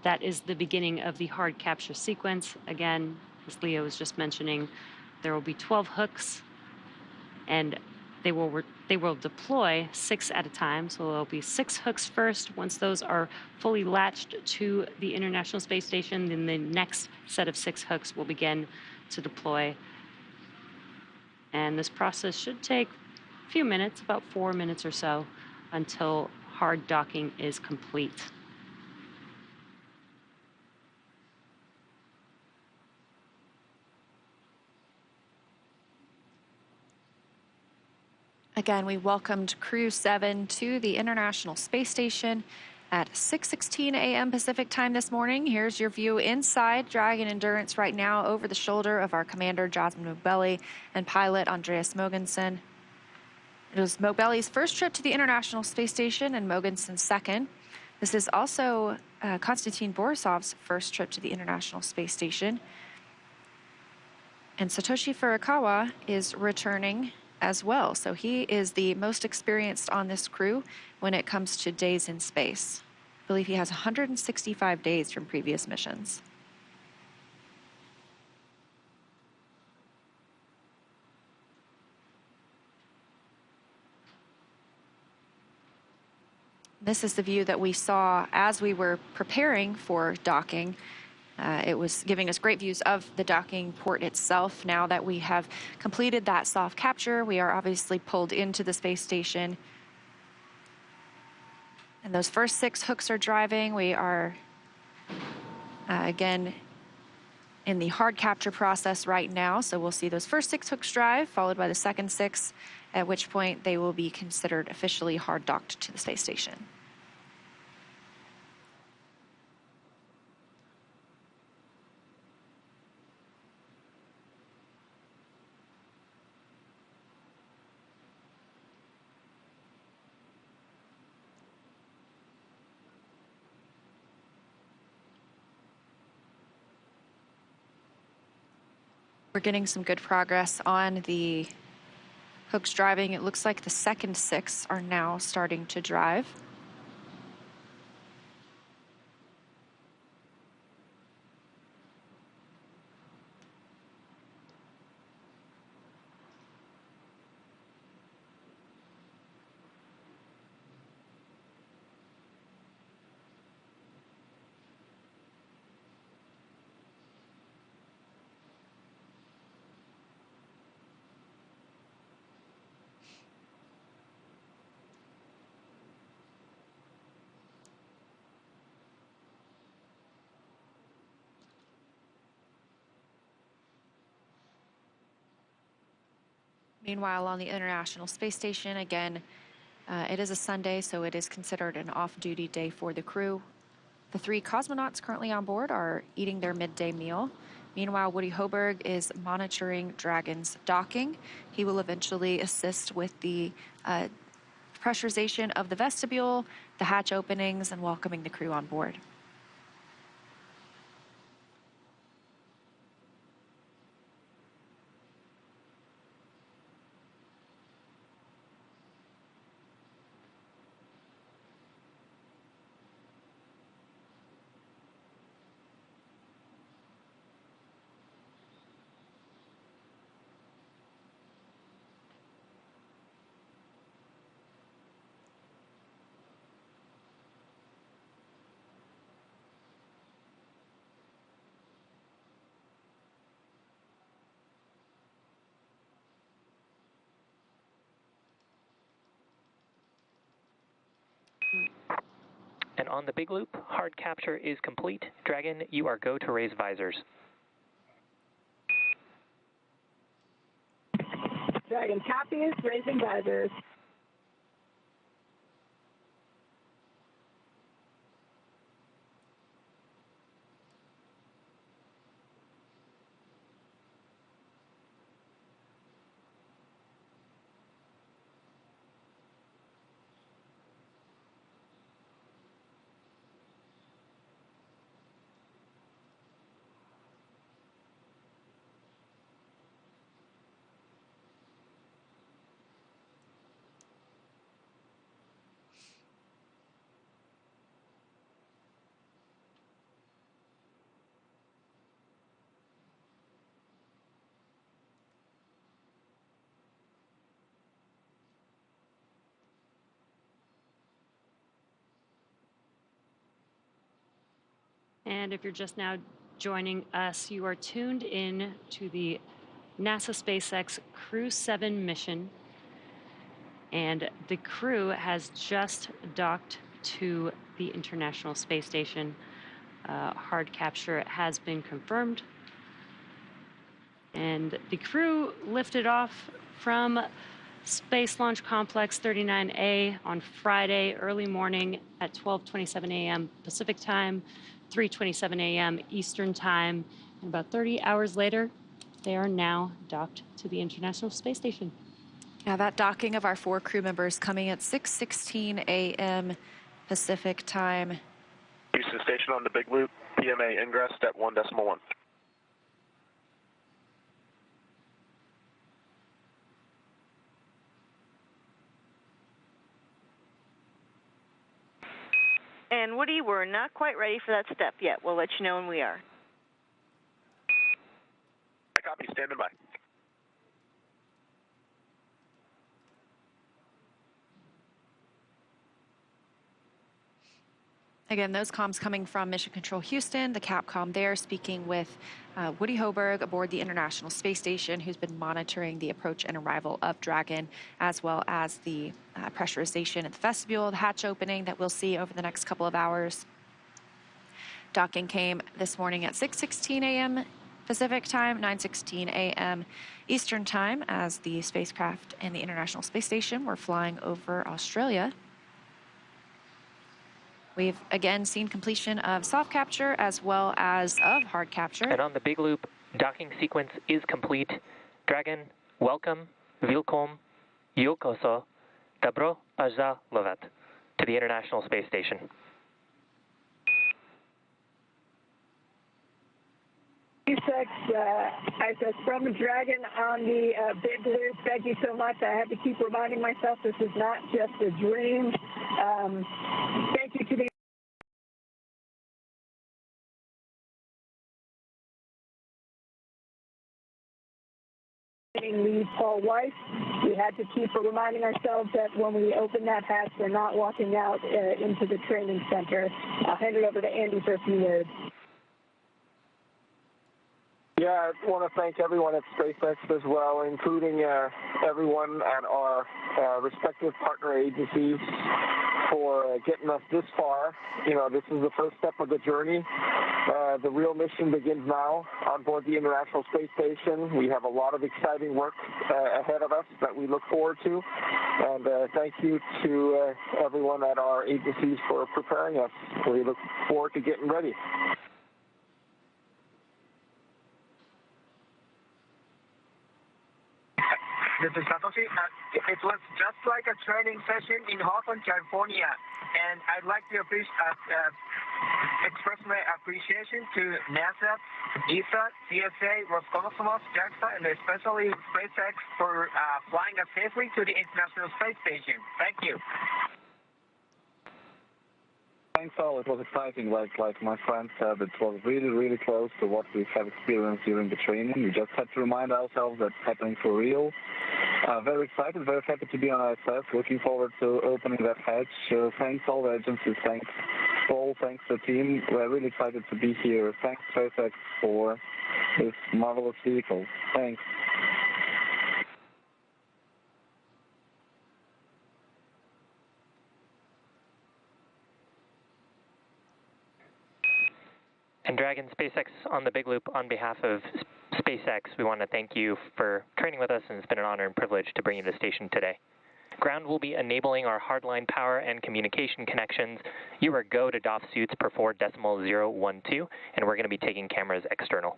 That is the beginning of the hard capture sequence. Again, as Leo was just mentioning, there will be 12 hooks, and they will deploy 6 at a time. So there'll be 6 hooks first. Once those are fully latched to the International Space Station, then the next set of 6 hooks will begin to deploy. And this process should take a few minutes, about 4 minutes or so, until hard docking is complete. Again, we welcomed Crew-7 to the International Space Station at 6:16 a.m. Pacific time this morning. Here's your view inside Dragon Endurance right now over the shoulder of our commander, Jasmin Moghbeli, and pilot Andreas Mogensen. It was Moghbeli's first trip to the International Space Station and Mogensen's second. This is also Konstantin Borisov's first trip to the International Space Station. And Satoshi Furukawa is returning as well. So he is the most experienced on this crew when it comes to days in space. I believe he has 165 days from previous missions. This is the view that we saw as we were preparing for docking. It was giving us great views of the docking port itself. Now that we have completed that soft capture, we are obviously pulled into the space station. And those first 6 hooks are driving. We are, again, in the hard capture process right now. So we'll see those first 6 hooks drive, followed by the second 6, at which point they will be considered officially hard docked to the space station. We're getting some good progress on the hooks driving. It looks like the second 6 are now starting to drive. Meanwhile, on the International Space Station, again, it is a Sunday, so it is considered an off-duty day for the crew. The 3 cosmonauts currently on board are eating their midday meal. Meanwhile, Woody Hoberg is monitoring Dragon's docking. He will eventually assist with the pressurization of the vestibule, the hatch openings, and welcoming the crew on board. And on the big loop, hard capture is complete. Dragon, you are go to raise visors. Dragon copies, raising visors. And if you're just now joining us, you are tuned in to the NASA SpaceX Crew-7 mission. And the crew has just docked to the International Space Station. Hard capture has been confirmed. And the crew lifted off from Space Launch Complex 39A on Friday early morning at 12:27 a.m. Pacific time, 3:27 a.m. Eastern time. And about 30 hours later, they are now docked to the International Space Station. Now that docking of our 4 crew members coming at 6:16 a.m. Pacific time. Houston Station on the big loop, PMA ingress, step 1.1. And Woody, we're not quite ready for that step yet. We'll let you know when we are. I copy, standing by. Again, those comms coming from Mission Control Houston, the Capcom there, speaking with Woody Hoberg aboard the International Space Station, who's been monitoring the approach and arrival of Dragon, as well as the pressurization at the vestibule, the hatch opening that we'll see over the next couple of hours. Docking came this morning at 6:16 a.m. Pacific time, 9:16 a.m. Eastern time, as the spacecraft and the International Space Station were flying over Australia. We've again seen completion of soft capture as well as of hard capture. And on the big loop, docking sequence is complete. Dragon, welcome, Vilkom, Yokoso, Dobro Pazalovat to the International Space Station. SpaceX, I said from Dragon on the big loop. Thank you so much. I have to keep reminding myself this is not just a dream. Thank you to the lead, Paul Weiss. We had to keep reminding ourselves that when we open that hatch, we're not walking out into the training center. I'll hand it over to Andy for a few words. Yeah, I want to thank everyone at SpaceX as well, including everyone at our respective partner agencies for getting us this far. You know, this is the first step of the journey. The real mission begins now on board the International Space Station. We have a lot of exciting work ahead of us that we look forward to. And thank you to everyone at our agencies for preparing us. We look forward to getting ready. This is Satoshi. It was just like a training session in Hawthorne, California, and I'd like to express my appreciation to NASA, ESA, CSA, Roscosmos, JAXA, and especially SpaceX for flying us safely to the International Space Station. Thank you. Thanks all. It was exciting. Like my friend said, it was really close to what we have experienced during the training. We just had to remind ourselves that it's happening for real. Very excited, very happy to be on ISS. Looking forward to opening that hatch. Thanks all the agencies. Thanks Paul. Thanks the team. We're really excited to be here. Thanks SpaceX for this marvelous vehicle. Thanks. And Dragon, SpaceX on the Big Loop, on behalf of SpaceX, we want to thank you for training with us, and it's been an honor and privilege to bring you to the station today. Ground will be enabling our hardline power and communication connections. You are go to DOF suits per 4.012, and we're going to be taking cameras external.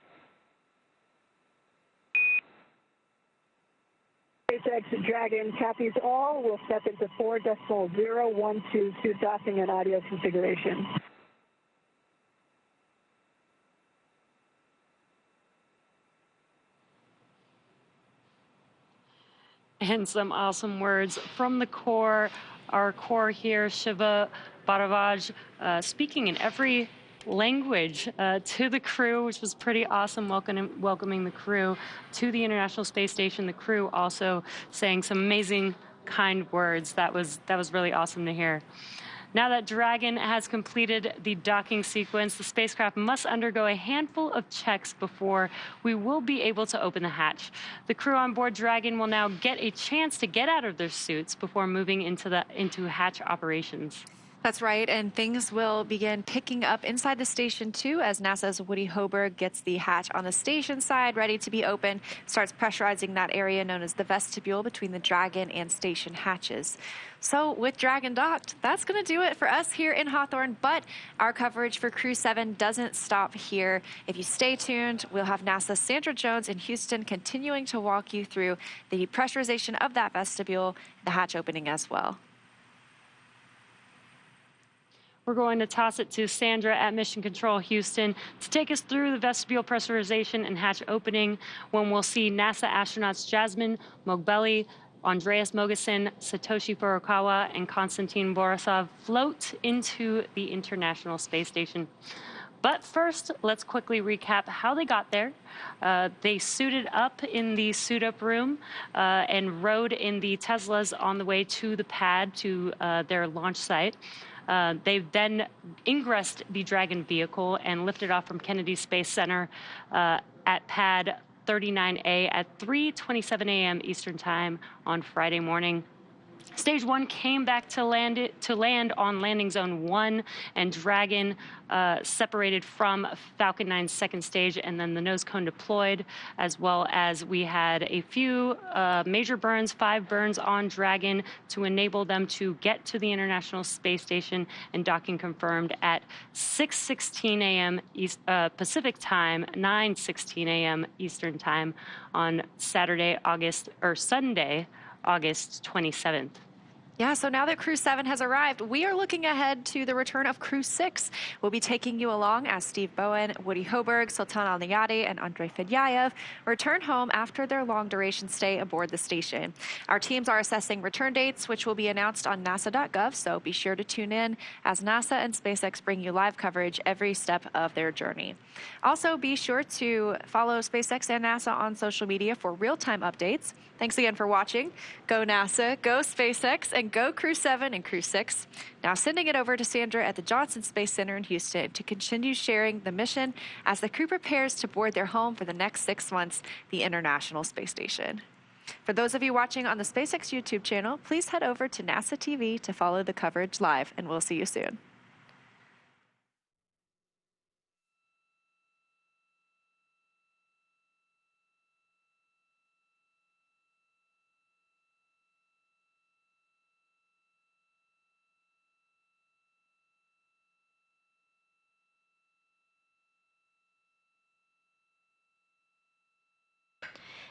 SpaceX Dragon copies all. We'll step into 4.012 suit docking and audio configuration. And some awesome words from the core, our core here, Shiva Bharavaj, speaking in every language to the crew, which was pretty awesome, welcoming the crew to the International Space Station. The crew also saying some amazing, kind words. That was really awesome to hear. Now that Dragon has completed the docking sequence, the spacecraft must undergo a handful of checks before we will be able to open the hatch. The crew on board Dragon will now get a chance to get out of their suits before moving into hatch operations. That's right, and things will begin picking up inside the station too as NASA's Woody Hoberg gets the hatch on the station side ready to be open, starts pressurizing that area known as the vestibule between the Dragon and station hatches. So with Dragon docked, that's going to do it for us here in Hawthorne, but our coverage for Crew-7 doesn't stop here. If you stay tuned, we'll have NASA's Sandra Jones in Houston continuing to walk you through the pressurization of that vestibule, the hatch opening as well. We're going to toss it to Sandra at Mission Control Houston to take us through the vestibule pressurization and hatch opening, when we'll see NASA astronauts Jasmin, Moghbeli, Andreas Mogensen, Satoshi Furukawa, and Konstantin Borisov float into the International Space Station. But first, let's quickly recap how they got there. They suited up in the suit-up room and rode in the Teslas on the way to the pad to their launch site. They then ingressed the Dragon vehicle and lifted off from Kennedy Space Center at pad 39A at 3:27 a.m. Eastern Time on Friday morning. Stage 1 came back to land on landing zone 1, and Dragon separated from Falcon 9's second stage, and then the nose cone deployed, as well as we had a few major burns, 5 burns on Dragon to enable them to get to the International Space Station, and docking confirmed at 6:16 a.m. Pacific Time, 9:16 a.m. Eastern Time on Sunday, August 27th. Yeah, so now that Crew-7 has arrived, we are looking ahead to the return of Crew-6. We'll be taking you along as Steve Bowen, Woody Hoberg, Sultan Al-Nayati, and Andrei Fedyayev return home after their long-duration stay aboard the station. Our teams are assessing return dates, which will be announced on nasa.gov, so be sure to tune in as NASA and SpaceX bring you live coverage every step of their journey. Also, be sure to follow SpaceX and NASA on social media for real-time updates. Thanks again for watching. Go NASA, go SpaceX, and go Crew-7 and Crew-6. Now sending it over to Sandra at the Johnson Space Center in Houston to continue sharing the mission as the crew prepares to board their home for the next 6 months, the International Space Station. For those of you watching on the SpaceX YouTube channel, please head over to NASA TV to follow the coverage live, and we'll see you soon.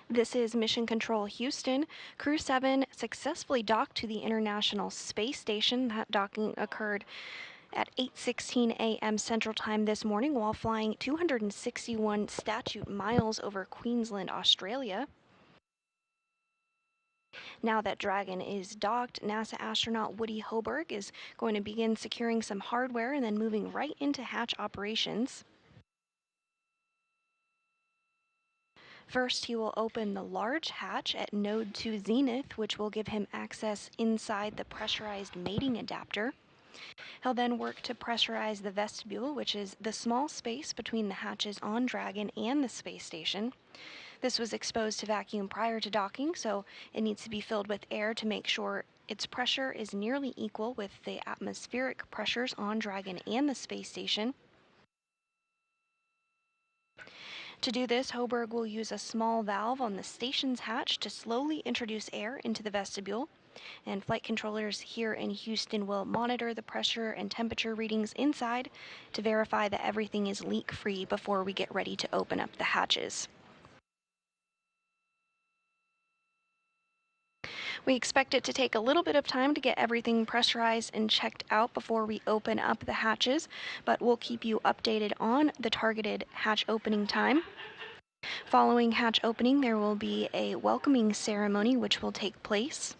This is Mission Control Houston. Crew-7 successfully docked to the International Space Station. That docking occurred at 8:16 a.m. Central Time this morning while flying 261 statute miles over Queensland, Australia. Now that Dragon is docked, NASA astronaut Woody Hoberg is going to begin securing some hardware and then moving right into hatch operations. First, he will open the large hatch at Node 2 Zenith, which will give him access inside the pressurized mating adapter. He'll then work to pressurize the vestibule, which is the small space between the hatches on Dragon and the space station. This was exposed to vacuum prior to docking, so it needs to be filled with air to make sure its pressure is nearly equal with the atmospheric pressures on Dragon and the space station. To do this, Hoberg will use a small valve on the station's hatch to slowly introduce air into the vestibule, and flight controllers here in Houston will monitor the pressure and temperature readings inside to verify that everything is leak-free before we get ready to open up the hatches. We expect it to take a little bit of time to get everything pressurized and checked out before we open up the hatches, but we'll keep you updated on the targeted hatch opening time. Following hatch opening, there will be a welcoming ceremony which will take place.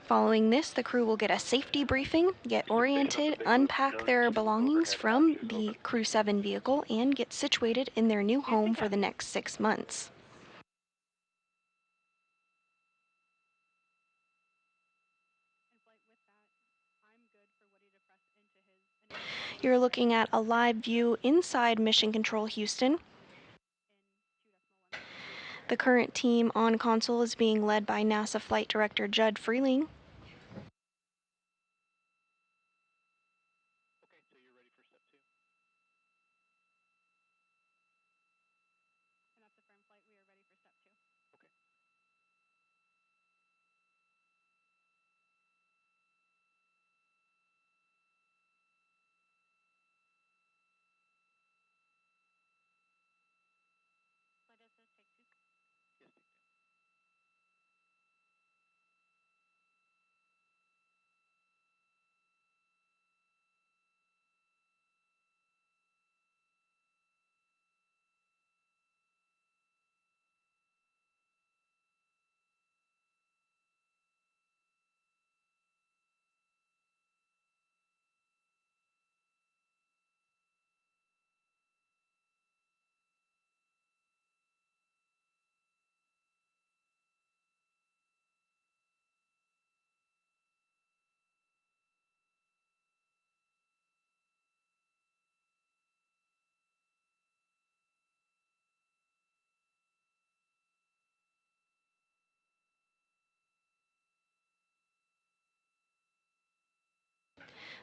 Following this, the crew will get a safety briefing, get oriented, unpack their belongings from the Crew-7 vehicle, and get situated in their new home for the next 6 months. You're looking at a live view inside Mission Control Houston. The current team on console is being led by NASA Flight Director Judd Freeling.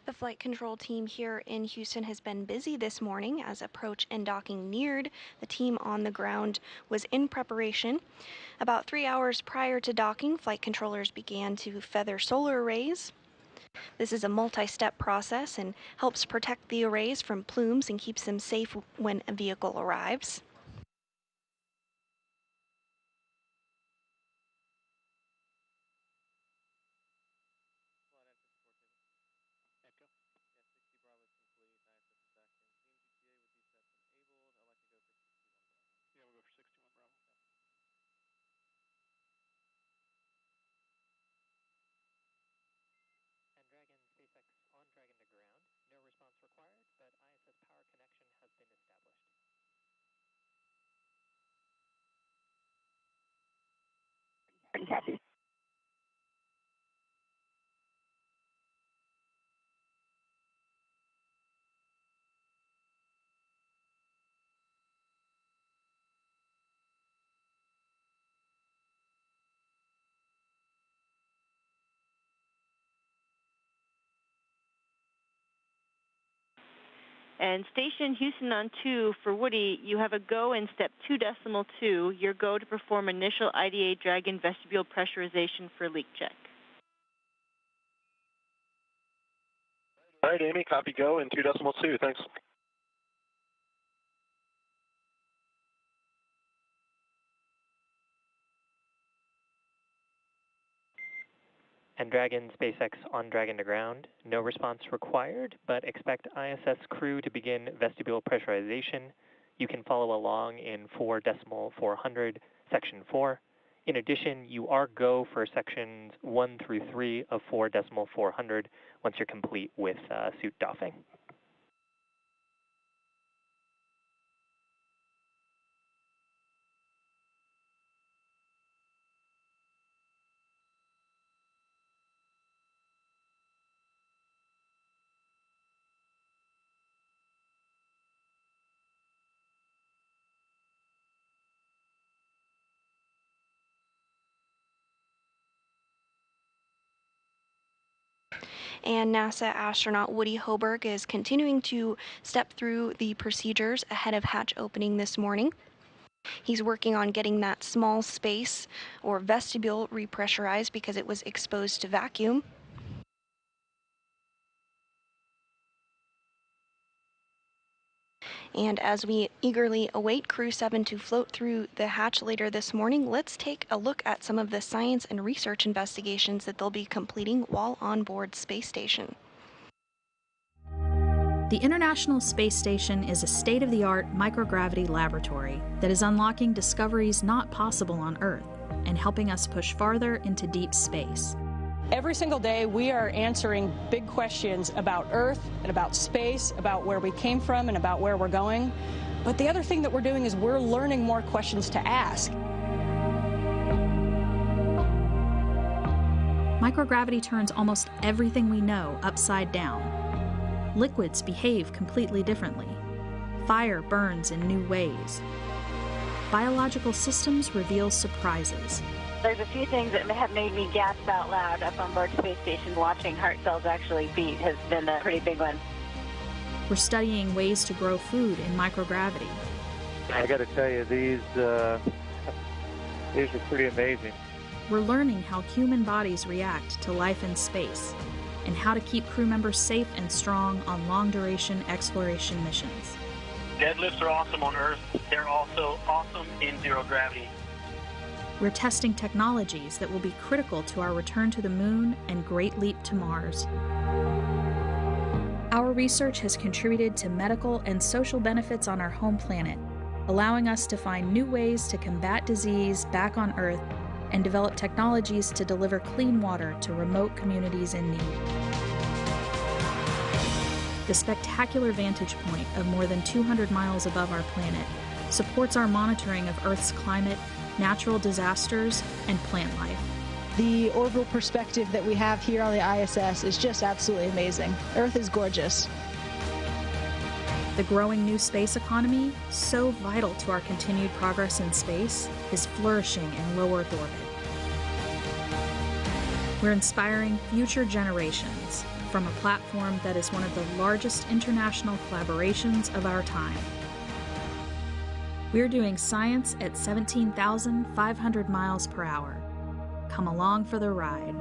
The flight control team here in Houston has been busy this morning as approach and docking neared. The team on the ground was in preparation. About 3 hours prior to docking, flight controllers began to feather solar arrays. This is a multi-step process and helps protect the arrays from plumes and keeps them safe when a vehicle arrives. Dragon, SpaceX on Dragon to ground. No response required, but ISS power connection has been established. Copy. And Station Houston on 2 for Woody, you have a go in step 2.2, your go to perform initial IDA Dragon vestibule pressurization for leak check. All right, Amy, copy go in 2.2, thanks. and Dragon SpaceX on Dragon to ground. No response required, but expect ISS crew to begin vestibule pressurization. You can follow along in 4.400, section 4. In addition, you are go for sections 1 through 3 of 4.400 once you're complete with suit doffing. And NASA astronaut Woody Hoberg is continuing to step through the procedures ahead of hatch opening this morning. He's working on getting that small space or vestibule repressurized because it was exposed to vacuum. And as we eagerly await Crew-7 to float through the hatch later this morning, let's take a look at some of the science and research investigations that they'll be completing while on board Space Station. The International Space Station is a state-of-the-art microgravity laboratory that is unlocking discoveries not possible on Earth and helping us push farther into deep space. Every single day, we are answering big questions about Earth and about space, about where we came from and about where we're going. But the other thing that we're doing is we're learning more questions to ask. Microgravity turns almost everything we know upside down. Liquids behave completely differently. Fire burns in new ways. Biological systems reveal surprises. There's a few things that have made me gasp out loud up on board Space Station. Watching heart cells actually beat has been a pretty big one. We're studying ways to grow food in microgravity. I got to tell you, these are pretty amazing. We're learning how human bodies react to life in space and how to keep crew members safe and strong on long-duration exploration missions. Deadlifts are awesome on Earth. They're also awesome in zero gravity. We're testing technologies that will be critical to our return to the moon and great leap to Mars. Our research has contributed to medical and social benefits on our home planet, allowing us to find new ways to combat disease back on Earth and develop technologies to deliver clean water to remote communities in need. The spectacular vantage point of more than 200 miles above our planet supports our monitoring of Earth's climate, natural disasters, and plant life. The orbital perspective that we have here on the ISS is just absolutely amazing. Earth is gorgeous. The growing new space economy, so vital to our continued progress in space, is flourishing in low Earth orbit. We're inspiring future generations from a platform that is one of the largest international collaborations of our time. We're doing science at 17,500 miles per hour. Come along for the ride.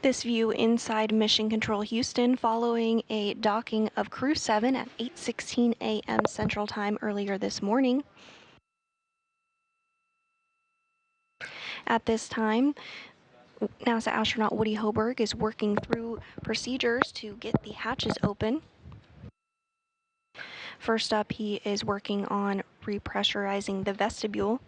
This view inside Mission Control Houston following a docking of Crew-7 at 8:16 a.m. Central Time earlier this morning. At this time, NASA astronaut Woody Hoberg is working through procedures to get the hatches open. First up, he is working on repressurizing the vestibule.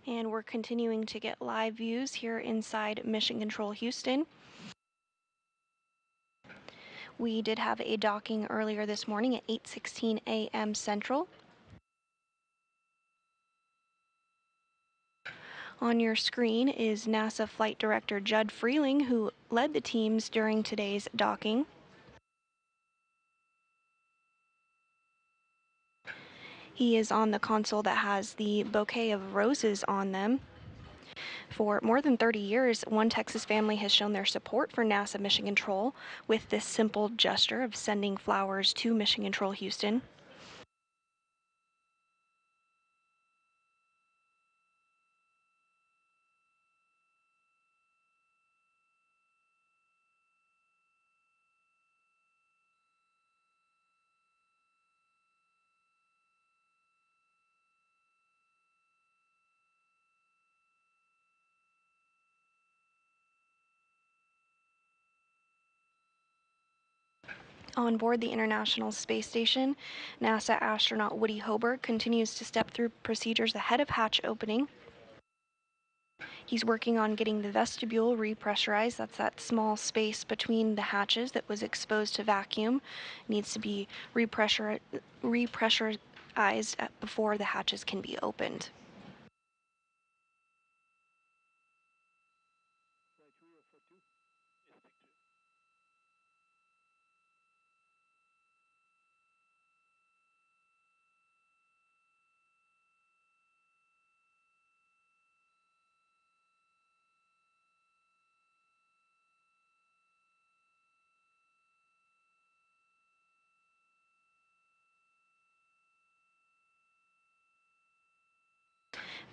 And we're continuing to get live views here inside Mission Control Houston. We did have a docking earlier this morning at 8:16 a.m. Central. On your screen is NASA Flight Director Judd Freeling, who led the teams during today's docking. He is on the console that has the bouquet of roses on them. For more than 30 years, one Texas family has shown their support for NASA Mission Control with this simple gesture of sending flowers to Mission Control Houston. On board the International Space Station, NASA astronaut Woody Hoberg continues to step through procedures ahead of hatch opening. He's working on getting the vestibule repressurized. That's that small space between the hatches that was exposed to vacuum. It needs to be repressurized before the hatches can be opened.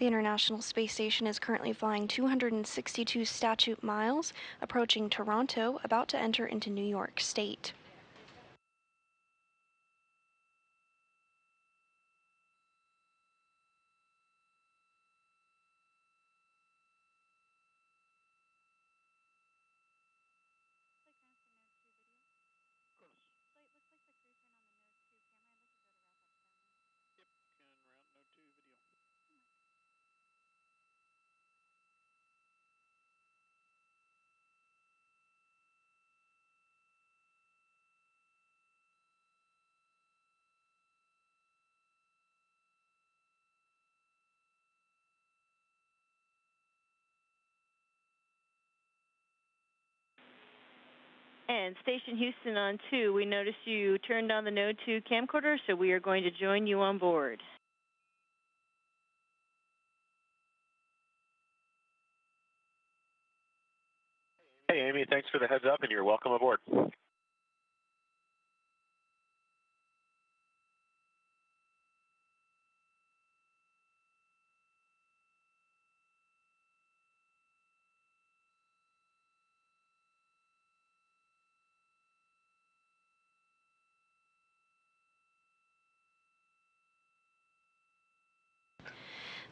The International Space Station is currently flying 262 statute miles, approaching Toronto, about to enter into New York State. And Station Houston on 2, we noticed you turned on the Node 2 camcorder, so we are going to join you on board. Hey, Amy, thanks for the heads up, and you're welcome aboard.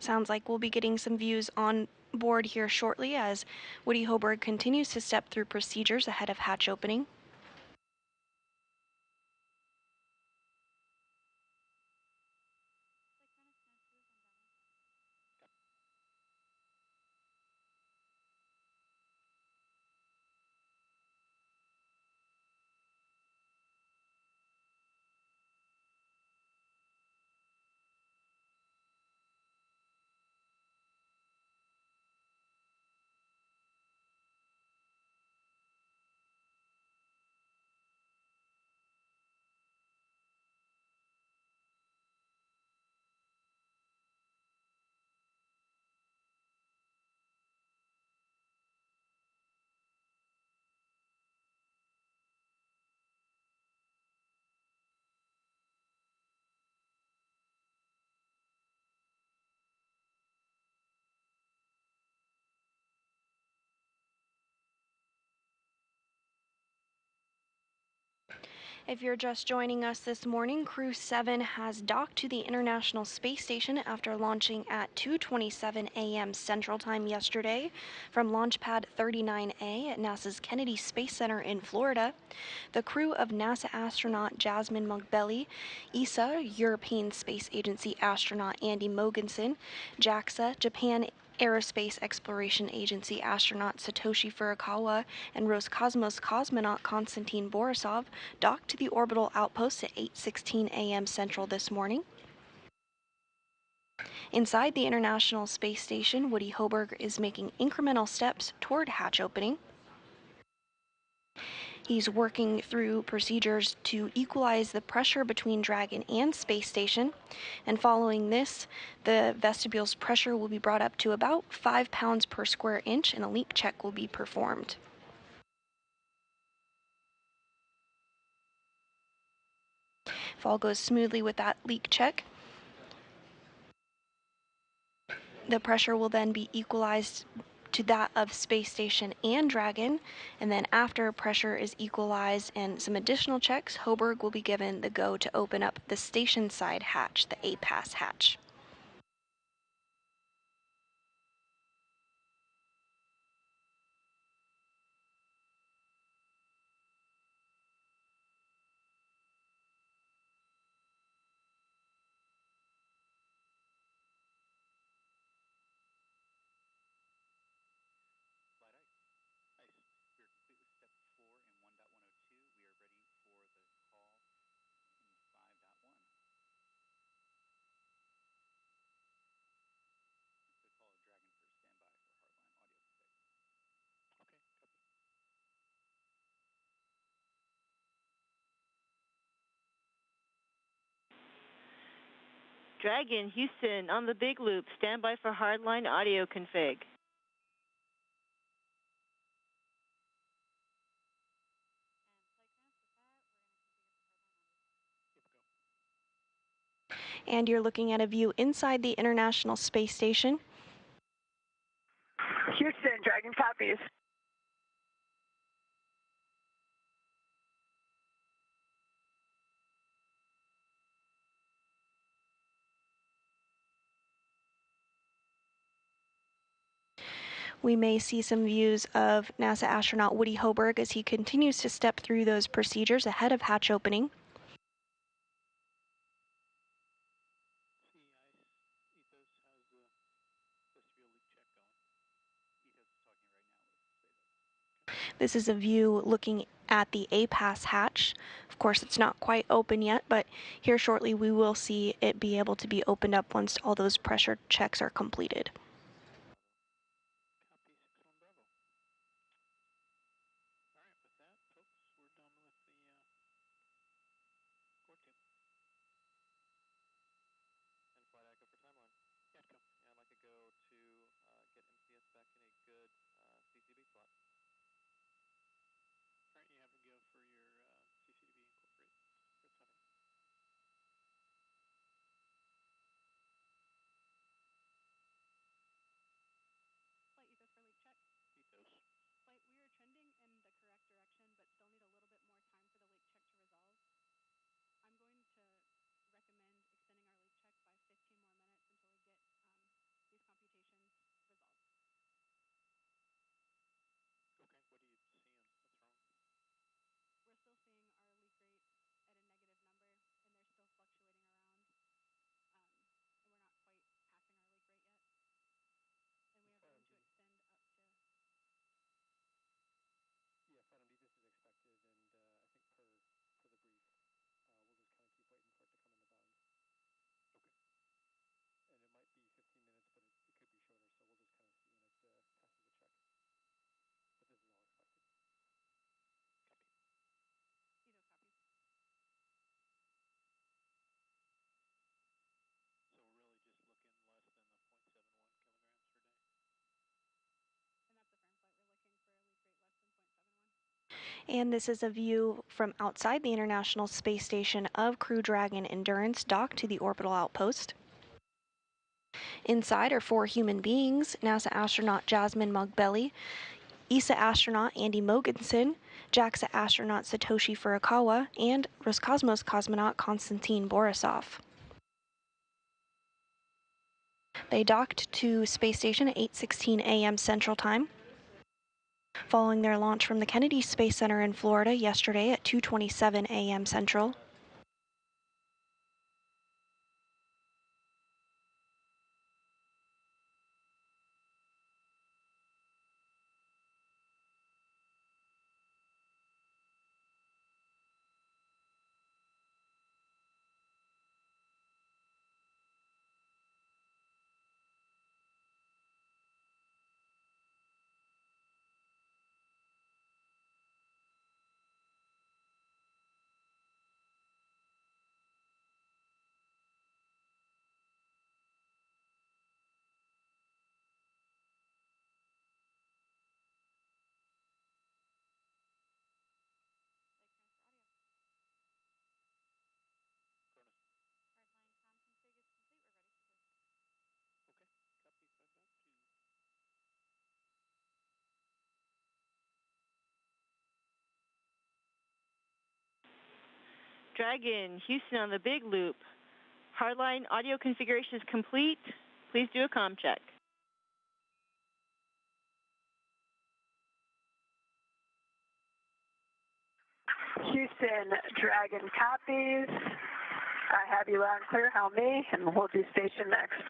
Sounds like we'll be getting some views on board here shortly as Woody Hoberg continues to step through procedures ahead of hatch opening. If you're just joining us this morning, Crew-7 has docked to the International Space Station after launching at 2:27 a.m. Central Time yesterday from Launch Pad 39A at NASA's Kennedy Space Center in Florida. The crew of NASA astronaut Jasmin Moghbeli, ESA, European Space Agency astronaut Andy Mogensen, JAXA, Japan Aerospace Exploration Agency astronaut Satoshi Furukawa, and Roscosmos cosmonaut Konstantin Borisov docked to the orbital outpost at 8:16 a.m. Central this morning. Inside the International Space Station, Woody Hoberg is making incremental steps toward hatch opening. He's working through procedures to equalize the pressure between Dragon and Space Station, and following this, the vestibule's pressure will be brought up to about 5 pounds per square inch, and a leak check will be performed. If all goes smoothly with that leak check, the pressure will then be equalized to that of Space Station and Dragon, and then after pressure is equalized and some additional checks, Hoberg will be given the go to open up the station side hatch, the A-pass hatch. Dragon, Houston, on the big loop. Stand by for hardline audio config. And you're looking at a view inside the International Space Station. Houston, Dragon copies. We may see some views of NASA astronaut Woody Hoberg as he continues to step through those procedures ahead of hatch opening. This is a view looking at the A-pass hatch. Of course, it's not quite open yet, but here shortly we will see it be able to be opened up once all those pressure checks are completed. And this is a view from outside the International Space Station of Crew Dragon Endurance docked to the orbital outpost. Inside are 4 human beings, NASA astronaut Jasmin Moghbeli, ESA astronaut Andy Mogensen, JAXA astronaut Satoshi Furukawa, and Roscosmos cosmonaut Konstantin Borisov. They docked to space station at 8:16 a.m. Central Time, following their launch from the Kennedy Space Center in Florida yesterday at 2:27 a.m. Central. Dragon, Houston on the big loop. Hardline audio configuration is complete. Please do a comm check. Houston, Dragon copies. I have you loud and clear, how me, and we'll do station next.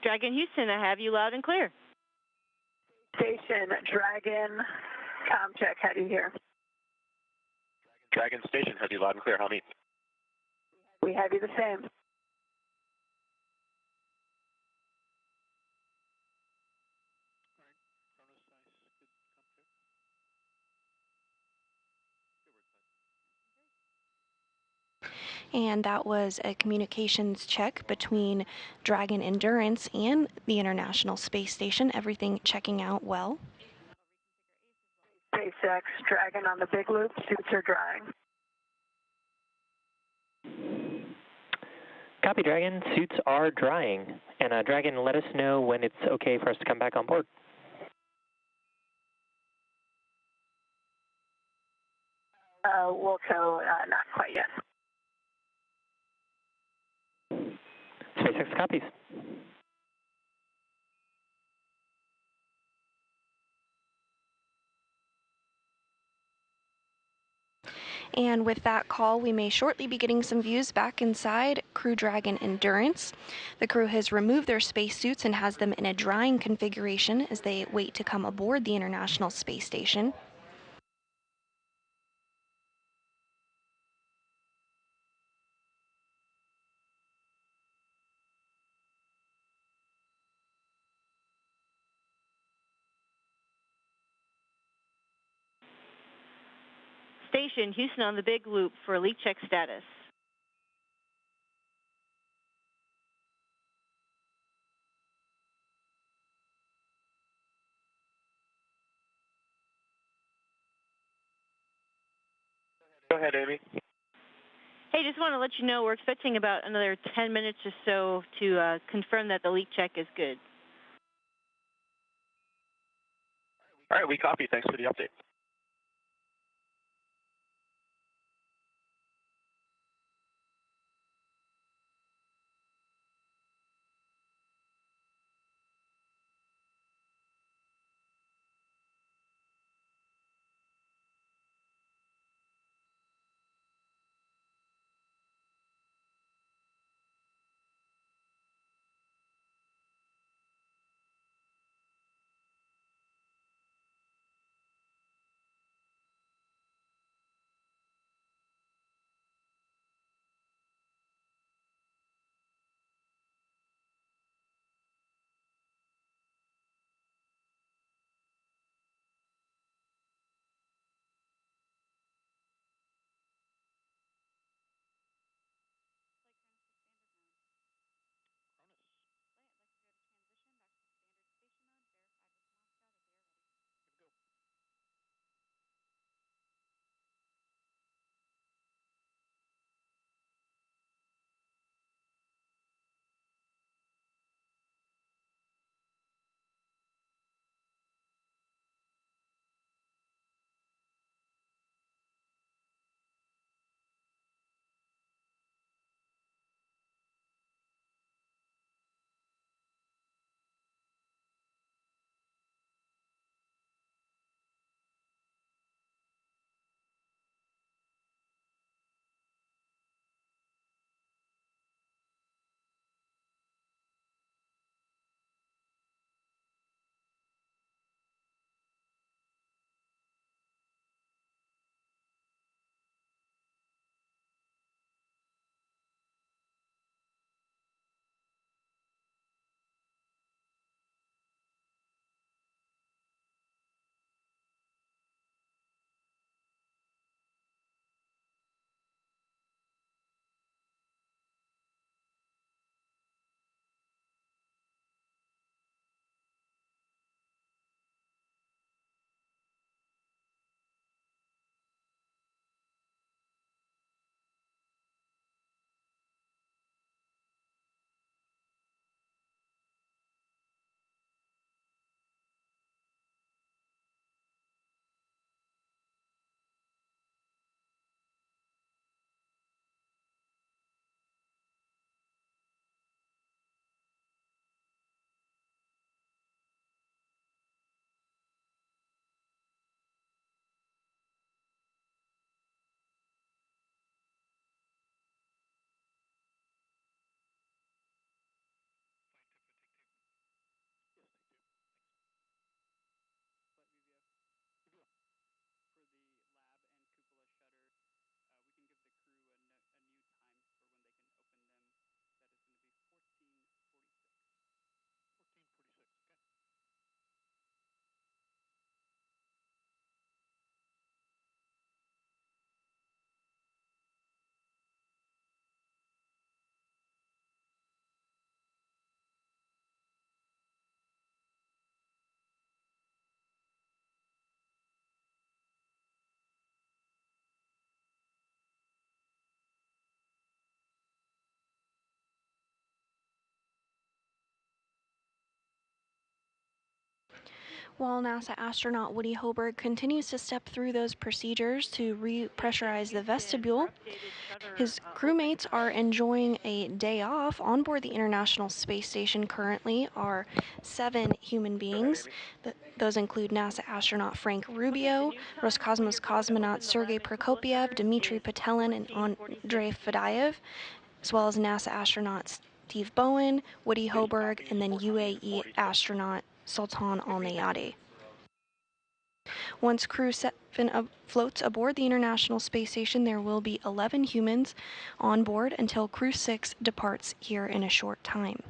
Dragon, Houston, I have you loud and clear. Station, Dragon, comm check, how do you hear? Dragon Station, have you loud and clear, how me? We have you the same. And that was a communications check between Dragon Endurance and the International Space Station, everything checking out well. SpaceX, Dragon on the big loop, suits are drying. Copy, Dragon. Suits are drying. And Dragon, let us know when it's okay for us to come back on board. Wilco, not quite yet. SpaceX copies. And with that call, we may shortly be getting some views back inside Crew Dragon Endurance. The crew has removed their spacesuits and has them in a drying configuration as they wait to come aboard the International Space Station. Station, Houston on the big loop for leak check status. Go ahead, Amy. Hey, just want to let you know we're expecting about another 10 minutes or so to confirm that the leak check is good. All right, we copy. Thanks for the update. While NASA astronaut Woody Hoberg continues to step through those procedures to repressurize the vestibule, his crewmates are enjoying a day off. On board the International Space Station currently are 7 human beings. Those include NASA astronaut Frank Rubio, Roscosmos cosmonaut Sergei Prokopyev, Dmitry Petelin, and Andrei Fadayev, as well as NASA astronaut Steve Bowen, Woody Hoberg, and then UAE astronaut Sultan Al-Nayadi. Once Crew-7 floats aboard the International Space Station, there will be 11 humans on board until Crew-6 departs here in a short time.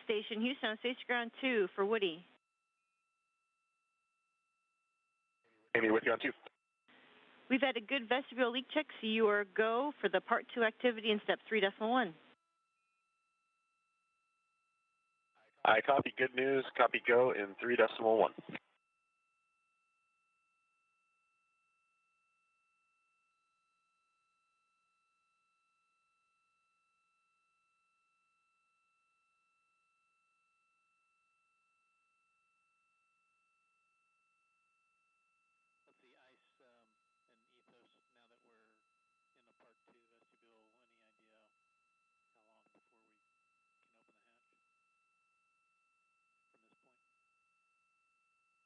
Station Houston on Station Ground 2 for Woody. Amy, with you on 2. We've had a good vestibule leak check, so you are go for the Part 2 activity in Step 3.1. I copy. Good news. Copy go in 3.1. What's the ice and ethos now that we're in the Part 2 vestibule? Any idea how long before we can open the hatch from this point? I'm on site. Flight ethos, from my perspective, I see a good APAS equalization, but I know there are other steps in the hatch opening path that take minutes rather than instantaneous.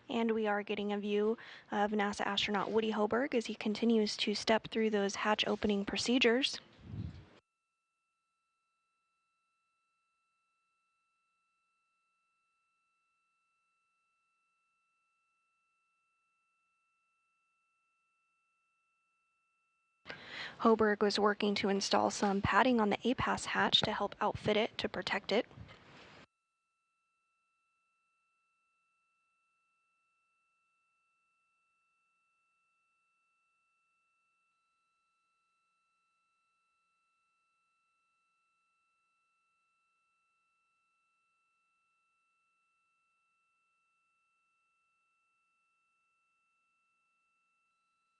Yeah. And we are getting a view of NASA astronaut Woody Hoberg as he continues to step through those hatch opening procedures. Hoberg was working to install some padding on the APAS hatch to help outfit it to protect it.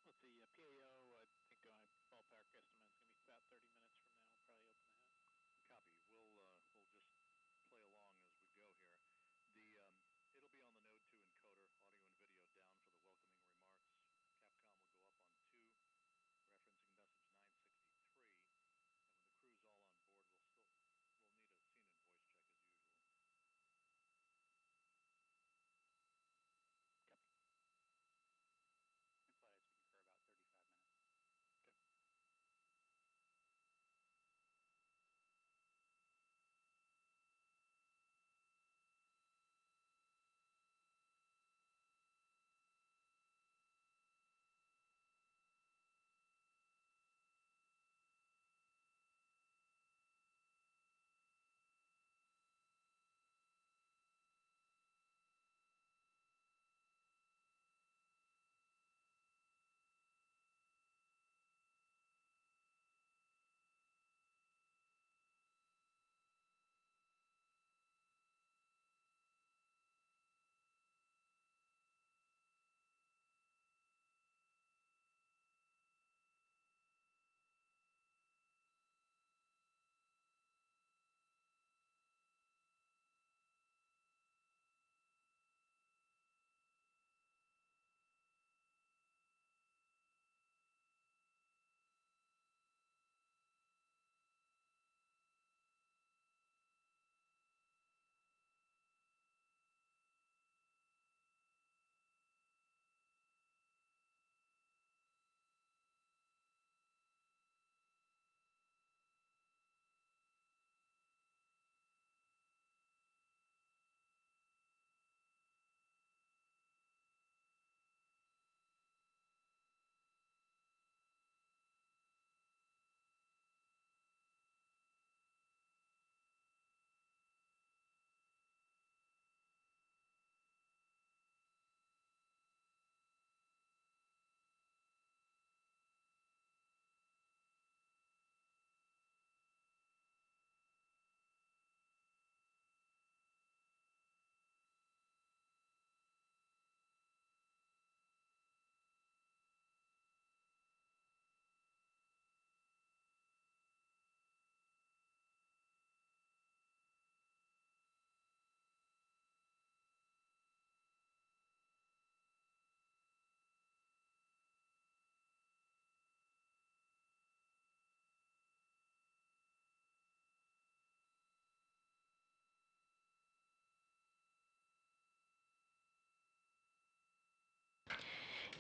Let's see, PAO, I think my ballpark estimate is going to be about 30 minutes from now. We'll probably open the hatch. Copy. We'll just play along as we go here. It'll be on the Node 2 encoder, audio and video down for the welcoming remarks. Capcom will go up on 2, referencing message 963. And when the crew's all on board, we'll need a scene and voice check as usual. Copy. In flight, I concur about 35 minutes. Okay.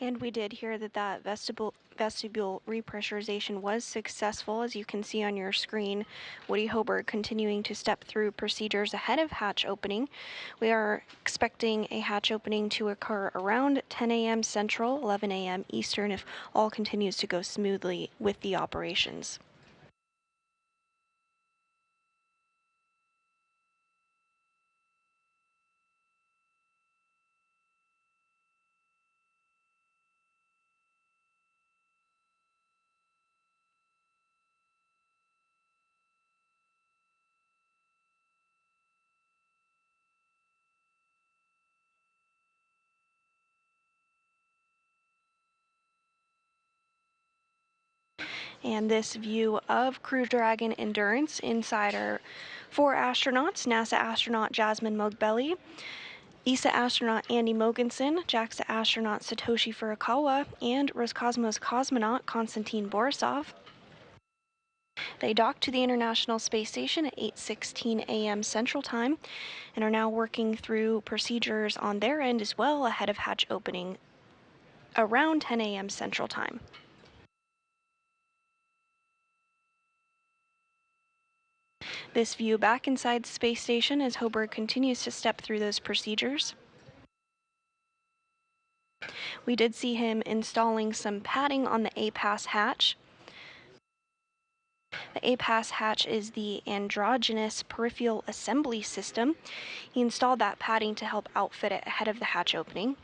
And we did hear that that vestibule repressurization was successful, as you can see on your screen. Woody Hoberg continuing to step through procedures ahead of hatch opening. We are expecting a hatch opening to occur around 10 a.m. Central, 11 a.m. Eastern, if all continues to go smoothly with the operations. And this view of Crew Dragon Endurance inside our 4 astronauts, NASA astronaut Jasmin Moghbeli, ESA astronaut Andy Mogensen, JAXA astronaut Satoshi Furukawa, and Roscosmos cosmonaut Konstantin Borisov. They docked to the International Space Station at 8:16 a.m. Central Time and are now working through procedures on their end as well ahead of hatch opening around 10 a.m. Central Time. This view back inside the space station as Hoberg continues to step through those procedures. We did see him installing some padding on the A-Pass hatch. The A-Pass hatch is the androgynous peripheral assembly system. He installed that padding to help outfit it ahead of the hatch opening.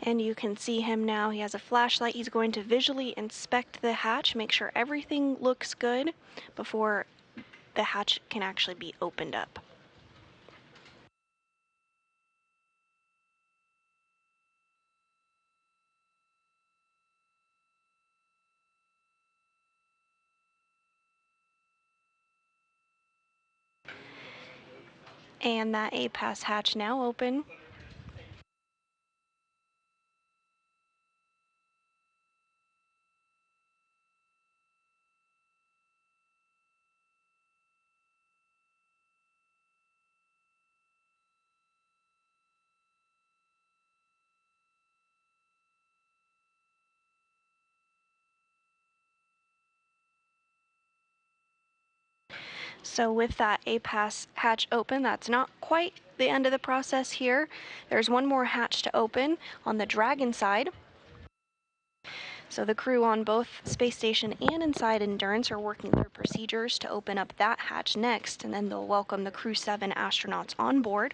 And you can see him now. He has a flashlight. He's going to visually inspect the hatch, make sure everything looks good before the hatch can actually be opened up. And that A-Pass hatch now open. So with that A-Pass hatch open, that's not quite the end of the process here. There's one more hatch to open on the Dragon side. So the crew on both Space Station and inside Endurance are working through procedures to open up that hatch next, and then they'll welcome the Crew-7 astronauts on board.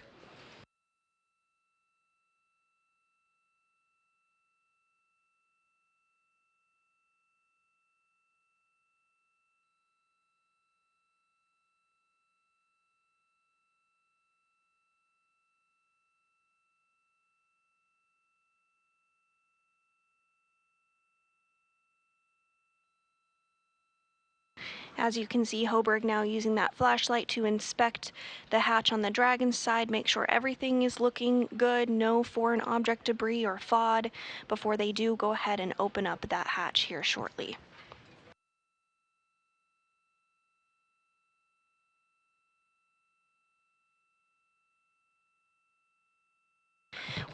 As you can see, Hoberg now using that flashlight to inspect the hatch on the Dragon side, make sure everything is looking good, no foreign object debris or FOD, before they do go ahead and open up that hatch here shortly.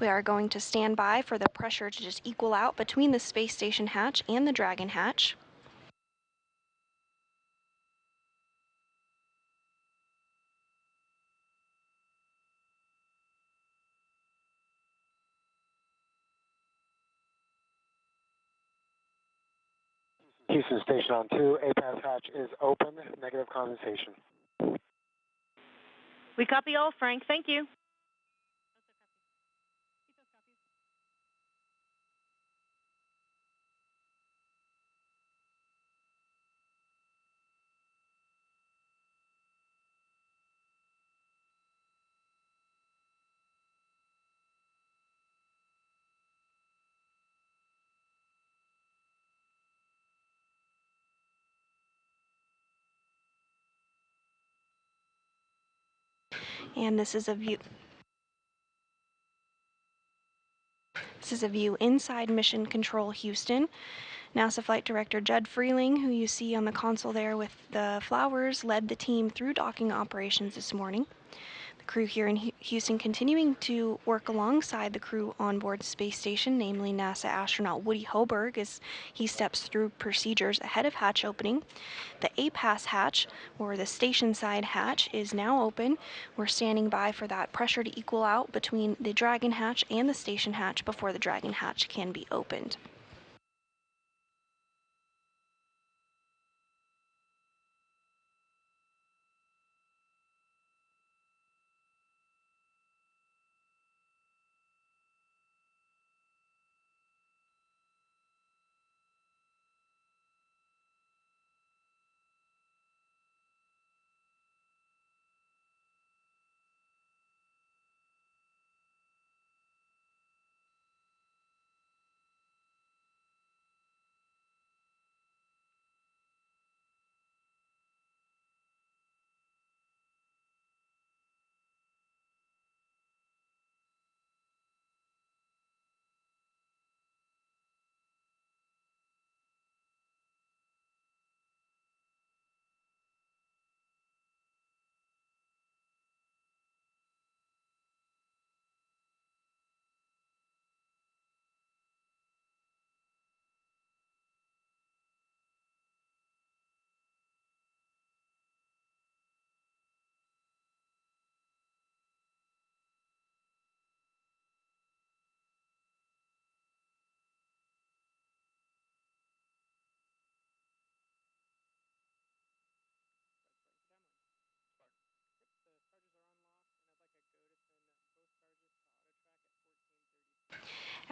We are going to stand by for the pressure to just equal out between the Space Station hatch and the Dragon hatch. Houston Station on 2, A-Pass hatch is open, negative condensation. We copy all, Frank. Thank you. And this is a view This is a view inside Mission Control Houston. NASA Flight Director Judd Freeling, who you see on the console there with the flowers, led the team through docking operations this morning. The crew here in Houston continuing to work alongside the crew on board the space station, namely NASA astronaut Woody Hoberg, as he steps through procedures ahead of hatch opening. The APAS hatch, or the station side hatch, is now open. We're standing by for that pressure to equal out between the Dragon hatch and the station hatch before the Dragon hatch can be opened.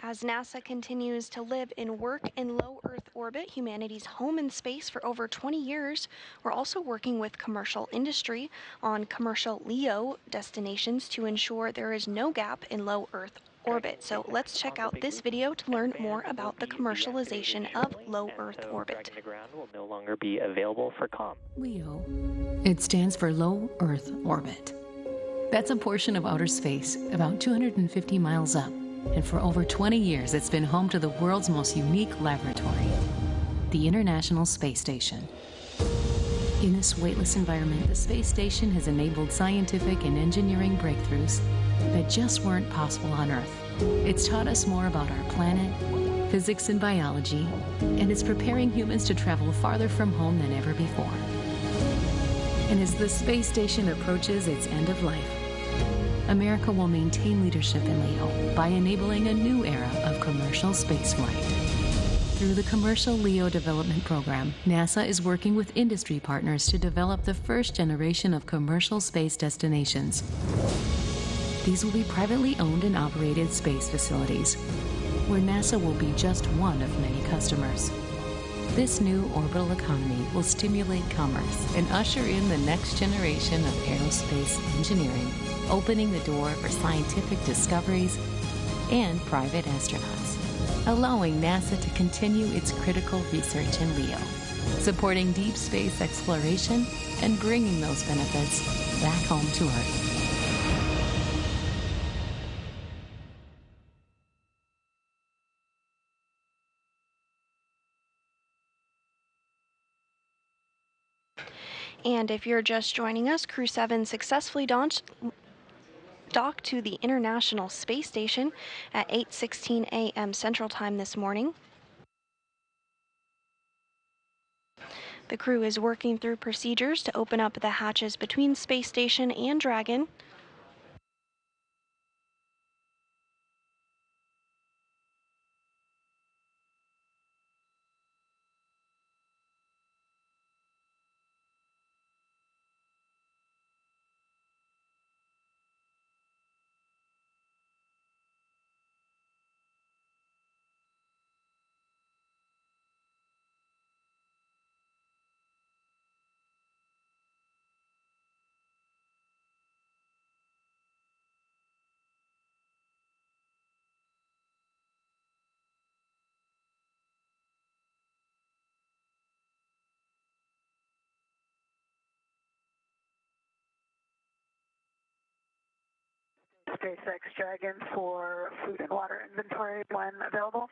As NASA continues to live and work in low Earth orbit, humanity's home in space for over 20 years, we're also working with commercial industry on commercial LEO destinations to ensure there is no gap in low Earth orbit. So let's check out this video to learn more about the commercialization of low Earth orbit. Dragging to ground will no longer be available for comm. LEO. It stands for low Earth orbit. That's a portion of outer space about 250 miles up. And for over 20 years, it's been home to the world's most unique laboratory, the International Space Station. In this weightless environment, the space station has enabled scientific and engineering breakthroughs that just weren't possible on Earth. It's taught us more about our planet, physics and biology, and it's preparing humans to travel farther from home than ever before. And as the space station approaches its end of life, America will maintain leadership in LEO by enabling a new era of commercial spaceflight. Through the Commercial LEO Development Program, NASA is working with industry partners to develop the first generation of commercial space destinations. These will be privately owned and operated space facilities, where NASA will be just one of many customers. This new orbital economy will stimulate commerce and usher in the next generation of aerospace engineering, opening the door for scientific discoveries and private astronauts, allowing NASA to continue its critical research in LEO, supporting deep space exploration and bringing those benefits back home to Earth. And if you're just joining us, Crew-7 successfully docked to the International Space Station at 8:16 a.m. Central Time this morning. The crew is working through procedures to open up the hatches between Space Station and Dragon. SpaceX Dragon for food and water inventory when available.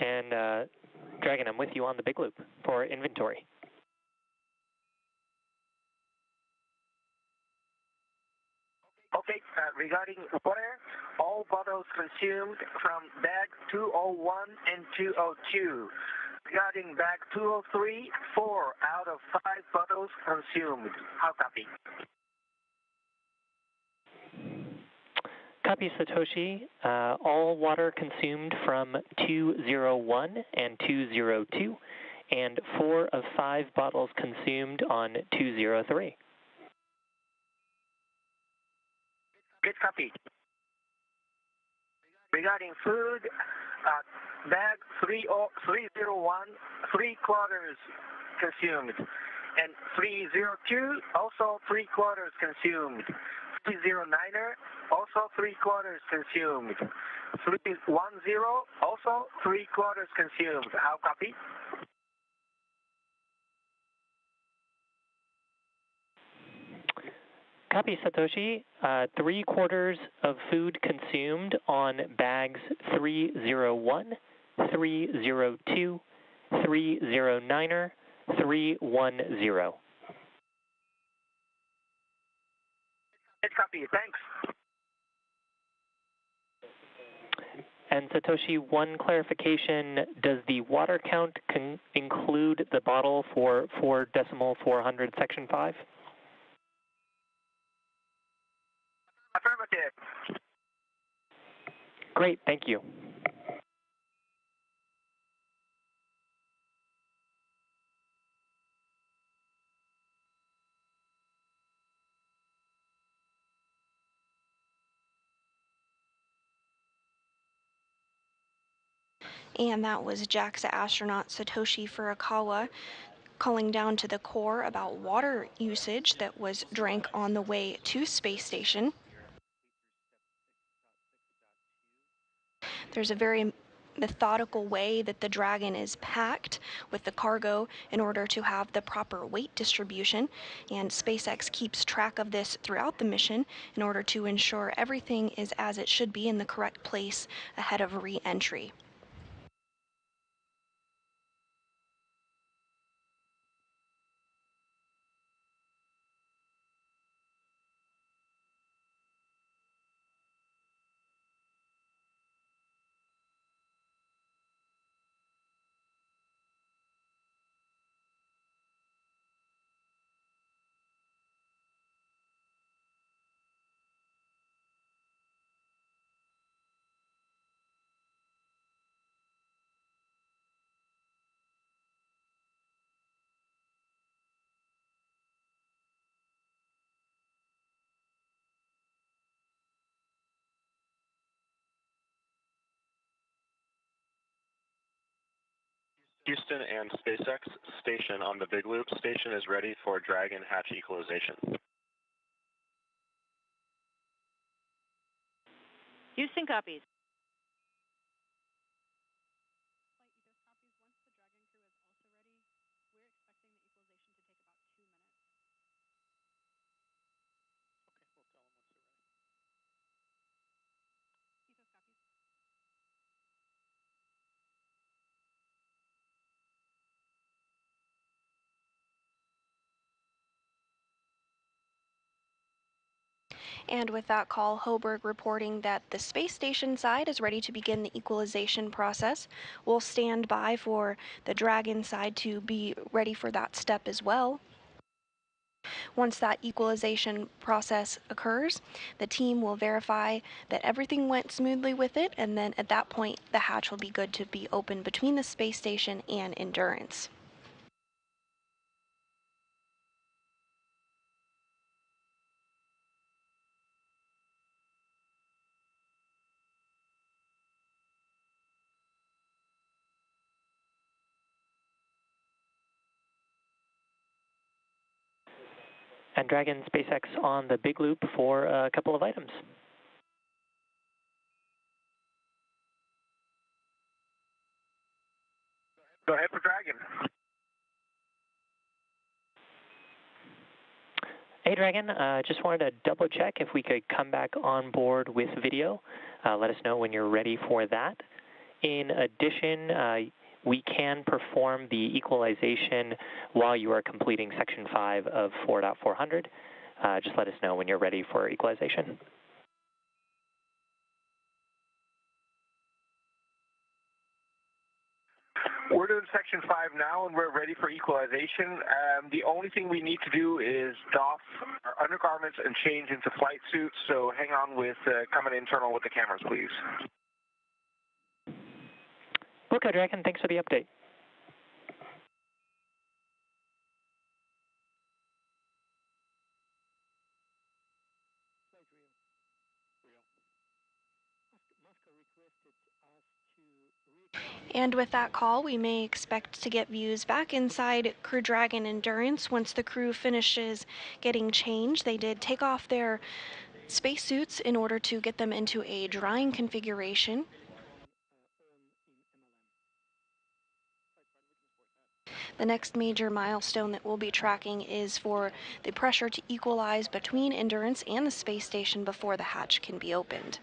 And Dragon, I'm with you on the big loop for inventory. Okay, regarding water, all bottles consumed from bag 201 and 202. Regarding bag 203, 4 out of 5 bottles consumed. How copy? Copy, Satoshi. All water consumed from 201 and 202, and 4 of 5 bottles consumed on 203. Good copy. Regarding food, bag 301, 3 quarters consumed, and 302, also 3 quarters consumed. 309er, also 3 quarters consumed. 310, also 3 quarters consumed. How copy? Copy, Satoshi. 3 quarters of food consumed on bags 301, 302, 309er, 310. Good copy, thanks. And Satoshi, one clarification, does the water count include the bottle for 4.400 section 5? Affirmative. Great, thank you. And that was JAXA astronaut Satoshi Furukawa calling down to the core about water usage that was drank on the way to space station. There's a very methodical way that the Dragon is packed with the cargo in order to have the proper weight distribution, and SpaceX keeps track of this throughout the mission in order to ensure everything is as it should be in the correct place ahead of re-entry. Houston and SpaceX station on the Big Loop. Station is ready for Dragon hatch equalization. Houston copies. And with that call, Hoberg reporting that the space station side is ready to begin the equalization process. We'll stand by for the Dragon side to be ready for that step as well. Once that equalization process occurs, the team will verify that everything went smoothly with it, and then at that point, the hatch will be good to be open between the space station and Endurance. And Dragon SpaceX on the Big Loop for a couple of items. Go ahead for Dragon. Hey, Dragon. Just wanted to double check if we could come back on board with video. Let us know when you're ready for that. In addition, we can perform the equalization while you are completing Section 5 of 4.400. Just let us know when you're ready for equalization. We're doing Section 5 now, and we're ready for equalization. The only thing we need to do is doff our undergarments and change into flight suits, so hang on with coming internal with the cameras, please. Okay, Dragon, thanks for the update. And with that call, we may expect to get views back inside Crew Dragon Endurance once the crew finishes getting changed. They did take off their spacesuits in order to get them into a drying configuration. The next major milestone that we'll be tracking is for the pressure to equalize between Endurance and the space station before the hatch can be opened.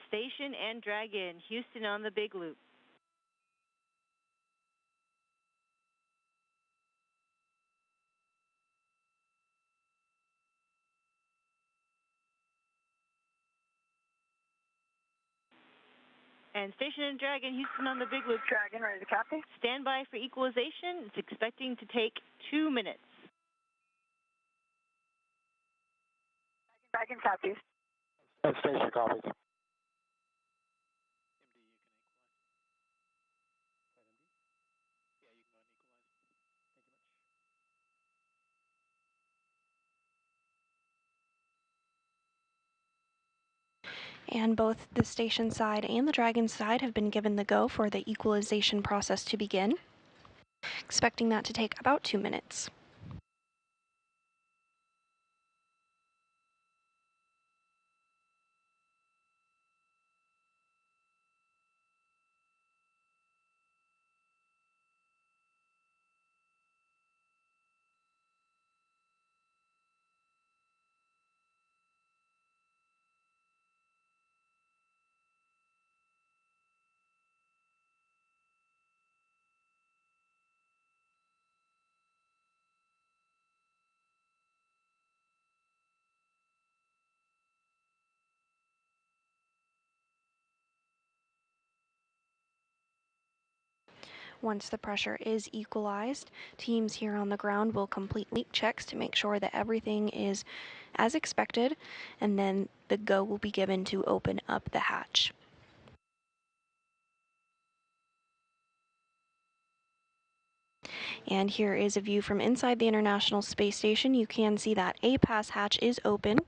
Station and Dragon, Houston on the Big Loop. And Station and Dragon, Houston on the Big Loop. Dragon, ready to copy? Stand by for equalization. It's expecting to take 2 minutes. Dragon copies. And station copies. And both the station side and the Dragon side have been given the go for the equalization process to begin. Expecting that to take about 2 minutes. Once the pressure is equalized, teams here on the ground will complete leak checks to make sure that everything is as expected, and then the go will be given to open up the hatch. And here is a view from inside the International Space Station. You can see that A-Pass hatch is open.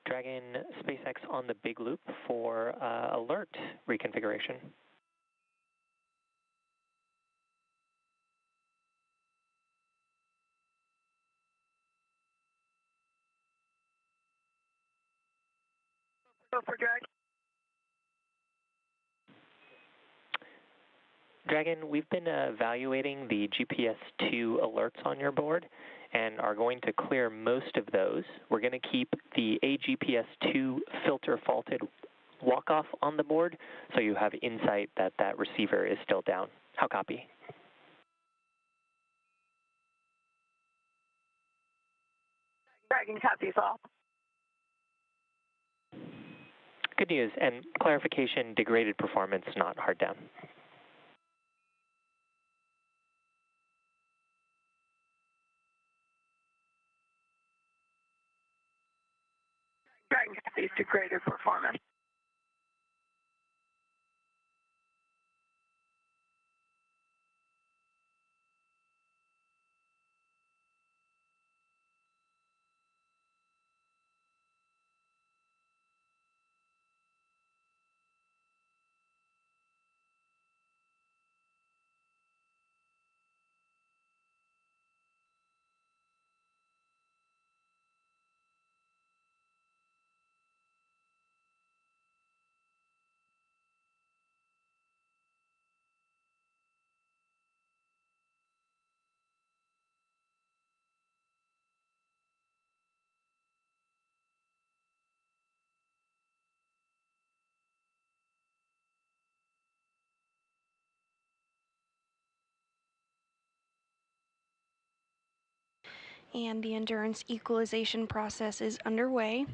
Dragon SpaceX on the big loop for alert reconfiguration. Go for Dragon. Dragon, we've been evaluating the GPS-2 alerts on your board and are going to clear most of those. We're going to keep the AGPS-2 filter faulted walk-off on the board so you have insight that that receiver is still down. How copy? Dragon copies all. Good news, and clarification, degraded performance, not hard down. Dragon copies degraded performance. And the endurance equalization process is underway.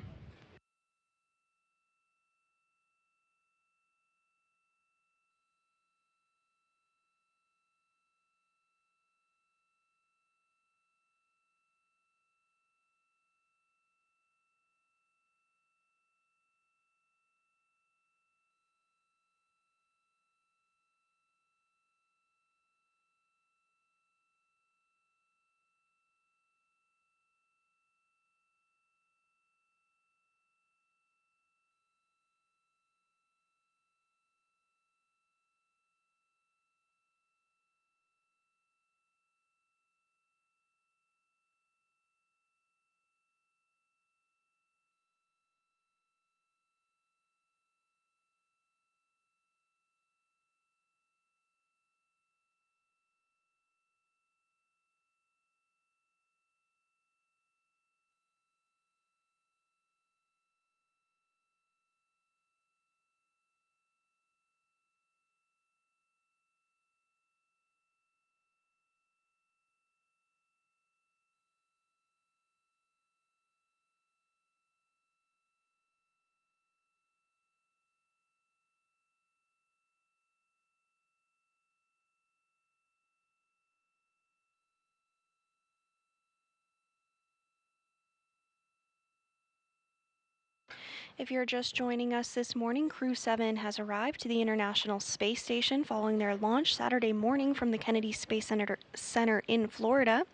If you're just joining us this morning, Crew-7 has arrived to the International Space Station following their launch Saturday morning from the Kennedy Space Center in Florida.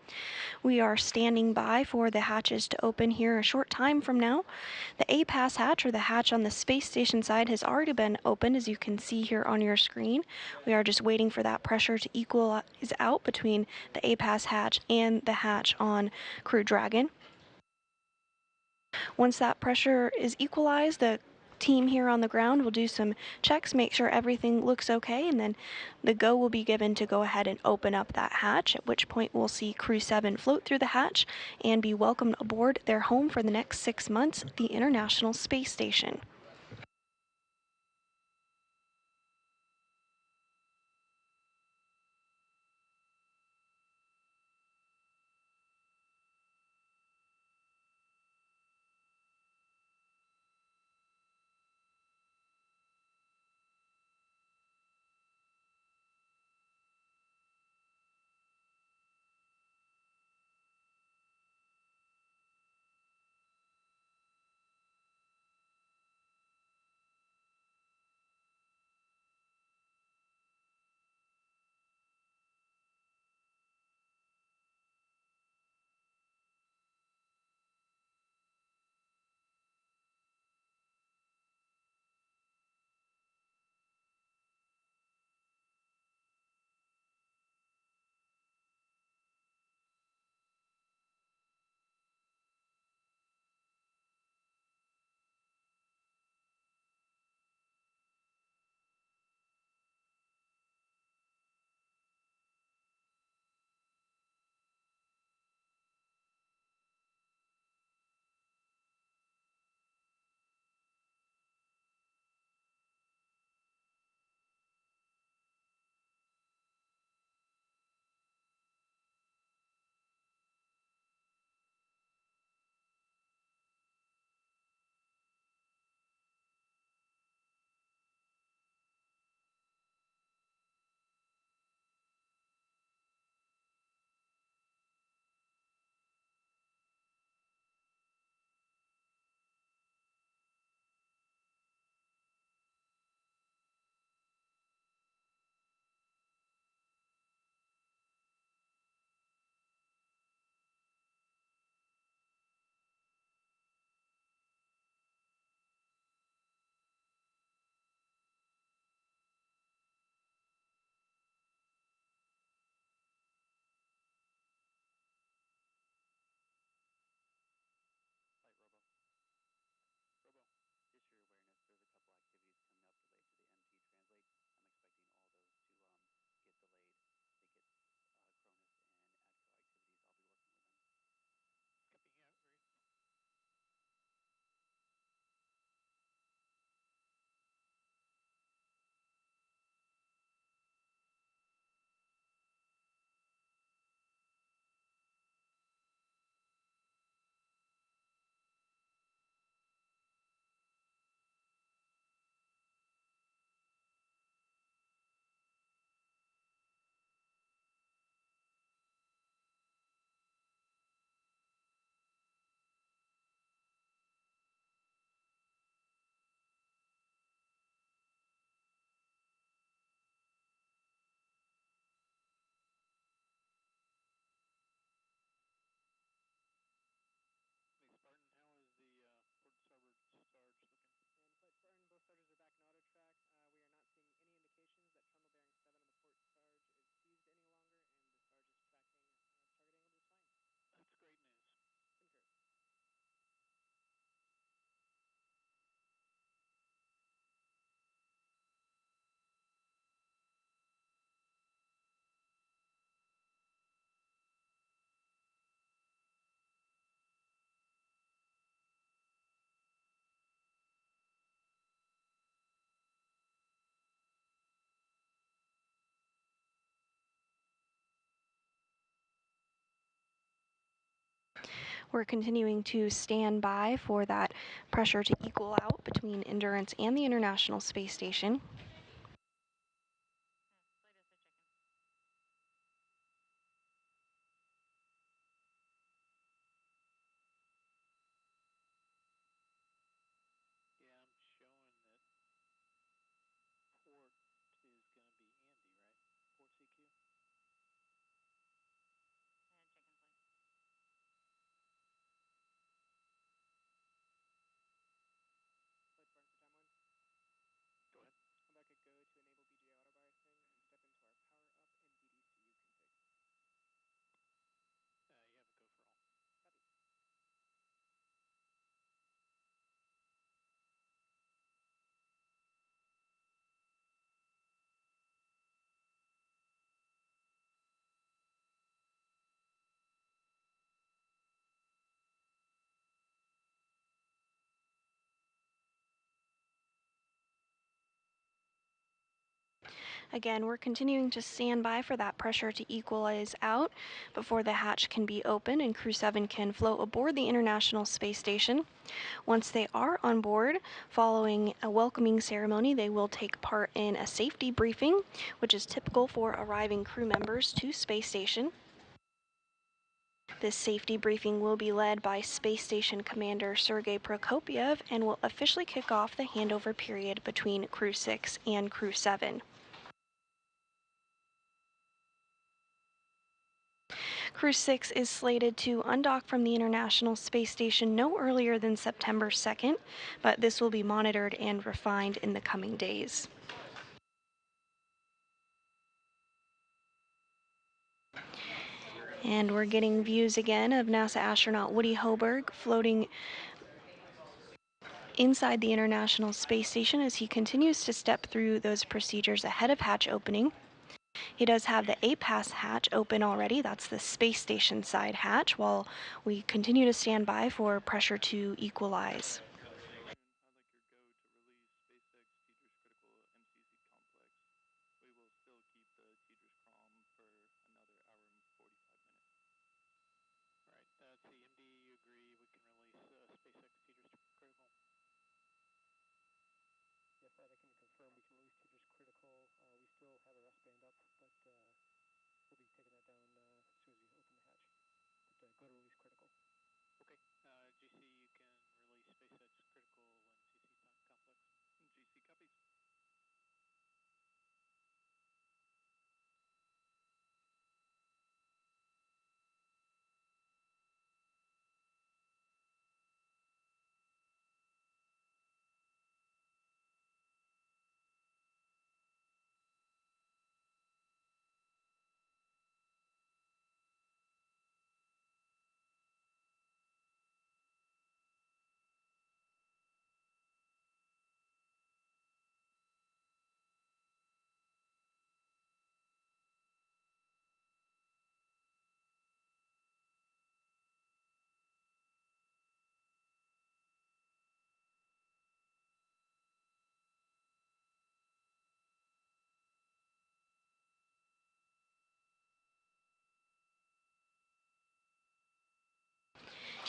We are standing by for the hatches to open here a short time from now. The A-Pass hatch, or the hatch on the space station side, has already been opened, as you can see here on your screen. We are just waiting for that pressure to equalize out between the A-Pass hatch and the hatch on Crew Dragon. Once that pressure is equalized, the team here on the ground will do some checks, make sure everything looks okay, and then the go will be given to go ahead and open up that hatch, at which point we'll see Crew-7 float through the hatch and be welcomed aboard their home for the next 6 months, the International Space Station. We're continuing to stand by for that pressure to equal out between Endurance and the International Space Station. Again, we're continuing to stand by for that pressure to equalize out before the hatch can be opened and Crew-7 can float aboard the International Space Station. Once they are on board, following a welcoming ceremony, they will take part in a safety briefing, which is typical for arriving crew members to Space Station. This safety briefing will be led by Space Station Commander Sergei Prokopyev and will officially kick off the handover period between Crew-6 and Crew-7. Crew-6 is slated to undock from the International Space Station no earlier than September 2nd, but this will be monitored and refined in the coming days. And we're getting views again of NASA astronaut Woody Hoberg floating inside the International Space Station as he continues to step through those procedures ahead of hatch opening. He does have the APAS hatch open already. That's the space station side hatch, while we continue to stand by for pressure to equalize.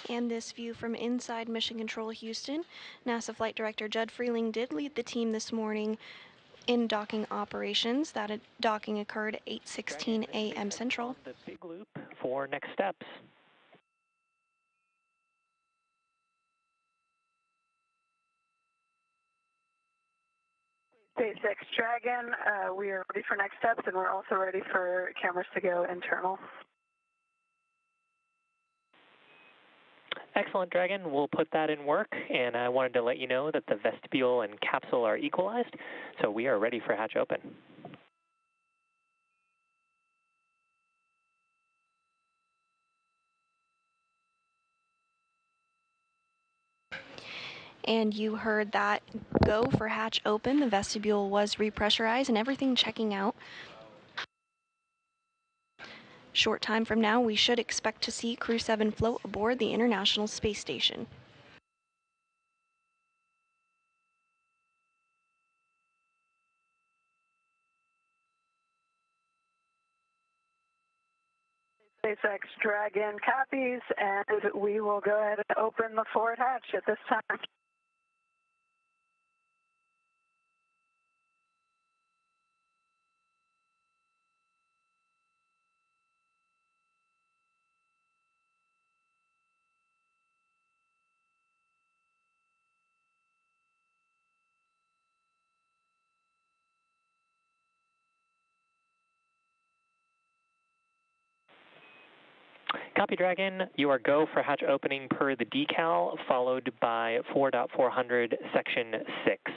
And this view from inside Mission Control Houston. NASA Flight Director Judd Freeling did lead the team this morning in docking operations. That docking occurred at 8:16 a.m. Central. The big loop for next steps. SpaceX Dragon, we are ready for next steps, and we're also ready for cameras to go internal. Excellent, Dragon. We'll put that in work, and I wanted to let you know that the vestibule and capsule are equalized, so we are ready for hatch open. And you heard that go for hatch open. The vestibule was repressurized and everything checking out. Short time from now, we should expect to see Crew-7 float aboard the International Space Station. SpaceX Dragon copies, and we will go ahead and open the forward hatch at this time. Copy, Dragon. You are go for hatch opening per the decal, followed by 4.400 section 6.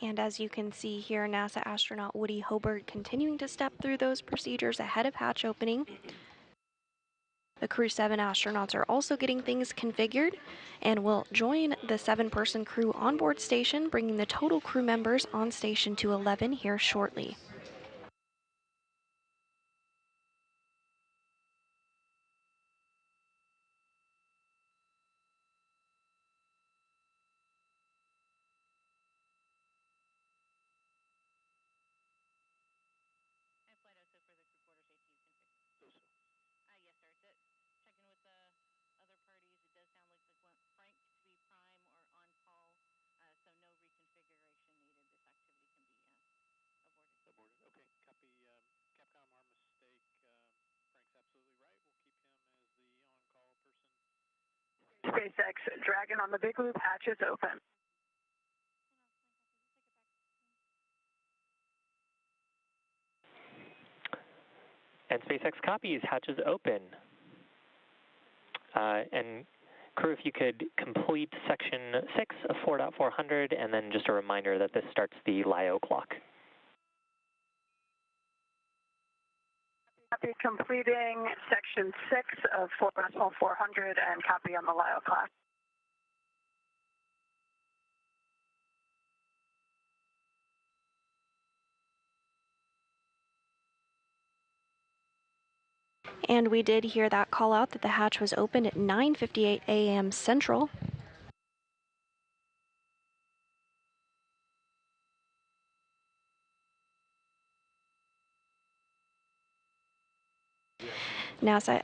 And as you can see here, NASA astronaut Woody Hoberg continuing to step through those procedures ahead of hatch opening. The Crew-7 astronauts are also getting things configured and will join the 7-person crew onboard station, bringing the total crew members on station to 11 here shortly. Okay, copy. Capcom, our mistake. Frank's absolutely right. We'll keep him as the on-call person. SpaceX Dragon on the big loop, hatches open. And SpaceX copies, hatches open. And crew, if you could complete section 6 of 4.400, and then just a reminder that this starts the LIO clock. Copy completing section 6 of 4.400 and copy on the LIO clock. And we did hear that call out that the hatch was opened at 9:58 a.m. Central. NASA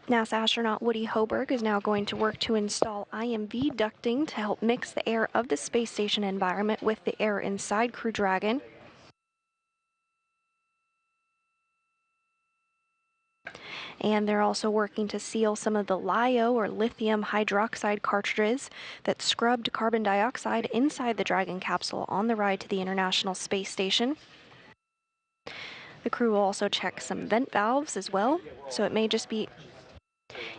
astronaut Woody Hoberg is now going to work to install IMV ducting to help mix the air of the space station environment with the air inside Crew Dragon. And they're also working to seal some of the LiO or lithium hydroxide cartridges that scrubbed carbon dioxide inside the Dragon capsule on the ride to the International Space Station. The crew will also check some vent valves as well, so it may just be...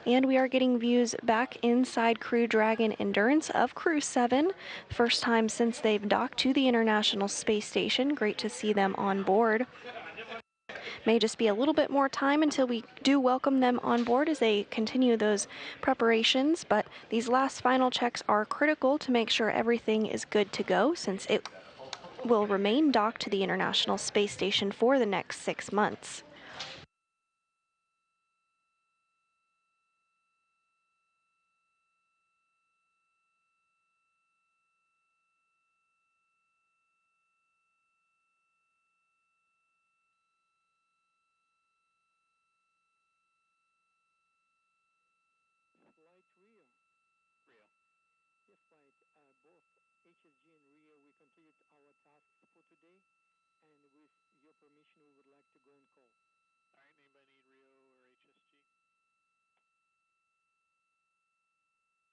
And we are getting views back inside Crew Dragon Endurance of Crew-7. First time since they've docked to the International Space Station. Great to see them on board. May just be a little bit more time until we do welcome them on board as they continue those preparations, but these last final checks are critical to make sure everything is good to go, since it will remain docked to the International Space Station for the next 6 months. Flight Rio. Rio. Yes, flight. Both HSG and Rio, we completed our tasks for today, and with your permission, we would like to go on call. All right, anybody need Rio or HSG? All right, Rio, you are released, and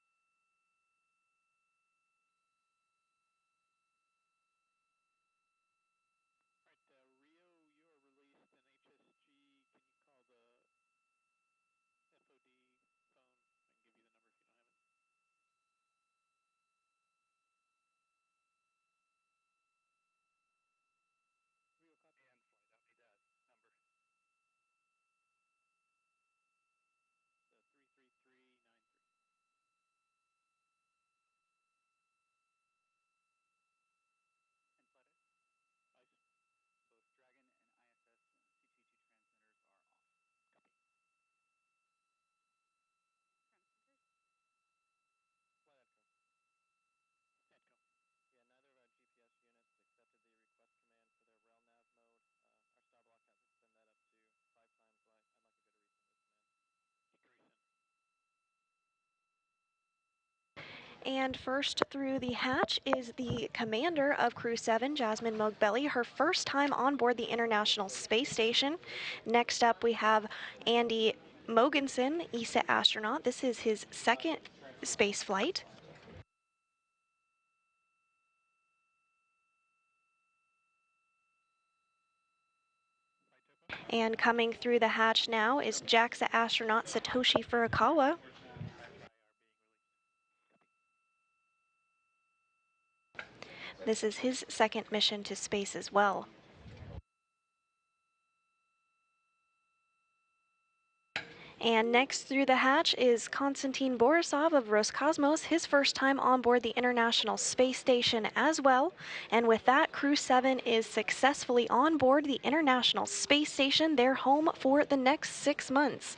HSG, can you call the FOD phone? I can give you the number if you don't have it. Rio, copy. And flight, I don't need that number. It's 33393. And flight Ice. both Dragon and ISS C22 transmitters are off. Copy. Flight Edco. Edco. Yeah, neither of our GPS units accepted the request command for their rail nav mode. Our star block has to spin that up to 5 times, so I'd like to go to resend this command. You can resend. And first through the hatch is the commander of Crew-7, Jasmin Moghbeli, her first time on board the International Space Station. Next up we have Andy Mogensen, ESA astronaut. This is his second space flight. And coming through the hatch now is JAXA astronaut Satoshi Furukawa. This is his second mission to space as well. And next through the hatch is Konstantin Borisov of Roscosmos, his first time on board the International Space Station as well. And with that, Crew-7 is successfully on board the International Space Station, their home for the next 6 months.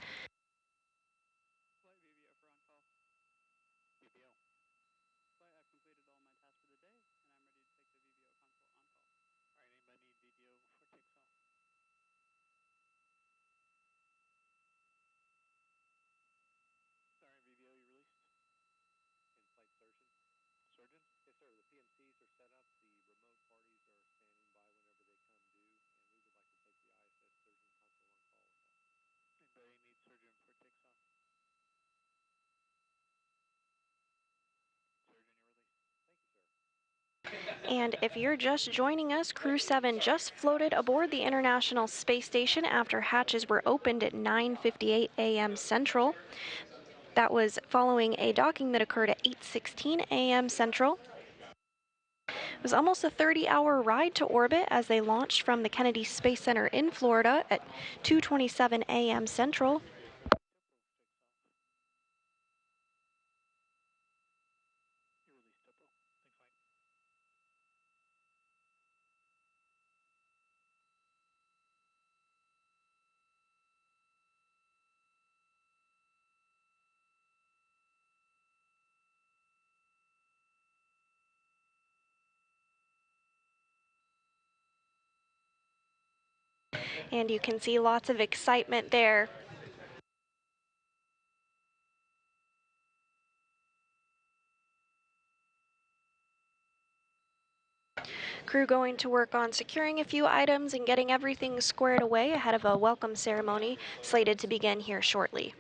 And if you're just joining us, Crew-7 just floated aboard the International Space Station after hatches were opened at 9:58 a.m. Central. That was following a docking that occurred at 8:16 a.m. Central. It was almost a 30-hour ride to orbit as they launched from the Kennedy Space Center in Florida at 2:27 a.m. Central. And you can see lots of excitement there. Crew going to work on securing a few items and getting everything squared away ahead of a welcome ceremony slated to begin here shortly.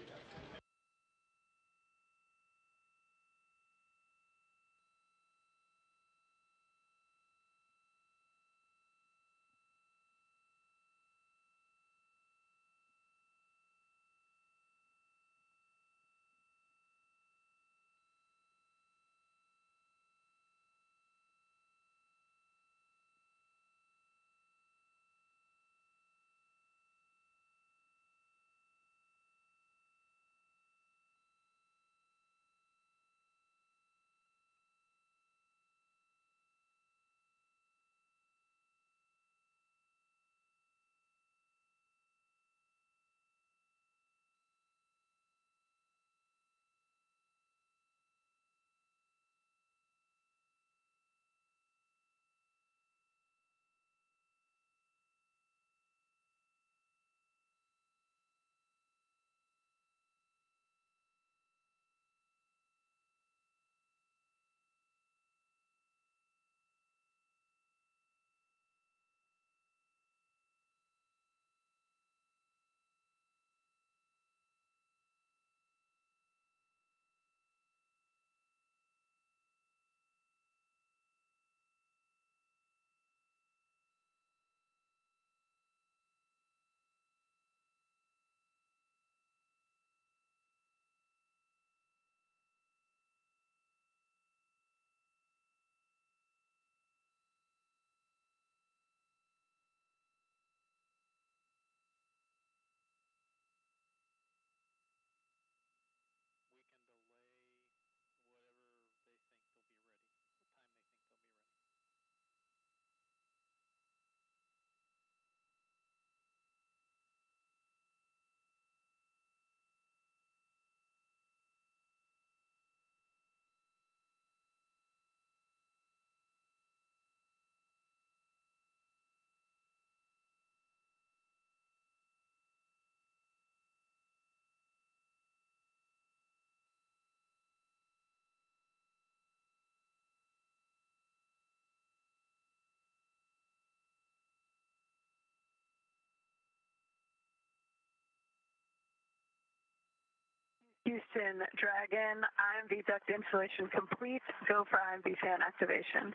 Houston Dragon, IMV duct installation complete. Go for IMV fan activation.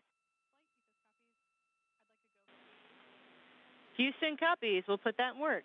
Houston copies. We'll put that in work.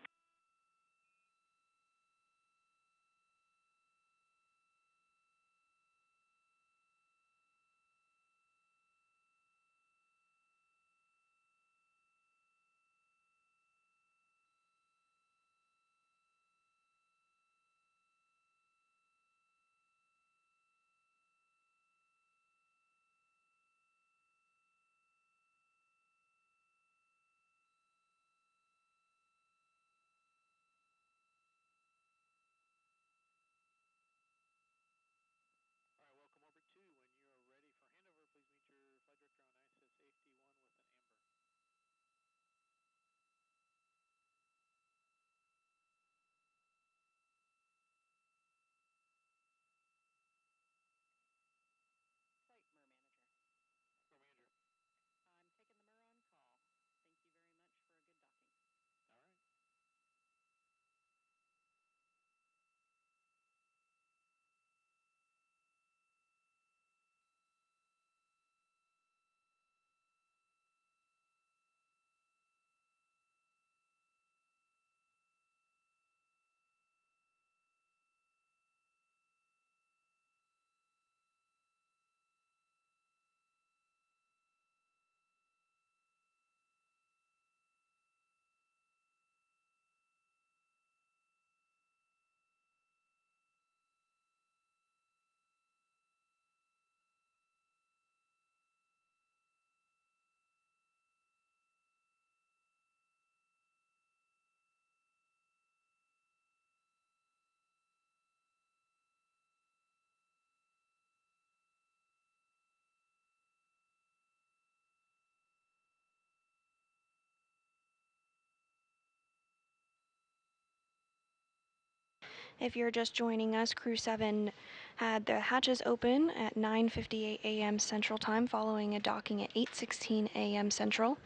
If you're just joining us, Crew-7 had the hatches open at 9:58 a.m. Central Time following a docking at 8:16 a.m. Central.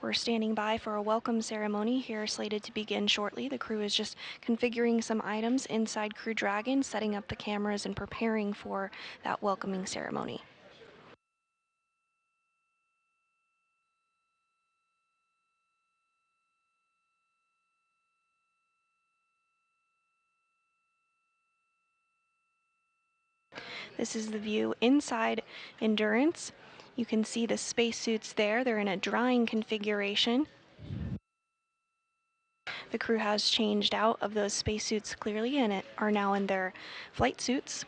We're standing by for a welcome ceremony here slated to begin shortly. The crew is just configuring some items inside Crew Dragon, setting up the cameras and preparing for that welcoming ceremony. This is the view inside Endurance. You can see the spacesuits there. They're in a drying configuration. The crew has changed out of those spacesuits clearly and are now in their flight suits.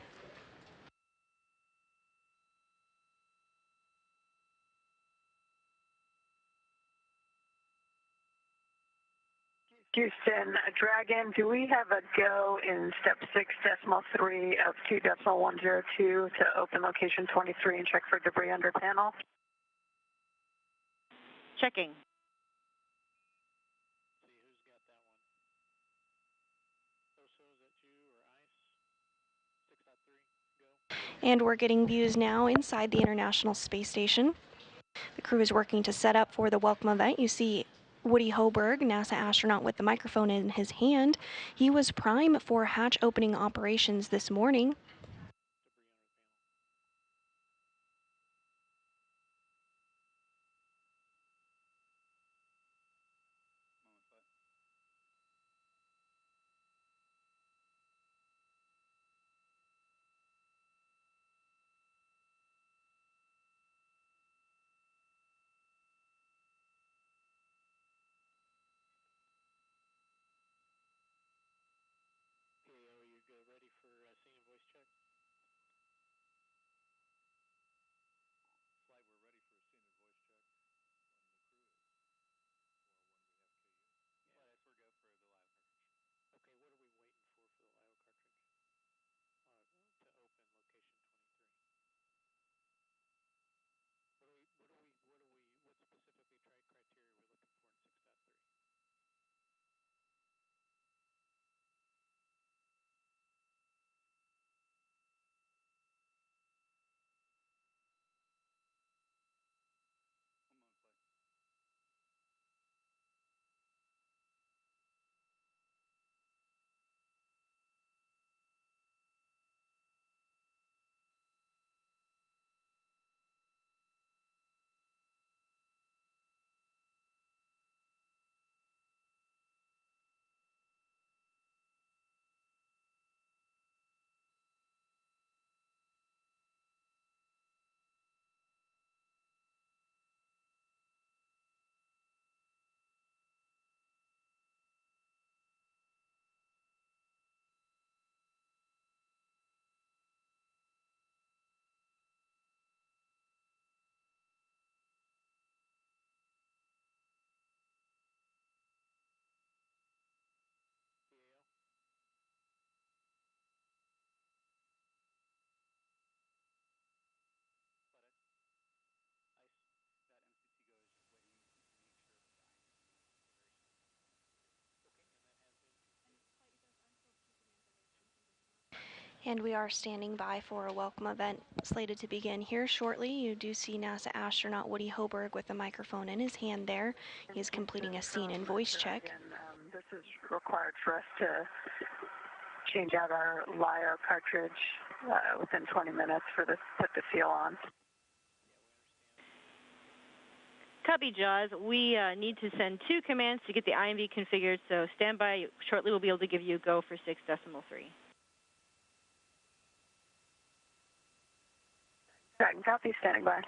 Houston, Dragon, do we have a go in step 6.3 of 2.102 to open location 23 and check for debris under panel? Checking. And we're getting views now inside the International Space Station. The crew is working to set up for the welcome event. You see Woody Hoberg, NASA astronaut with the microphone in his hand. He was prime for hatch opening operations this morning. And we are standing by for a welcome event slated to begin here shortly. You do see NASA astronaut Woody Hoberg with the microphone in his hand there. He is completing a scene and voice check. This is required for us to change out our LiO cartridge within 20 minutes for this, put the seal on. Copy, Jaws. We need to send 2 commands to get the IMV configured, so stand by. Shortly we'll be able to give you a go for 6.3. Dragon, copy, standing by.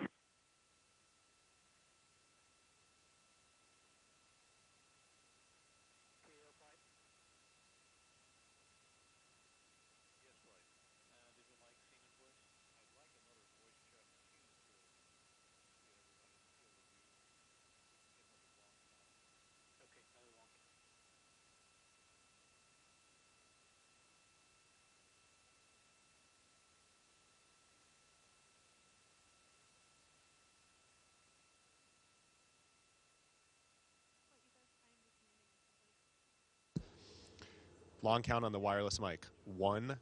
Long count on the wireless mic. 1,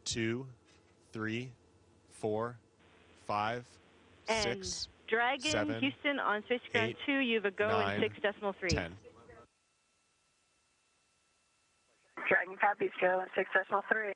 2, 3, 4, 5, And 6, Dragon, 7, Houston on Space Ground 8, 2, you have a go 9, in 6.3. 10. Dragon copies, go in 6.3.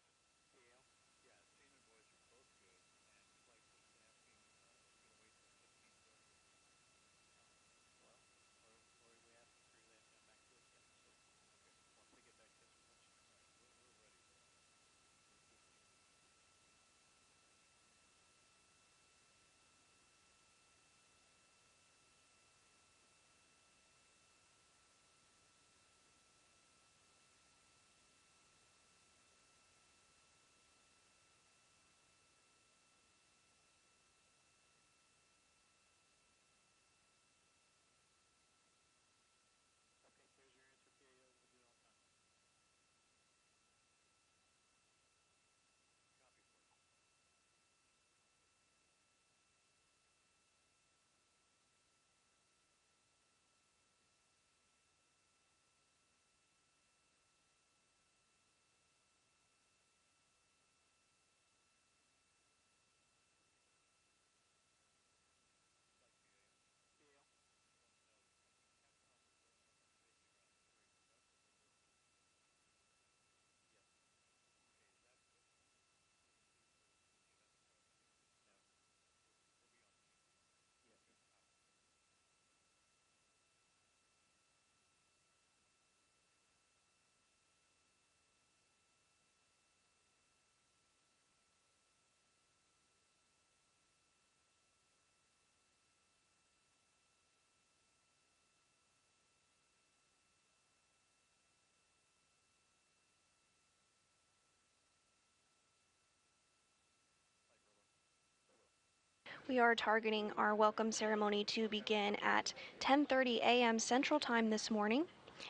We are targeting our welcome ceremony to begin at 10:30 a.m. Central Time this morning.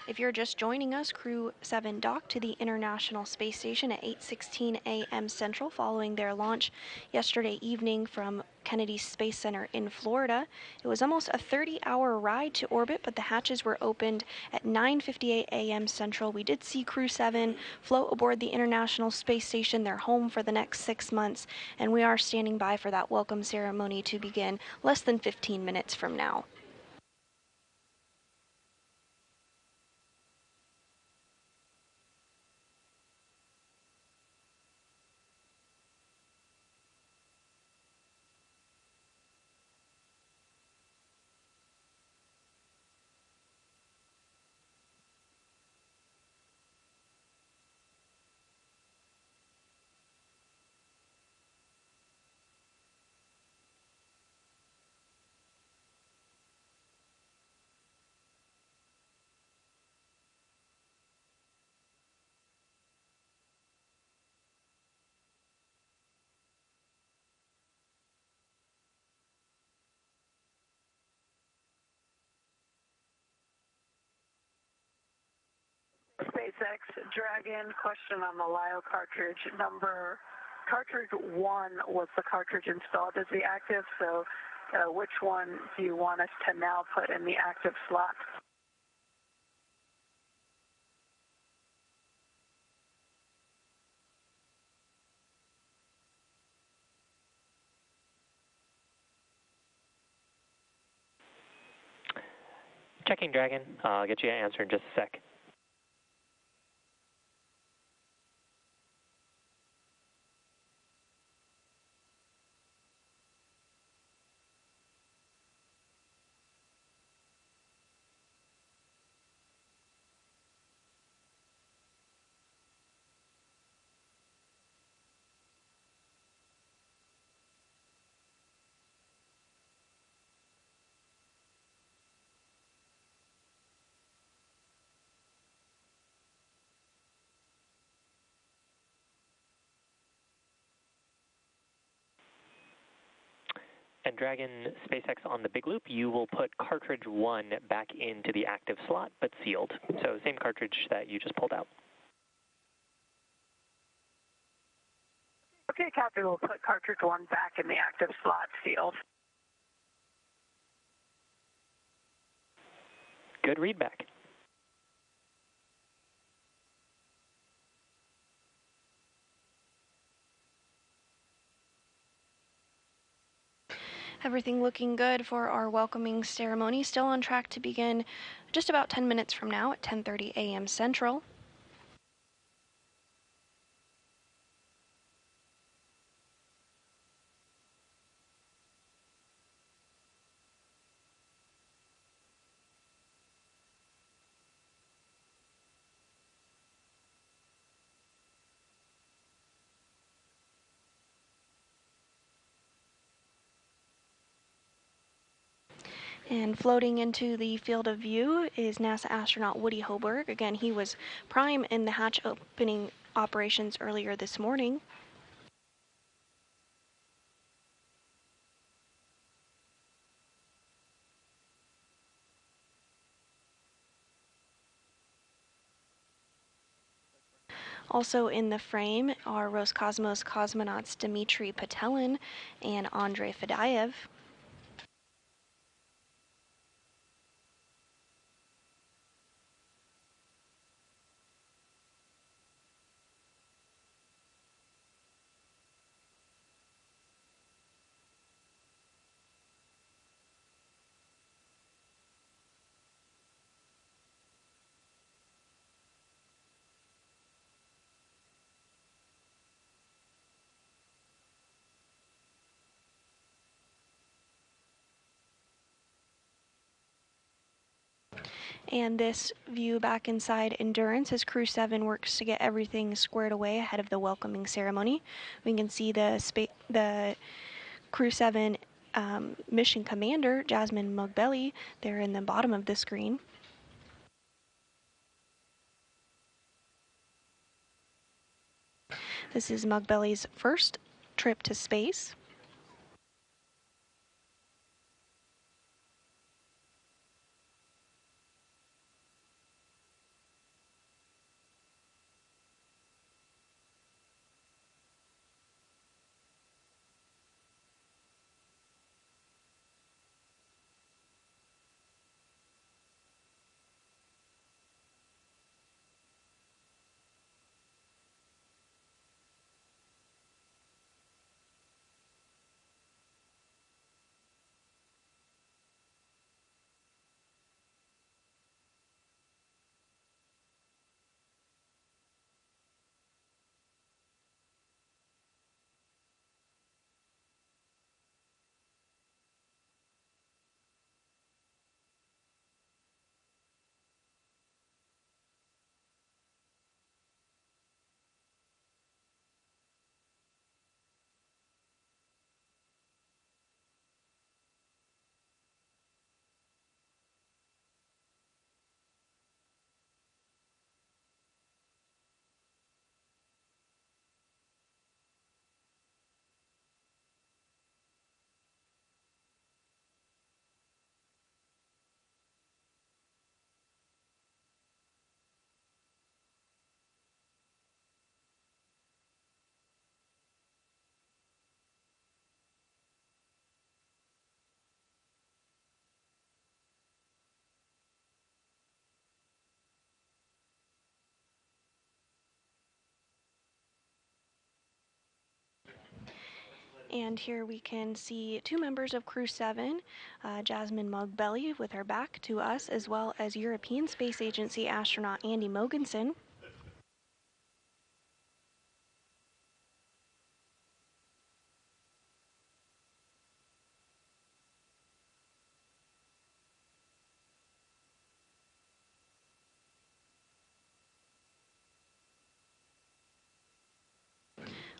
If you're just joining us, Crew-7 docked to the International Space Station at 8:16 a.m. Central following their launch yesterday evening from Kennedy Space Center in Florida. It was almost a 30-hour ride to orbit, but the hatches were opened at 9:58 a.m. Central. We did see Crew-7 float aboard the International Space Station. They're home for the next 6 months, and we are standing by for that welcome ceremony to begin less than 15 minutes from now. SpaceX Dragon, question on the LIO cartridge number. Cartridge 1 was the cartridge installed as the active, so which one do you want us to now put in the active slot? Checking Dragon. I'll get you an answer in just a sec. And Dragon SpaceX on the big loop, you will put cartridge 1 back into the active slot, but sealed. So same cartridge that you just pulled out. Okay, Captain, we'll put cartridge 1 back in the active slot, sealed. Good readback. Everything looking good for our welcoming ceremony. Still on track to begin just about 10 minutes from now at 10:30 a.m. Central. And floating into the field of view is NASA astronaut Woody Hoberg. Again, he was prime in the hatch opening operations earlier this morning. Also in the frame are Roscosmos cosmonauts Dmitry Patelin and Andrei Fedyaev. And this view back inside Endurance as Crew-7 works to get everything squared away ahead of the welcoming ceremony. We can see the Crew-7 mission commander, Jasmin Moghbeli, there in the bottom of the screen. This is Moghbeli's first trip to space. And here we can see two members of Crew-7, Jasmin Moghbeli with her back to us, as well as European Space Agency astronaut Andy Mogensen.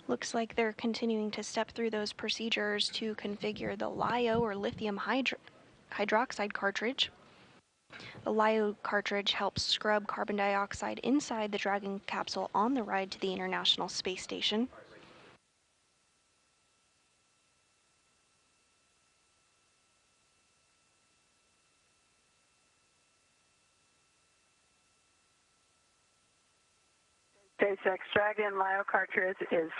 Looks like they're continuing to step through those procedures to configure the LiO or lithium hydroxide cartridge. The LiO cartridge helps scrub carbon dioxide inside the Dragon capsule on the ride to the International Space Station. SpaceX Dragon LiO cartridge is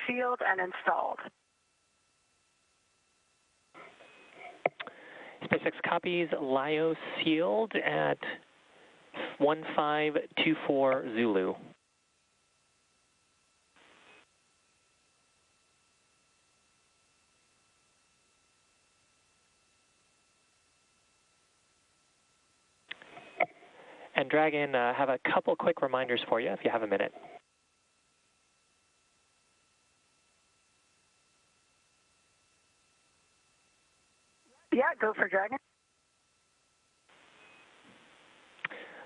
sealed and installed. SpaceX copies LiO sealed at 1524 Zulu. And Dragon, have a couple quick reminders for you if you have a minute. Yeah, go for Dragon.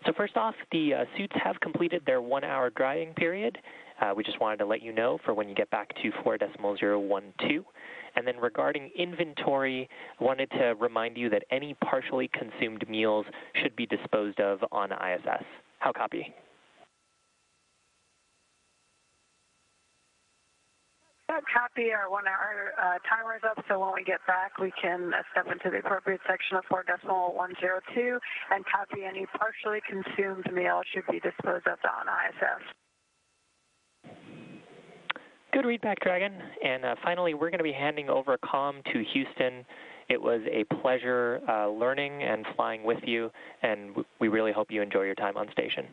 So first off, the suits have completed their 1-hour drying period. We just wanted to let you know for when you get back to 4.012. And then regarding inventory, I wanted to remind you that any partially consumed meals should be disposed of on ISS. How copy? Copy. Our 1-hour timer is up, so when we get back, we can step into the appropriate section of 4.102 and copy any partially consumed meal should be disposed of on ISS. Good read back, Dragon. And finally, we're going to be handing over comm to Houston. It was a pleasure learning and flying with you, and we really hope you enjoy your time on station.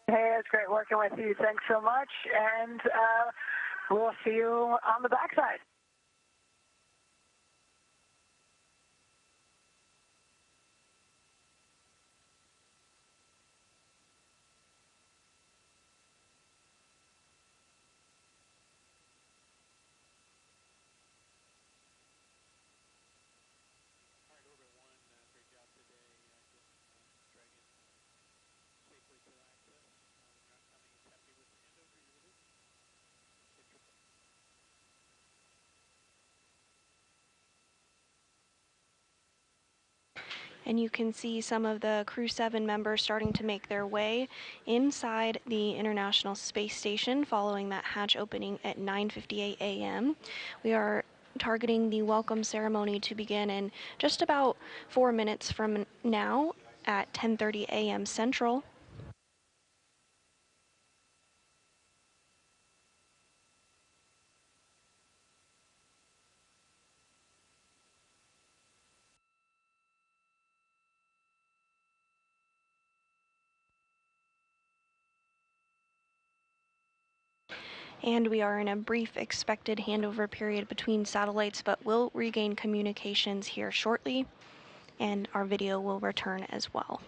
Hey, it's great working with you. Thanks so much, and we'll see you on the backside. And you can see some of the Crew-7 members starting to make their way inside the International Space Station following that hatch opening at 9:58 a.m. We are targeting the welcome ceremony to begin in just about 4 minutes from now at 10:30 a.m. Central. And we are in a brief expected handover period between satellites, but will regain communications here shortly, and our video will return as well.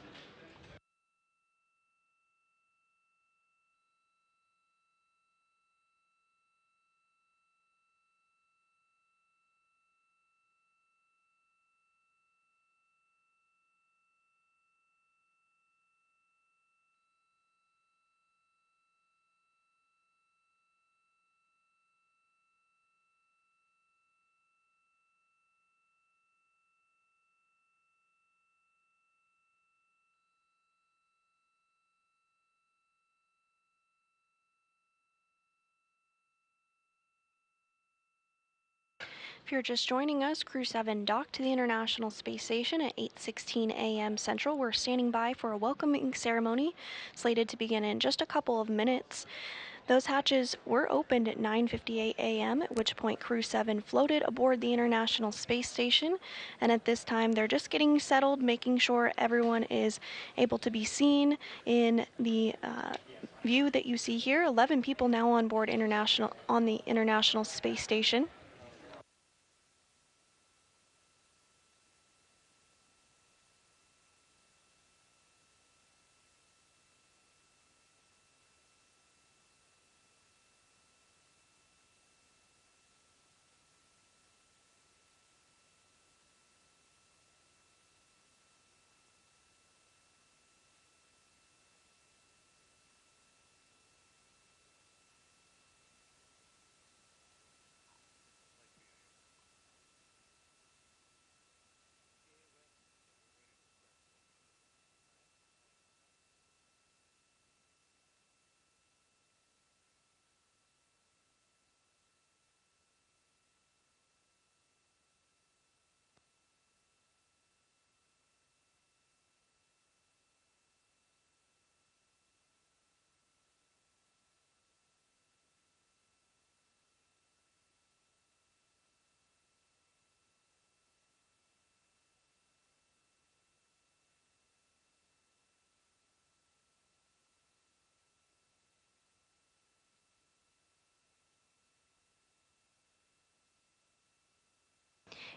If you're just joining us, Crew-7 docked to the International Space Station at 8:16 a.m. Central. We're standing by for a welcoming ceremony slated to begin in just a couple of minutes. Those hatches were opened at 9:58 a.m., at which point Crew-7 floated aboard the International Space Station, and at this time they're just getting settled, making sure everyone is able to be seen in the view that you see here. 11 people now on board on the International Space Station.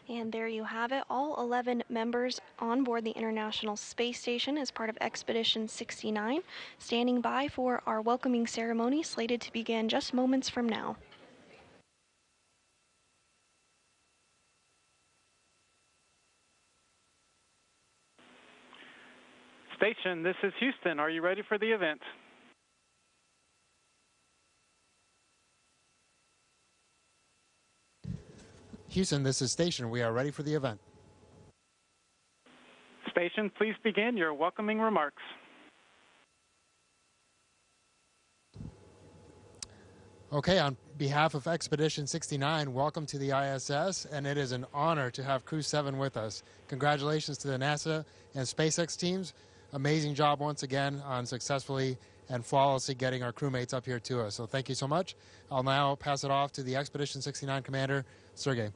And there you have it, all 11 members on board the International Space Station as part of Expedition 69, standing by for our welcoming ceremony slated to begin just moments from now. Station, this is Houston. Are you ready for the event? Houston, this is Station. We are ready for the event. Station, please begin your welcoming remarks. Okay, on behalf of Expedition 69, welcome to the ISS, and it is an honor to have Crew-7 with us. Congratulations to the NASA and SpaceX teams. Amazing job once again on successfully and flawlessly getting our crewmates up here to us. So thank you so much. I'll now pass it off to the Expedition 69 commander, Sergey.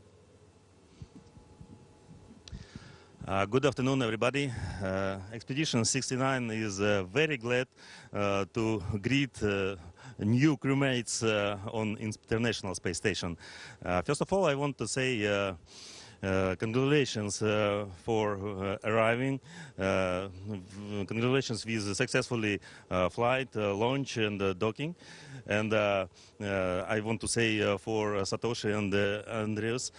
Good afternoon, everybody. Expedition 69 is very glad to greet new crewmates on International Space Station. First of all, I want to say congratulations for arriving. Congratulations with successfully flight, launch, and docking. And I want to say for Satoshi and Andreas,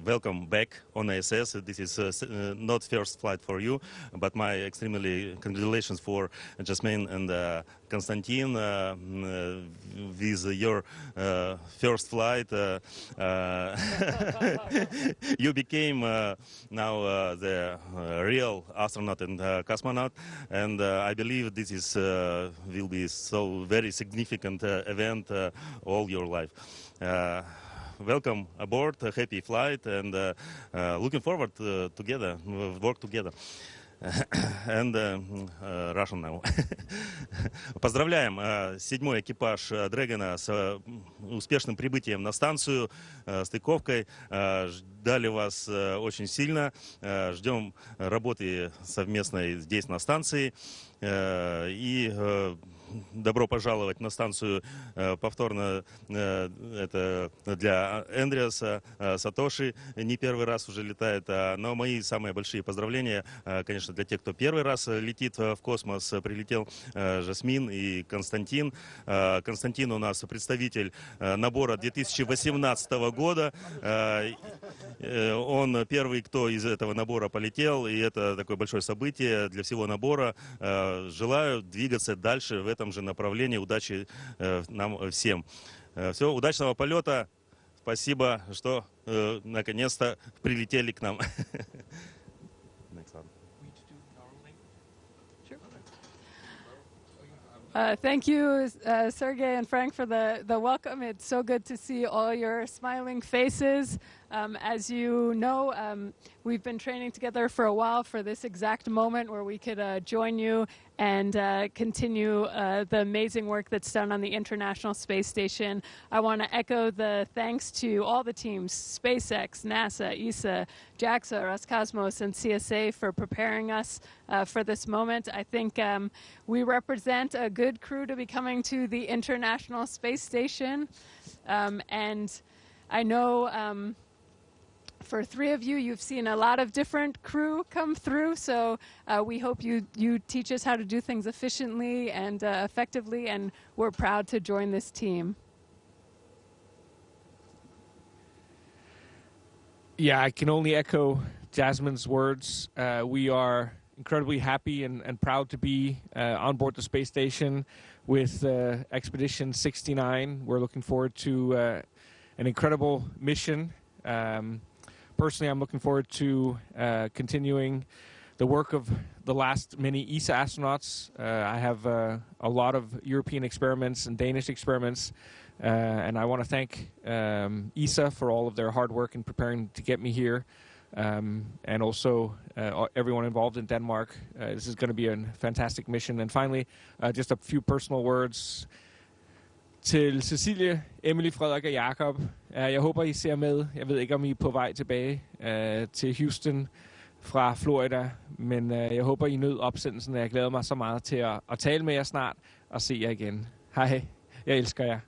welcome back on ISS. This is not first flight for you, but my extremely congratulations for Jasmin and Konstantin with your first flight. You became now the real astronaut and cosmonaut, and I believe this is will be so very significant event all your life. Welcome aboard, a happy flight, and looking forward to together, work together. And Russian now. Поздравляем седьмой экипаж Дрэгона с успешным прибытием на станцию, стыковкой. Ждали вас очень сильно. Ждем работы совместной здесь на станции. И добро пожаловать на станцию повторно. Это для Andreas, Satoshi не первый раз уже летает. Но мои самые большие поздравления, конечно, для тех, кто первый раз летит в космос. Прилетел Jasmin и Konstantin. Константин у нас представитель набора 2018 года. Он первый, кто из этого набора полетел, и это такое большое событие для всего набора. Желаю двигаться дальше в этом же направлении. Удачи нам всем. Все, удачного полета. Спасибо, что наконец-то прилетели к нам. Thank you, Sergey and Frank, for the welcome. It's so good to see all your smiling faces. As you know, we've been training together for a while for this exact moment where we could join you and continue the amazing work that's done on the International Space Station. I want to echo the thanks to all the teams, SpaceX, NASA, ESA, JAXA, Roscosmos, and CSA for preparing us for this moment. I think we represent a good crew to be coming to the International Space Station. And I know for three of you, you've seen a lot of different crew come through, so we hope you teach us how to do things efficiently and effectively, and we're proud to join this team. Yeah, I can only echo Jasmin's words. We are incredibly happy and proud to be on board the space station with Expedition 69. We're looking forward to an incredible mission. Personally, I'm looking forward to continuing the work of the last many ESA astronauts. I have a lot of European experiments and Danish experiments, and I want to thank ESA for all of their hard work in preparing to get me here, and also everyone involved in Denmark. This is going to be a fantastic mission. And finally, just a few personal words. Til Cecilie, Emily, Frederik og Jakob. Jeg håber, I ser med. Jeg ved ikke, om I er på vej tilbage til Houston fra Florida, men jeg håber, I nød opsendelsen, og jeg glæder mig så meget til at tale med jer snart og se jer igen. Hej, jeg elsker jer.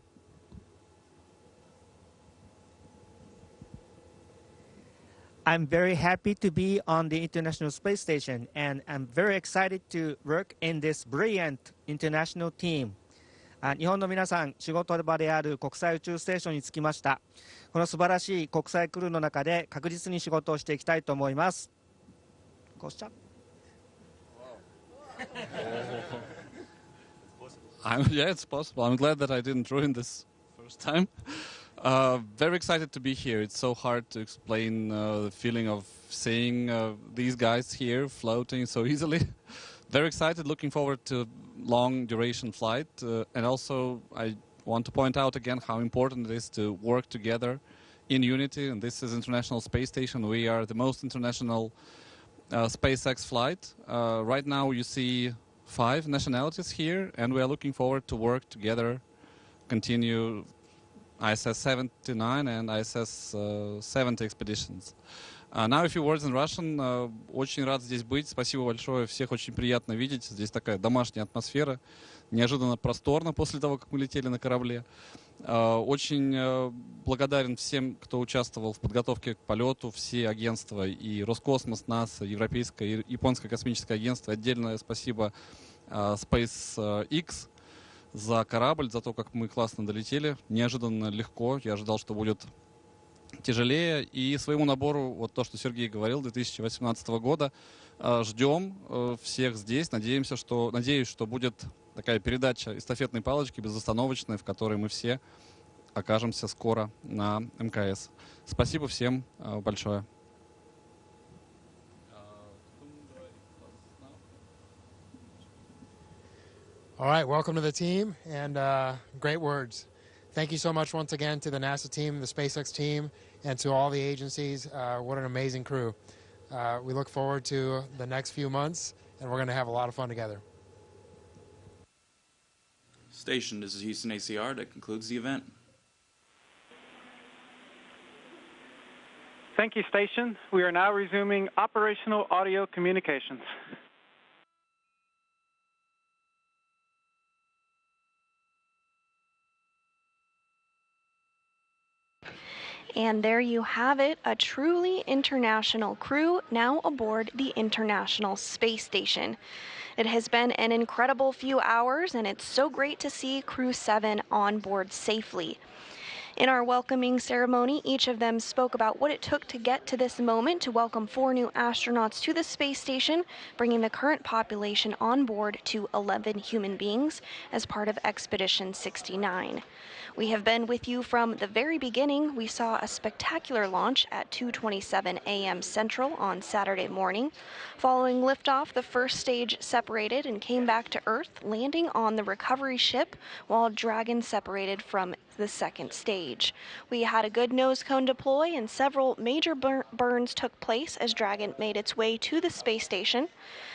I'm very happy to be on the International Space Station, and I'm very excited to work in this brilliant international team. 日本の皆さん、仕事場である国際宇宙ステーションに着きました。この素晴らしい国際クルーの中で確実に仕事をしていきたいと思います。Yeah, it's possible. I'm glad that I didn't ruin this first time. Very excited to be here. It's so hard to explain the feeling of seeing these guys here floating so easily. Very excited, looking forward to long duration flight. And also, I want to point out again how important it is to work together in unity. And this is International Space Station. We are the most international SpaceX flight. Right now, you see 5 nationalities here, and we are looking forward to work together, continue ISS 79 and ISS 70 expeditions. Now a few words in Russian. Очень рад здесь быть. Спасибо большое. Всех очень приятно видеть. Здесь такая домашняя атмосфера. Неожиданно просторно после того, как мы летели на корабле. Очень благодарен всем, кто участвовал в подготовке к полету. Все агентства и Роскосмос, НАСА, Европейское и Японское космическое агентство. Отдельное спасибо SpaceX за корабль, за то, как мы классно долетели. Неожиданно легко. Я ожидал, что будет тяжелее. И своему набору, вот то, что Сергей говорил, 2018 года, ждем всех здесь. Надеюсь, что будет такая передача эстафетной палочки безостановочная, в которой мы все окажемся скоро на МКС. Спасибо всем большое. All right, welcome to the team, and great words. Thank you so much once again to the NASA team, the SpaceX team, and to all the agencies. What an amazing crew. We look forward to the next few months, and we're going to have a lot of fun together. Station, this is Houston ACR. That concludes the event. Thank you, Station. We are now resuming operational audio communications. And there you have it, a truly international crew now aboard the International Space Station. It has been an incredible few hours, and it's so great to see Crew-7 on board safely. In our welcoming ceremony, each of them spoke about what it took to get to this moment to welcome 4 new astronauts to the space station, bringing the current population on board to 11 human beings as part of Expedition 69. We have been with you from the very beginning. We saw a spectacular launch at 2:27 a.m. Central on Saturday morning. Following liftoff, the first stage separated and came back to Earth, landing on the recovery ship, while Dragon separated from the second stage. We had a good nose cone deploy, and several major burns took place as Dragon made its way to the space station.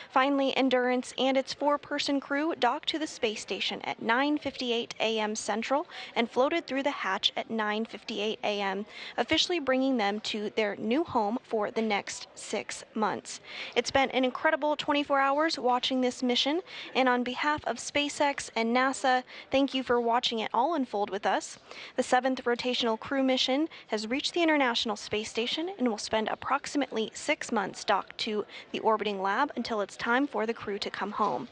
Finally, Endurance and its 4-person crew docked to the space station at 9:58 a.m. Central and floated through the hatch at 9:58 a.m., officially bringing them to their new home for the next 6 months. It's been an incredible 24 hours watching this mission, and on behalf of SpaceX and NASA, thank you for watching it all unfold with us. The 7th rotational crew mission has reached the International Space Station and will spend approximately 6 months docked to the orbiting lab until it's time for the crew to come home.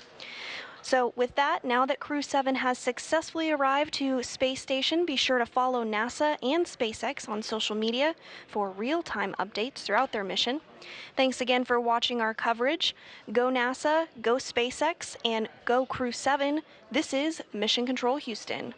So with that, now that Crew-7 has successfully arrived to Space Station, be sure to follow NASA and SpaceX on social media for real-time updates throughout their mission. Thanks again for watching our coverage. Go NASA, go SpaceX, and go Crew-7. This is Mission Control Houston.